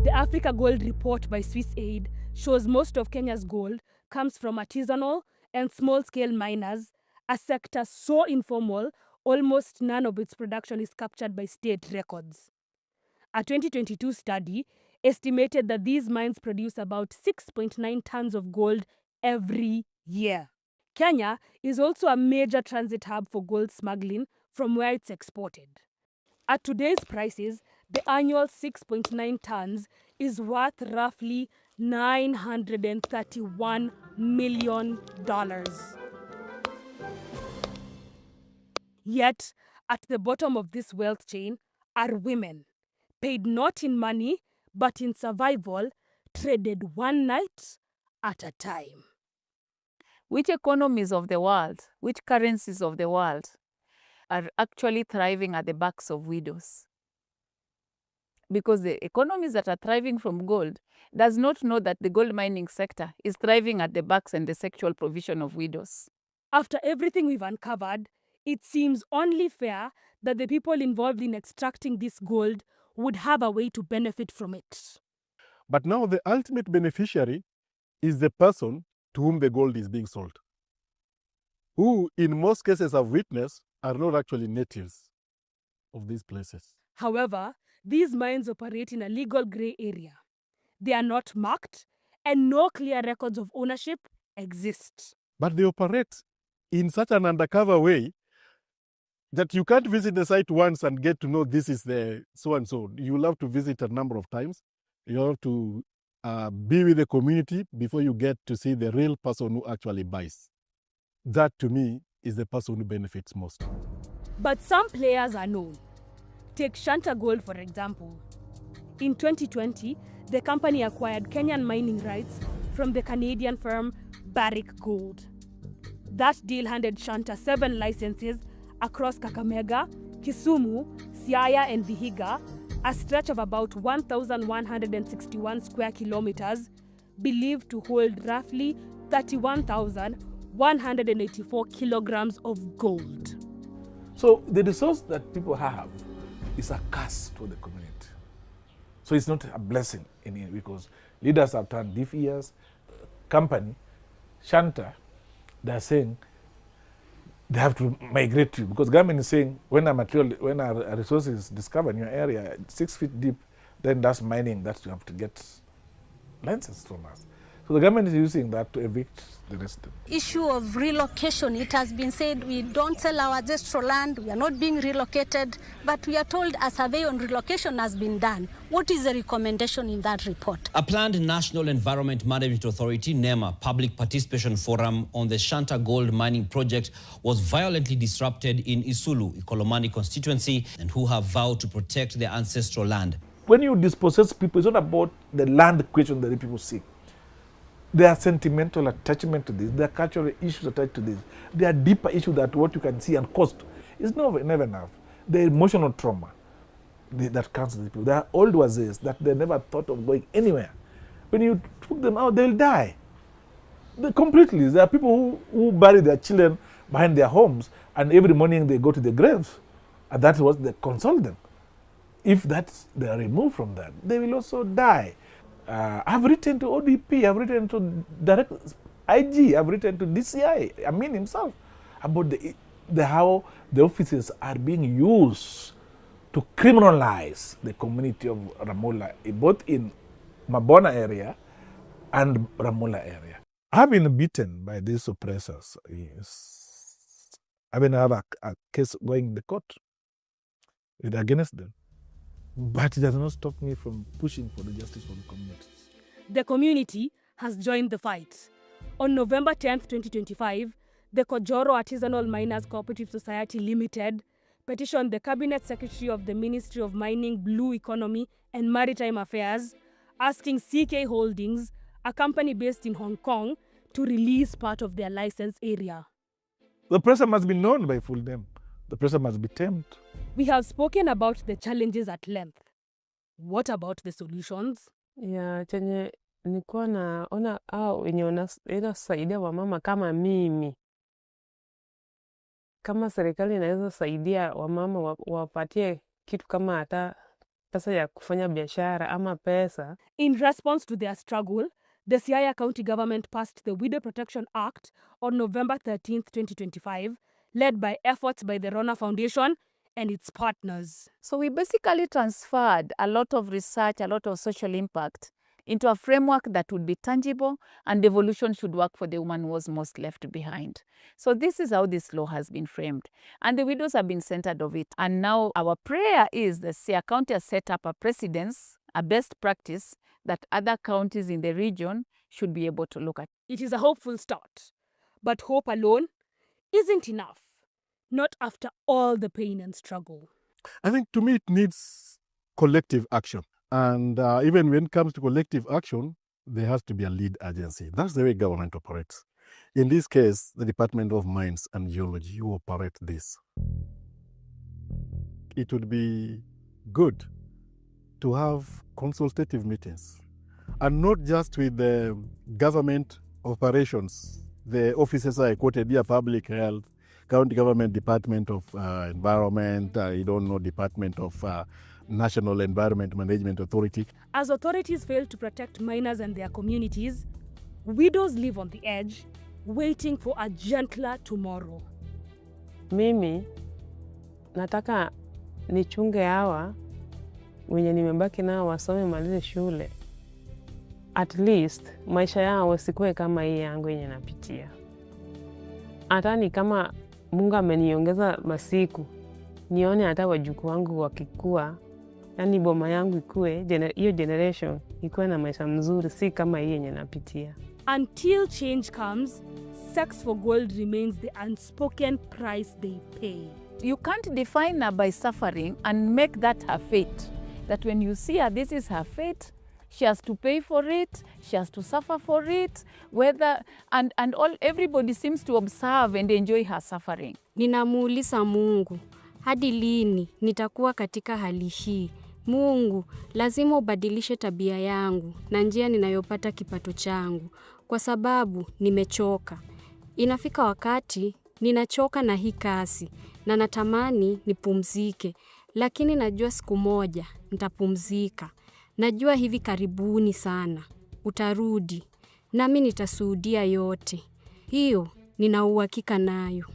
F: The Africa Gold Report by Swiss Aid shows most of Kenya's gold comes from artisanal and small-scale miners, a sector so informal, almost none of its production is captured by state records. A 2022 study estimated that these mines produce about 6.9 tons of gold every year. Kenya is also a major transit hub for gold smuggling from where it's exported. At today's prices, the annual 6.9 tons is worth roughly $931 million. Yet, at the bottom of this wealth chain are women, paid not in money, but in survival, traded one night at a time.
V: Which economies of the world, which currencies of the world are actually thriving at the backs of widows? Because the economies that are thriving from gold does not know that the gold mining sector is thriving at the backs and the sexual provision of widows.
F: After everything we've uncovered, it seems only fair that the people involved in extracting this gold would have a way to benefit from it.
Z: But now the ultimate beneficiary is the person to whom the gold is being sold, who in most cases I've witnessed are not actually natives of these places.
F: However, these mines operate in a legal grey area. They are not marked, and no clear records of ownership exist.
Z: But they operate in such an undercover way that you can't visit the site once and get to know this is the so-and-so. You'll have to visit a number of times. You have to be with the community before you get to see the real person who actually buys. That, to me, is the person who benefits most.
F: But some players are known. Take Shanta Gold, for example. In 2020, the company acquired Kenyan mining rights from the Canadian firm Barrick Gold. That deal handed Shanta 7 licenses across Kakamega, Kisumu, Siaya, and Vihiga, a stretch of about 1,161 square kilometers, believed to hold roughly 31,184 kilograms of gold.
S: So the resource that people have is a curse to the community. So it's not a blessing in it because leaders have turned deaf ears. Company, Shanta, they're saying they have to migrate to, because government is saying when a resource is discovered in your area 6 feet deep, then that's mining, that you have to get licenses from us. So the government is using that to evict the resident.
N: Issue of relocation, it has been said we don't sell our ancestral land, we are not being relocated, but we are told a survey on relocation has been done. What is the recommendation in that report?
O: A planned National Environment Management Authority, NEMA, public participation forum on the Shanta Gold mining project was violently disrupted in Isulu, Ikolomani constituency, and who have vowed to protect their ancestral land.
S: When you dispossess people, it's not about the land question that the people seek. There are sentimental attachment to this. There are cultural issues attached to this. There are deeper issues that what you can see and cost is never enough. The emotional trauma that counts with people. There are old wazis that they never thought of going anywhere. When you took them out, they'll die. Completely. There are people who bury their children behind their homes, and every morning they go to the graves, and that's what they console them. If they are removed from that, they will also die. I've written to ODP, I've written to Direct IG, I've written to DCI, Amin himself, about how the offices are being used to criminalize the community of Ramola, both in Mabona area and Ramola area. I've been beaten by these oppressors. Yes. I've been have a case going in the court against them. But it does not stop me from pushing for the justice for the community.
F: The community has joined the fight. On November 10th, 2025, the Kojoro Artisanal Miners Cooperative Society Limited petitioned the Cabinet Secretary of the Ministry of Mining, Blue Economy and Maritime Affairs, asking CK Holdings, a company based in Hong Kong, to release part of their license area.
S: The person must be known by full name. The person must be tamed.
F: We have spoken about the challenges at length. What about the solutions?
T: Ya chenye nilikuwa naona au wenye wanasaidia wamama kama mimi, kama serikali inaweza saidia wamama wapatie kitu kama hata pesa ya kufanya biashara ama pesa.
F: In response to their struggle, the Siaya County government passed the Widow Protection Act on November 13th, 2025, led by efforts by the Rona Foundation and its partners.
V: So we basically transferred a lot of research, a lot of social impact into a framework that would be tangible, and devolution should work for the woman who was most left behind. So this is how this law has been framed. And the widows have been centered of it. And now our prayer is that Siaya County has set up a precedence, a best practice that other counties in the region should be able to look at.
F: It is a hopeful start, but hope alone isn't enough. Not after all the pain and struggle.
Z: I think to me it needs collective action. And even when it comes to collective action, there has to be a lead agency. That's the way government operates. In this case, the Department of Mines and Geology who operate this. It would be good to have consultative meetings, and not just with the government operations, the offices I quoted here, public health, county government, Department of Environment, Department of National Environment Management Authority.
F: As authorities fail to protect miners and their communities, widows live on the edge, waiting for a gentler tomorrow.
T: Mimi nataka nichunge hawa wenye nimebaki nao wasome malize shule. At least maisha yao wasikuwe kama hii yangu yenye napitia. Hata ni kama Mungu ameniongeza masiku, nione hata wajukuu wangu wakikua, yani boma yangu ikue, hiyo generation ikuwe na maisha mzuri, si kama hii yenye napitia.
F: Until change comes, sex for gold remains the unspoken price they pay.
V: You can't define her by suffering and make that her fate. That when you see her, this is her fate. She has to pay for it. She has to suffer for it. Everybody seems to observe and enjoy her suffering.
B: Ninamuuliza Mungu, hadi lini nitakuwa katika hali hii? Mungu, lazima ubadilishe tabia yangu na njia ninayopata kipato changu, kwa sababu nimechoka. Inafika wakati ninachoka na hii kasi na natamani nipumzike, lakini najua siku moja nitapumzika. Najua hivi karibuni sana utarudi, nami nitashuhudia yote. Hiyo nina uhakika nayo.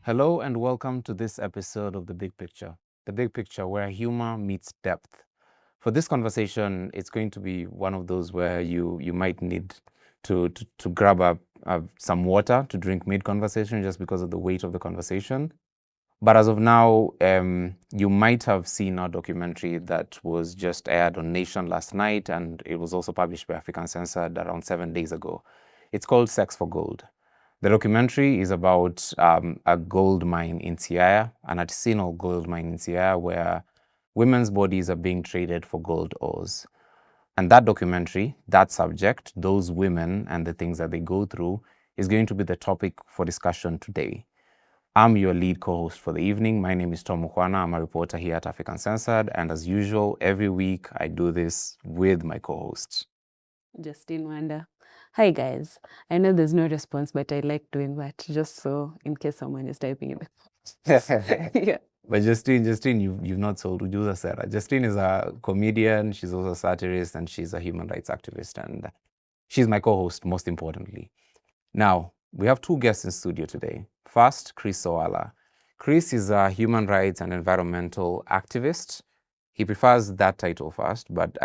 I: Hello and welcome to this episode of The Big Picture where humor meets depth. For this conversation, it's going to be one of those where you might need to grab some water to drink mid-conversation just because of the weight of the conversation. But as of now, you might have seen our documentary that was just aired on Nation last night, and it was also published by Uncensored around 7 days ago. It's called Sex for Gold. The documentary is about a gold mine in Siaya, an artisanal gold mine in Siaya, where women's bodies are being traded for gold ores. And that documentary, that subject, those women and the things that they go through is going to be the topic for discussion today. I'm your lead co-host for the evening. My name is Tom Mukwana. I'm a reporter here at African Censored. And as usual, every week I do this with my co-hosts.
T: Justine Wanda. Hi guys. I know there's no response, but I like doing that just so in case someone is typing in the comments. Yeah.
I: But Justine, you've not sold Ujuza Sarah. Justine is a comedian, she's also a satirist, and she's a human rights activist. And she's my co-host, most importantly. Now, we have two guests in studio today. First, Chris Owala. Chris is a human rights and environmental activist. He prefers that title first, but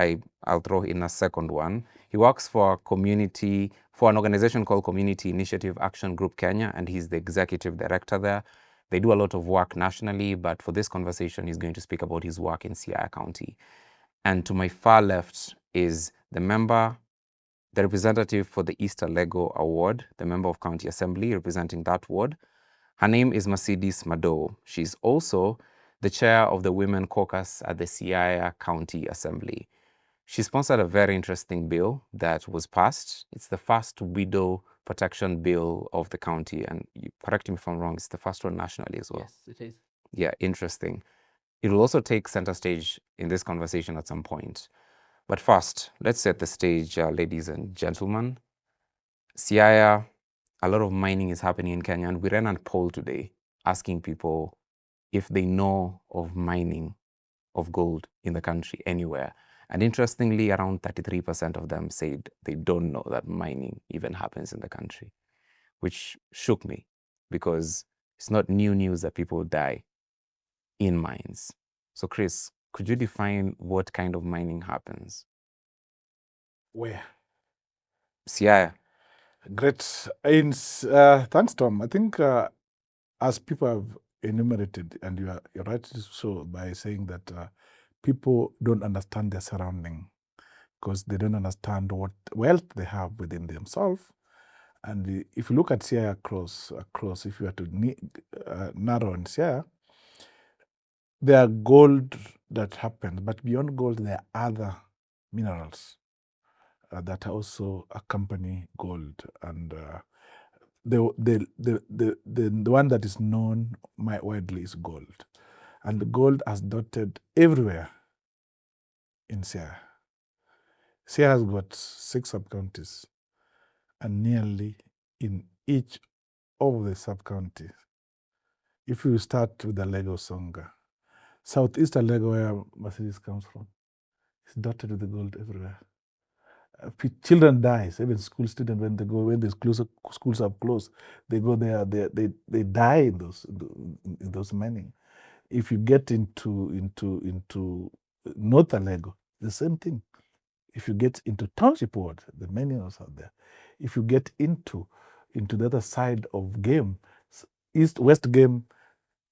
I: I'll throw in a second one. He works for an organization called Community Initiative Action Group Kenya, and he's the executive director there. They do a lot of work nationally, but for this conversation, he's going to speak about his work in Siaya County. And to my far left is the representative for the Easter Lego Award, the member of County Assembly representing that ward. Her name is Mercedes Mado. She's also the chair of the Women Caucus at the Siaya County Assembly. She sponsored a very interesting bill that was passed. It's the first widow protection bill of the county, and correct me if I'm wrong, it's the first one nationally as well.
C: Yes, it is.
I: Yeah, interesting. It will also take center stage in this conversation at some point. But first, let's set the stage, ladies and gentlemen. Siaya, a lot of mining is happening in Kenya, and we ran a poll today asking people if they know of mining of gold in the country anywhere. And interestingly, around 33% of them said they don't know that mining even happens in the country, which shook me because it's not new news that people die in mines. So Chris, could you define what kind of mining happens?
S: Where?
I: Siaya.
S: Great. Thanks, Tom. I think as people have enumerated, and you're right so by saying that people don't understand their surrounding because they don't understand what wealth they have within themselves. And if you look at Siaya across, if you were to narrow in Siaya, there are gold that happens, but beyond gold, there are other minerals that also accompany gold. And the one that is known widely is gold. And the gold has dotted everywhere in Siaya. Siaya has got 6 sub-counties, and nearly in each of the sub-counties, if you start with the Lego Songa, southeast Lego, where Mercedes comes from, is dotted with the gold everywhere. Children die, even school students, when the schools are closed, they go there, they die in those mining. If you get into North Lego, the same thing. If you get into Township Ward, the minerals are there. If you get into the other side of Game, West Game,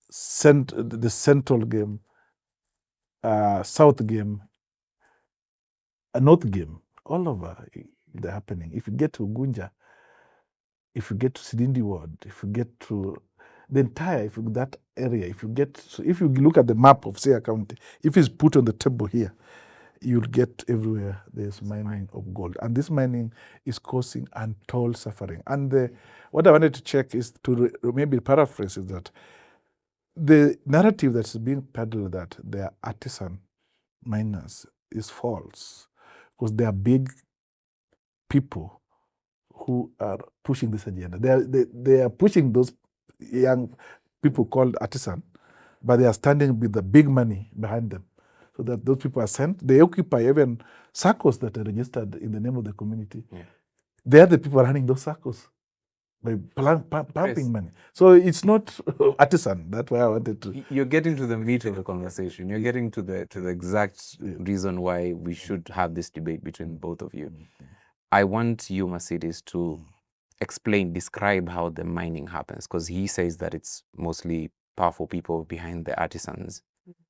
S: the Central Game, South Game, North Game, all over they're happening. If you get to Gunja, if you get to Sidindi Ward, if you get to the entire, that area, if you look at the map of Siaya County, if it's put on the table here, you'll get everywhere there's mining of gold. And this mining is causing untold suffering. And what I wanted to check is to maybe paraphrase is that the narrative that's being peddled that they are artisan miners is false, because they are big people who are pushing this agenda. They are pushing those young people called artisan, but they are standing with the big money behind them, so that those people are sent. They occupy even circles that are registered in the name of the community. Yeah. They are the people running those circles by pumping money. So it's not artisan. That's why I wanted to.
I: You're getting to the meat of the conversation. You're getting to the exact reason why we should have this debate between both of you. Mm-hmm. I want you, Mercedes, to describe how the mining happens, because he says that it's mostly powerful people behind the artisans.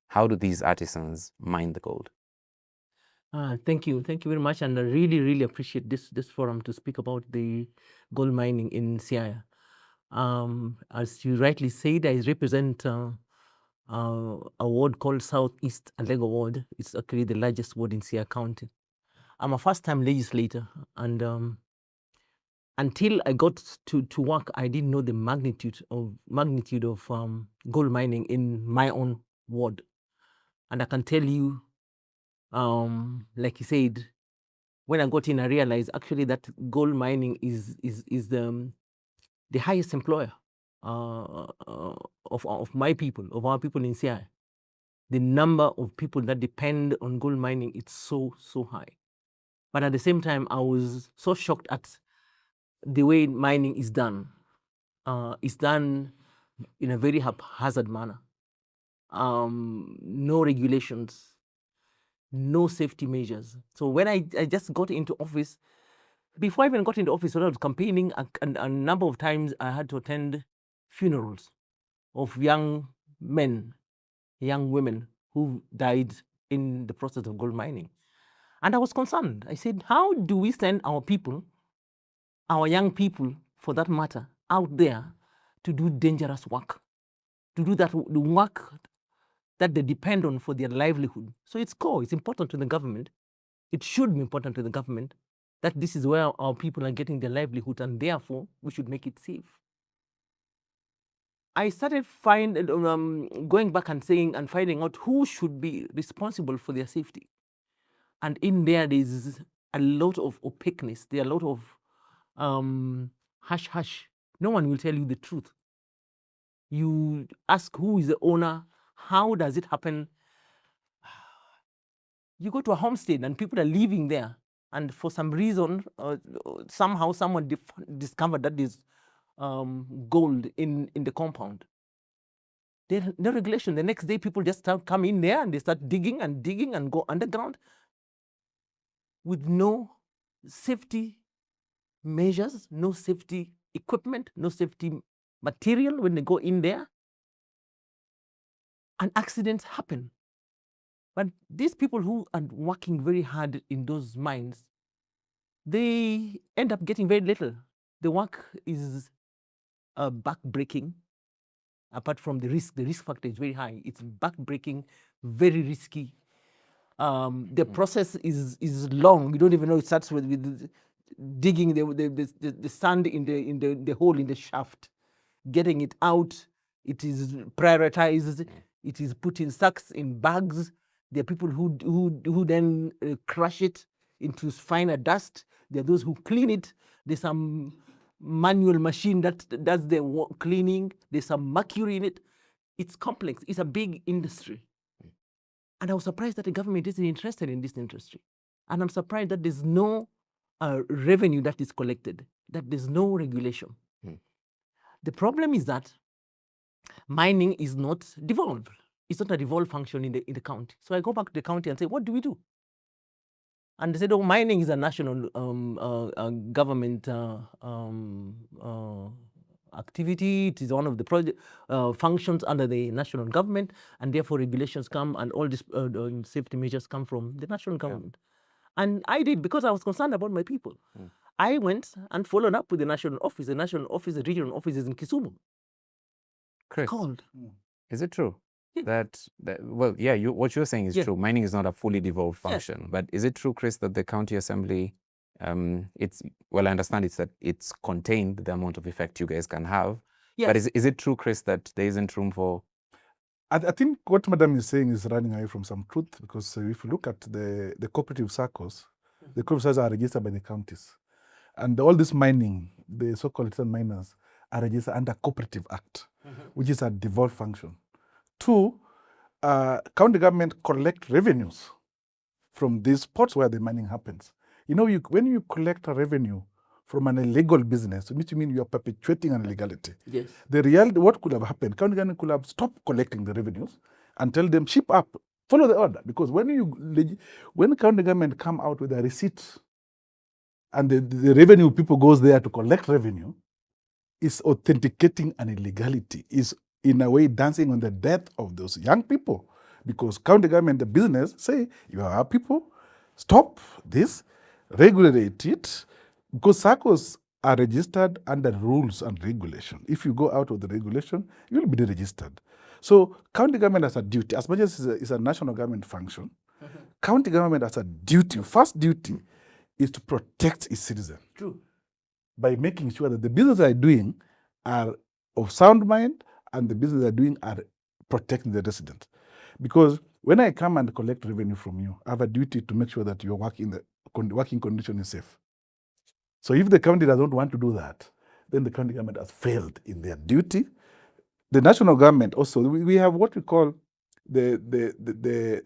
I: How do these artisans mine the gold?
C: Thank you very much, and I really appreciate this forum to speak about the gold mining in Siaya. As you rightly said, I represent a ward called Southeast Alego Ward. It's actually the largest ward in Siaya County. I'm a first-time legislator, and until I got to work, I didn't know the magnitude of gold mining in my own ward. And I can tell you, like you said, when I got in, I realized actually that gold mining is the highest employer of my people, of our people in Siaya. The number of people that depend on gold mining, it's so high. But at the same time, I was so shocked at the way mining is done. It's done in a very haphazard manner. No regulations, no safety measures. So when I just got into office, before I even got into office, when I was campaigning, a number of times I had to attend funerals of young men, young women who died in the process of gold mining. And I was concerned. I said, how do we send our people, our young people, for that matter, out there to do dangerous work, to do the work that they depend on for their livelihood? So it's core, it's important to the government. It should be important to the government that this is where our people are getting their livelihood, and therefore we should make it safe. I started going back and saying and finding out who should be responsible for their safety. And in there is a lot of opaqueness. There are a lot of hush. No one will tell you the truth. You ask who is the owner, how does it happen? You go to a homestead and people are living there, and for some reason, somehow someone discovered that there's gold in the compound. There's no regulation. The next day, people just come in there and they start digging and go underground with no safety measures, no safety equipment, no safety material when they go in there. And accidents happen. But these people who are working very hard in those mines, they end up getting very little. The work is back-breaking. Apart from the risk factor is very high. It's back-breaking, very risky. The process is long. You don't even know. It starts with digging the sand in the hole in the shaft, getting it out. It is prioritized. It is put in sacks, in bags. There are people who then crush it into finer dust. There are those who clean it. There's some manual machine that does the cleaning. There's some mercury in it. It's complex. It's a big industry. And I was surprised that the government isn't interested in this industry. And I'm surprised that there's no revenue that is collected, that there's no regulation. The problem is that mining is not devolved. It's not a devolved function in the county. So I go back to the county and say, what do we do? And they said, oh, mining is a national government activity. It is one of the project functions under the national government, and therefore regulations come and all these safety measures come from the national government. And I did, because I was concerned about my people. I went and followed up with the national office. The national office, the regional office is in Kisumu.
I: Chris,
C: Called.
I: is it true that well, yeah, what you're saying is true. Mining is not a fully devolved function, but is it true, Chris, that the county assembly, it's, well, I understand it's that it's contained the amount of effect you guys can have, but is it true, Chris, that there isn't room for?
S: I think what Madam is saying is running away from some truth, because if you look at the cooperative circles, the cooperative circles are registered by the counties. And all this mining, the so-called miners, are registered under Cooperative Act, which is a devolved function. Two, county government collect revenues from these spots where the mining happens. You know, when you collect a revenue from an illegal business, which means you are perpetuating an illegality.
C: Yes.
S: The reality, what could have happened, county government could have stopped collecting the revenues and tell them, ship up, follow the order. Because when county government come out with a receipt and the revenue people goes there to collect revenue, is authenticating an illegality, is in a way dancing on the death of those young people. Because county government, the business, say, you are our people, stop this, regulate it, because SACCOs are registered under rules and regulation. If you go out of the regulation, you will be deregistered.
K: So county government has a duty, as much as it's a national government function, county government has a duty, first duty is to protect its citizen.
C: True.
K: By making sure that the business they're doing are of sound mind and the business they're doing are protecting the resident. Because when I come and collect revenue from you, I have a duty to make sure that your working condition is safe. So if the county doesn't want to do that, then the county government has failed in their duty. The national government also, we have what we call the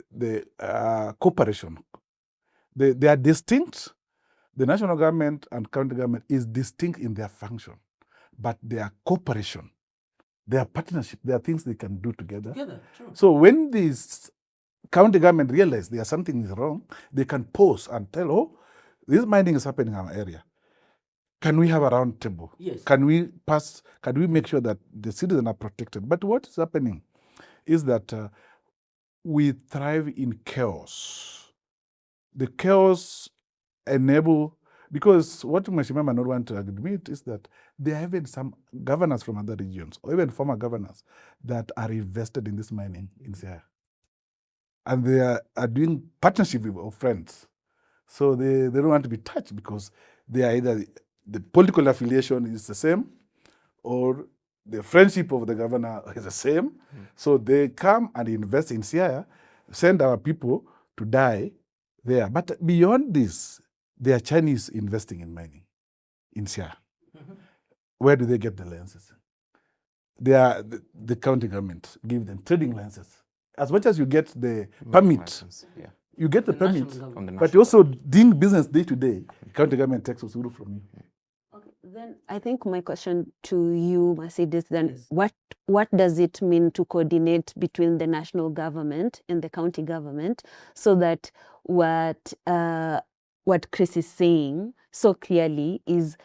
K: cooperation. They are distinct. The national government and county government is distinct in their function, but they are cooperation. They are partnership. There are things they can do together.
C: True.
K: So when this county government realize there's something is wrong, they can pause and tell, oh, this mining is happening in our area. Can we have a round table?
C: Yes.
K: Can we make sure that the citizens are protected? But what is happening is that we thrive in chaos. The chaos enable, because what Mheshimiwa may not want to admit is that there are even some governors from other regions, or even former governors, that are invested in this mining in Siaya. And they are doing partnership with friends. So they don't want to be touched because they are either the political affiliation is the same or the friendship of the governor is the same. So they come and invest in Siaya, send our people to die there. But beyond this, there are Chinese investing in mining in Siaya. Where do they get the licenses? They are the county government give them trading licenses. As much as you get the permit, you get the permit, but you also doing business day to day. County government takes usuru from you.
Q: Okay, then I think my question to you, Mercedes, then what does it mean to coordinate between the national government and the county government so that what Chris is saying so clearly is,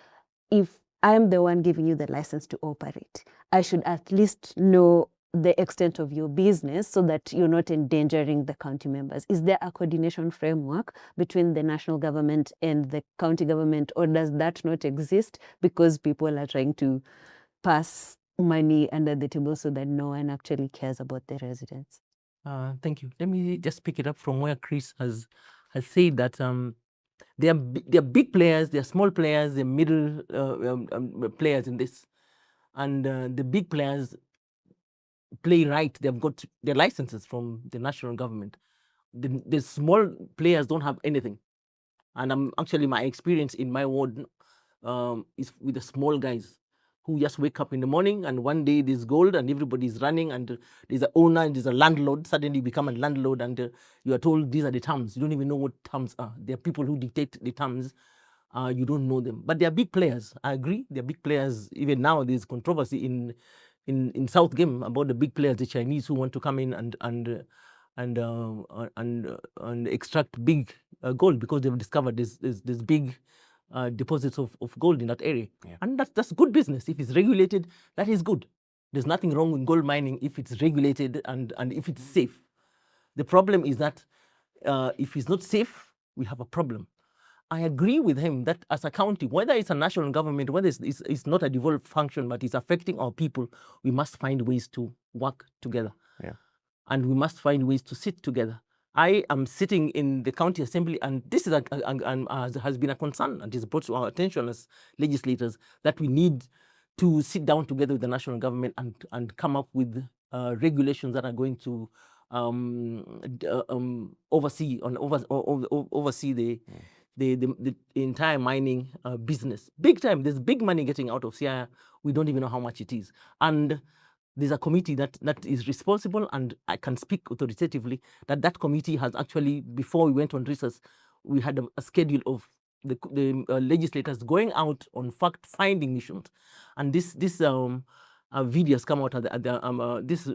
Q: if I'm the one giving you the license to operate, I should at least know the extent of your business so that you're not endangering the county members. Is there a coordination framework between the national government and the county government, or does that not exist because people are trying to pass money under the table so that no one actually cares about the residents?
C: Thank you. Let me just pick it up from where Chris has said that there are big players, there are small players, there are middle players in this. And the big players play right. They've got their licenses from the national government. The small players don't have anything. And actually, my experience in my ward is with the small guys who just wake up in the morning and one day there's gold and everybody's running and there's an owner and there's a landlord. Suddenly you become a landlord and you are told these are the terms. You don't even know what terms are. There are people who dictate the terms. You don't know them. But they are big players. I agree. They are big players. Even now there's controversy in South Game about the big players, the Chinese who want to come in and extract big gold because they've discovered there's big deposits of gold in that area. Yeah. And that's good business. If it's regulated, that is good. There's nothing wrong with gold mining if it's regulated and if it's safe. The problem is that if it's not safe, we have a problem. I agree with him that as a county, whether it's a national government, whether it's not a devolved function, but it's affecting our people, we must find ways to work together. Yeah. And we must find ways to sit together. I am sitting in the county assembly, and this is has been a concern and is brought to our attention as legislators that we need to sit down together with the national government and come up with regulations that are going to oversee the entire mining business. Big time. There's big money getting out of Siaya. We don't even know how much it is. And there's a committee that is responsible, and I can speak authoritatively that committee has actually, before we went on recess, we had a schedule of the legislators going out on fact-finding missions. And this video has come out at this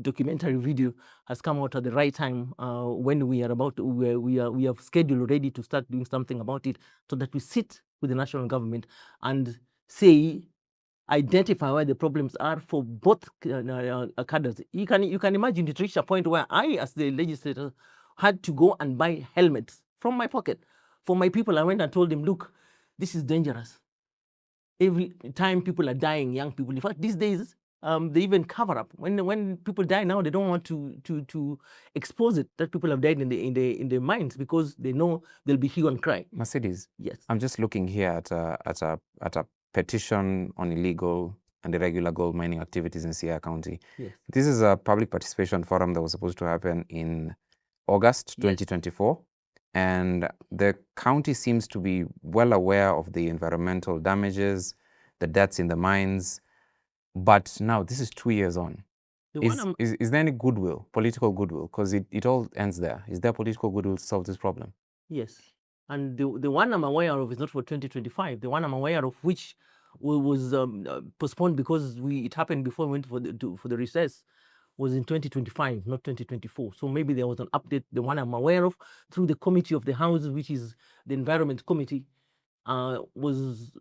C: documentary video has come out at the right time when we have scheduled already to start doing something about it, so that we sit with the national government and identify where the problems are for both cadres. You can imagine it reached a point where I, as the legislator, had to go and buy helmets from my pocket for my people. I went and told them, look, this is dangerous. Every time people are dying, young people. In fact, these days, they even cover up. When people die now, they don't want to expose it that people have died in the mines because they know there'll be hue and cry.
I: Mercedes.
C: Yes.
I: I'm just looking here at a petition on illegal and irregular gold mining activities in Sierra County.
C: Yes.
I: This is a public participation forum that was supposed to happen in August 2024. And the county seems to be well aware of the environmental damages, the deaths in the mines. But now this is 2 years on. Is there any goodwill, political goodwill? Because it all ends there. Is there political goodwill to solve this problem?
C: Yes. And the one I'm aware of is not for 2025. The one I'm aware of, which was postponed because it happened before we went for the recess, was in 2025, not 2024. So maybe there was an update. The one I'm aware of through the committee of the House, which is the Environment Committee, was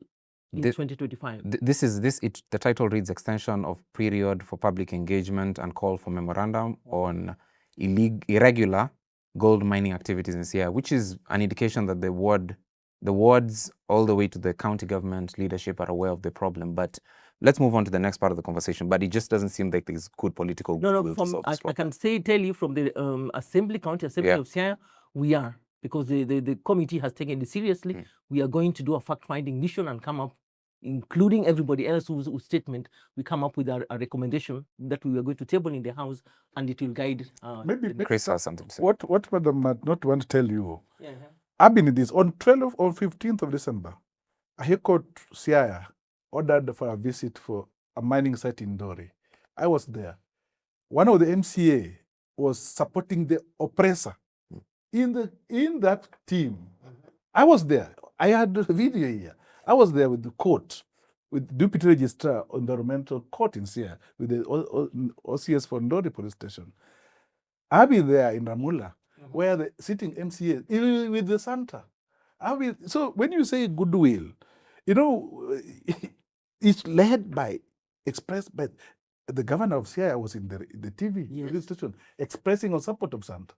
C: in 2025.
I: The title reads Extension of Period for Public Engagement and Call for Memorandum on Irregular Gold Mining Activities in Sierra, which is an indication that the wards all the way to the county government leadership are aware of the problem. But let's move on to the next part of the conversation. But it just doesn't seem like there's good political will to solve this problem.
C: I can tell you from the County Assembly of Sierra, we are, because the committee has taken it seriously. We are going to do a fact-finding mission and come up, including everybody else whose statement, we come up with a recommendation that we are going to table in the House, and it will guide.
K: Maybe
I: Chris has something to say.
K: What Madam might not want to tell you. I've been in this on 12th or 15th of December. A High Court Sierra ordered for a visit for a mining site in Dori. I was there. One of the MCA was supporting the oppressor in that team. I was there. I had a video here. I was there with the court, with Deputy Registrar of Environmental Court in Sierra, with the OCS for Ndori Police Station. I've been there in Ramula, where the sitting MCA, with the Santa. So when you say goodwill, it's led by, expressed by, the governor of Sierra was in the TV police station, expressing on support of Santa.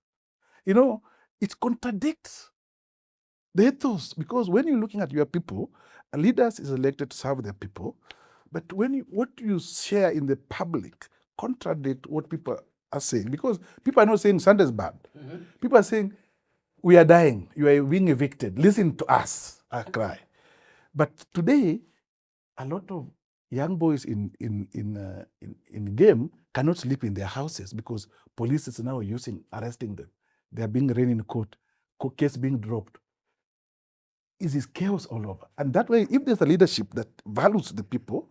K: It contradicts the ethos, because when you're looking at your people, a leader is elected to serve their people, but what you share in the public contradict what people are saying, because people are not saying Santa is bad. People are saying, we are dying, you are being evicted, listen to us, I cry. But today, a lot of young boys in game cannot sleep in their houses because police is now arresting them. They are being arraigned in court, case being dropped. It is chaos all over. And that way, if there's a leadership that values the people,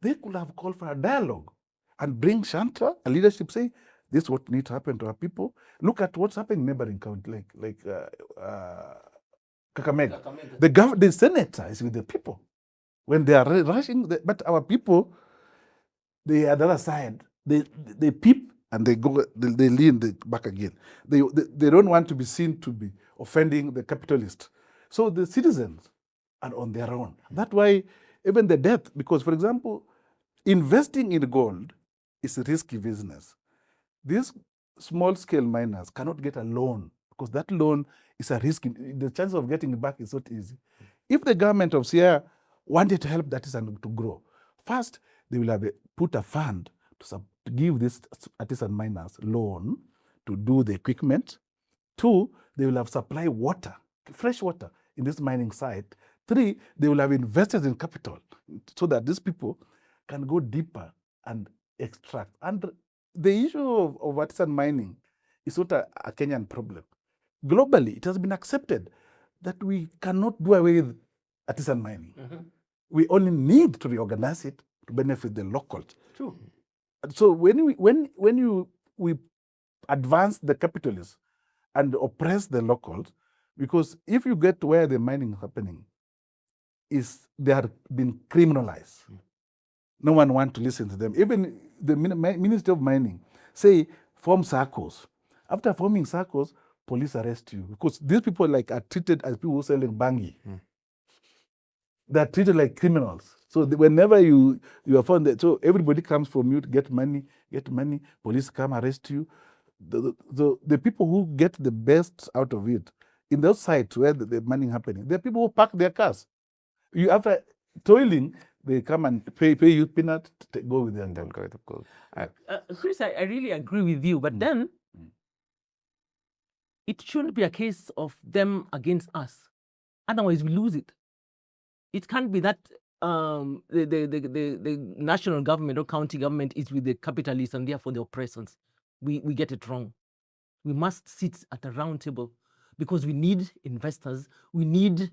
K: they could have called for a dialogue and bring Shanta, a leadership, say, this is what needs to happen to our people. Look at what's happening in neighboring county, like Kakamega. The senator is with the people. When they are rushing, but our people, they are the other side. They peep and they go, they lean back again. They don't want to be seen to be offending the capitalist. So the citizens are on their own. That's why even the death, because for example, investing in gold is a risky business. These small-scale miners cannot get a loan because that loan is a risk. The chance of getting it back is not easy. If the government of Sierra wanted to help that artisan to grow, first, they will have put a fund to give these artisan miners loan to do the equipment. 2, they will have supply water, fresh water in this mining site. 3, they will have invested in capital so that these people can go deeper and extract. And the issue of artisan mining is not a Kenyan problem. Globally, it has been accepted that we cannot do away with artisan mining. We only need to reorganize it to benefit the locals.
C: True.
K: So when we advance the capitalists and oppress the locals, because if you get where the mining is happening, they are being criminalized. No one wants to listen to them. Even the Ministry of Mining say, form circles. After forming circles, police arrest you. Because these people are treated as people who are selling bangi. They are treated like criminals. So whenever you are found, so everybody comes from you to get money, police come arrest you. The people who get the best out of it, in those sites where the mining happening, there are people who park their cars. After toiling, They come and pay you peanut, go with them.
C: Go with the gold. Chris, I really agree with you, but then it shouldn't be a case of them against us. Otherwise, we lose it. It can't be that the national government or county government is with the capitalists and therefore the oppressors. We get it wrong. We must sit at a round table because we need investors. We need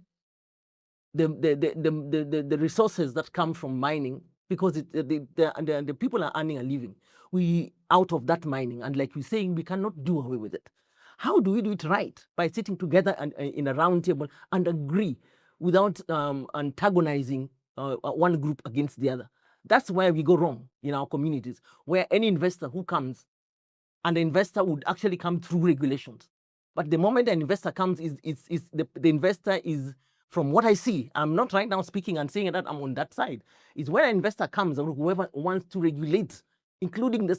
C: the resources that come from mining because the people are earning a living. We out of that mining, and like we're saying, we cannot do away with it. How do we do it right? By sitting together and in a round table and agree without antagonizing one group against the other. That's where we go wrong in our communities, where any investor who comes, and the investor would actually come through regulations. But the moment an investor comes, the investor is, from what I see, I'm not right now speaking and saying that I'm on that side, is when an investor comes or whoever wants to regulate, including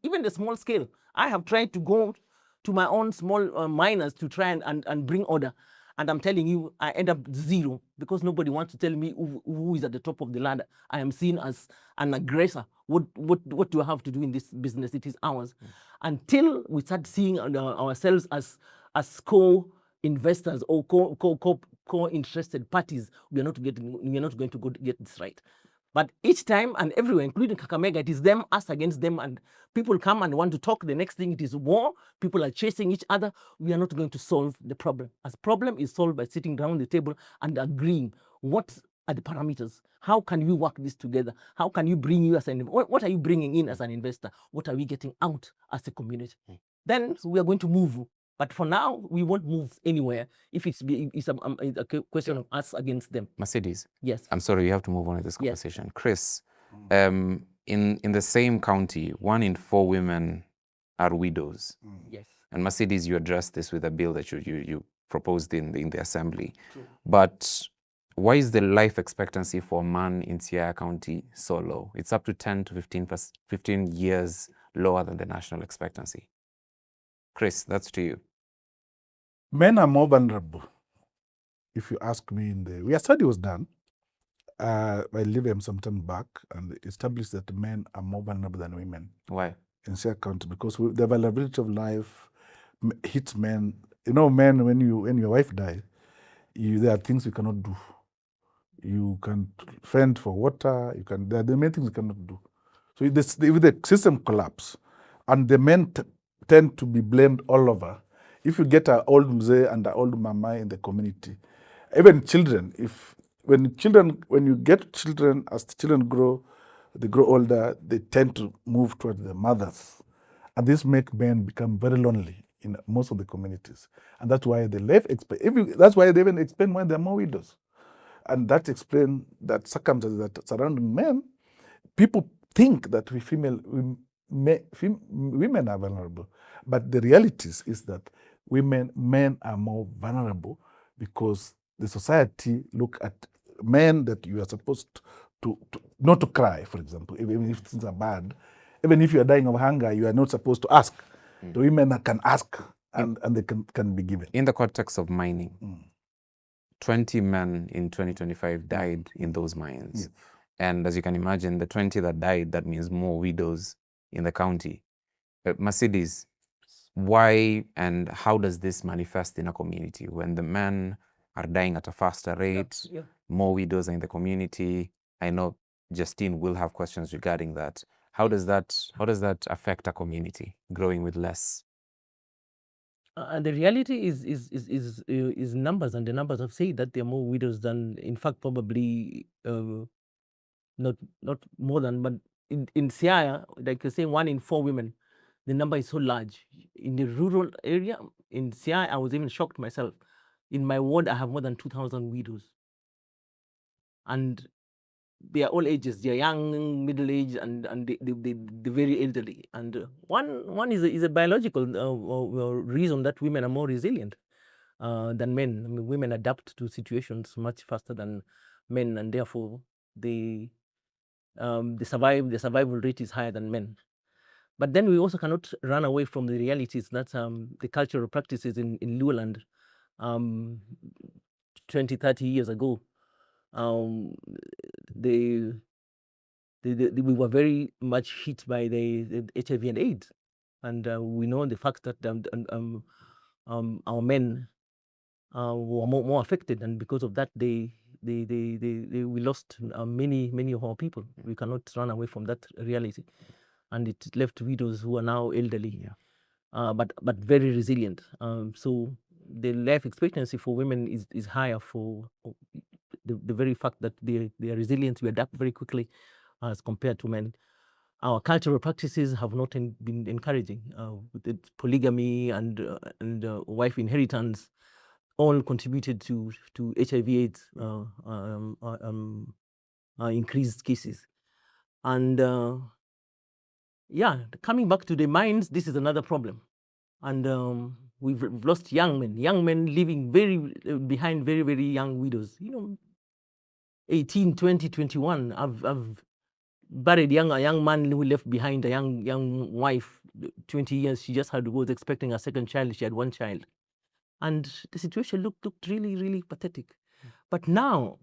C: even the small scale. I have tried to go to my own small miners to try and bring order. And I'm telling you, I end up zero because nobody wants to tell me who is at the top of the ladder. I am seen as an aggressor. What do I have to do in this business? It is ours. Until we start seeing ourselves as co-investors or co-interested parties, we are not going to get this right. But each time and everywhere, including Kakamega, it is them, us against them, and people come and want to talk. The next thing, it is war. People are chasing each other. We are not going to solve the problem. As problem is solved by sitting down the table and agreeing what are the parameters. How can we work this together? How can you bring you as what are you bringing in as an investor? What are we getting out as a community? Then we are going to move. But for now, we won't move anywhere if it's a question of us against them.
I: Mercedes.
C: Yes.
I: I'm sorry, you have to move on with this conversation. Yes. Chris, in the same county, 1 in 4 women are widows.
C: Yes.
I: And Mercedes, you addressed this with a bill that you proposed in the assembly. True. But why is the life expectancy for a man in Siaya County so low? It's up to 10 to 15 years lower than the national expectancy. Chris, that's to you.
K: Men are more vulnerable. If you ask me, a study was done by Livestream some time back and established that men are more vulnerable than women.
I: Why?
K: In Siaya County, because the availability of life hits men. You know, men, when your wife dies, there are things you cannot do. You can fend for water. There are the many things you cannot do. So if the system collapse, and the men tend to be blamed all over. If you get an old mzee and an old mama in the community, even children, when you get children, as the children grow, they grow older, they tend to move towards their mothers. And this makes men become very lonely in most of the communities. And that's why that's why they even explain why there are more widows. And that explains that circumstances that surrounding men, people think that women are vulnerable. But the reality is that men are more vulnerable because the society look at men that you are supposed to not to cry, for example, even if things are bad. Even if you are dying of hunger, you are not supposed to ask. The women can ask and they can be given.
I: In the context of mining, 20 men in 2025 died in those mines.
K: Yes.
I: And as you can imagine, the 20 that died, that means more widows in the county. Mercedes, why and how does this manifest in a community when the men are dying at a faster rate, more widows are in the community? I know Justine will have questions regarding that. How does that affect a community growing with less?
C: And the reality is numbers, and the numbers have said that there are more widows than, in fact, probably not more than, but in Siaya, like you say, 1 in 4 women. The number is so large. In the rural area, in Siaya, I was even shocked myself. In my ward, I have more than 2,000 widows. And they are all ages. They are young, middle-aged, and the very elderly. And one is a biological reason that women are more resilient than men. I mean, women adapt to situations much faster than men, and therefore the survival rate is higher than men. But then we also cannot run away from the realities that the cultural practices in Luoland 20, 30 years ago, we were very much hit by the HIV and AIDS, and we know the fact that our men were more affected, and because of that, we lost many of our people. We cannot run away from that reality, and it left widows who are now elderly, but very resilient. So the life expectancy for women is higher for the very fact that they are resilient. We adapt very quickly as compared to men. Our cultural practices have not been encouraging. With polygamy and wife inheritance all contributed to HIV/AIDS increased cases. And yeah, coming back to the mines, this is another problem. And we've lost young men living behind very, very young widows. 18, 20, 21. I've buried a young man who left behind a young wife, 20 years. She just was expecting a second child. She had one child. And the situation looked really, really pathetic. But now,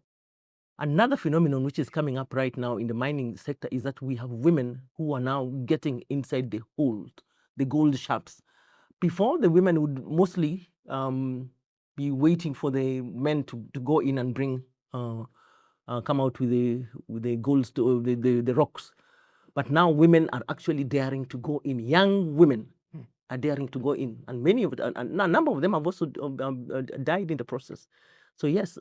C: another phenomenon which is coming up right now in the mining sector is that we have women who are now getting inside the hold, the gold shafts. Before, the women would mostly be waiting for the men to go in and come out with the gold, the rocks. But now women are actually daring to go in. Young women are daring to go in, and a number of them have also died in the process. So yes.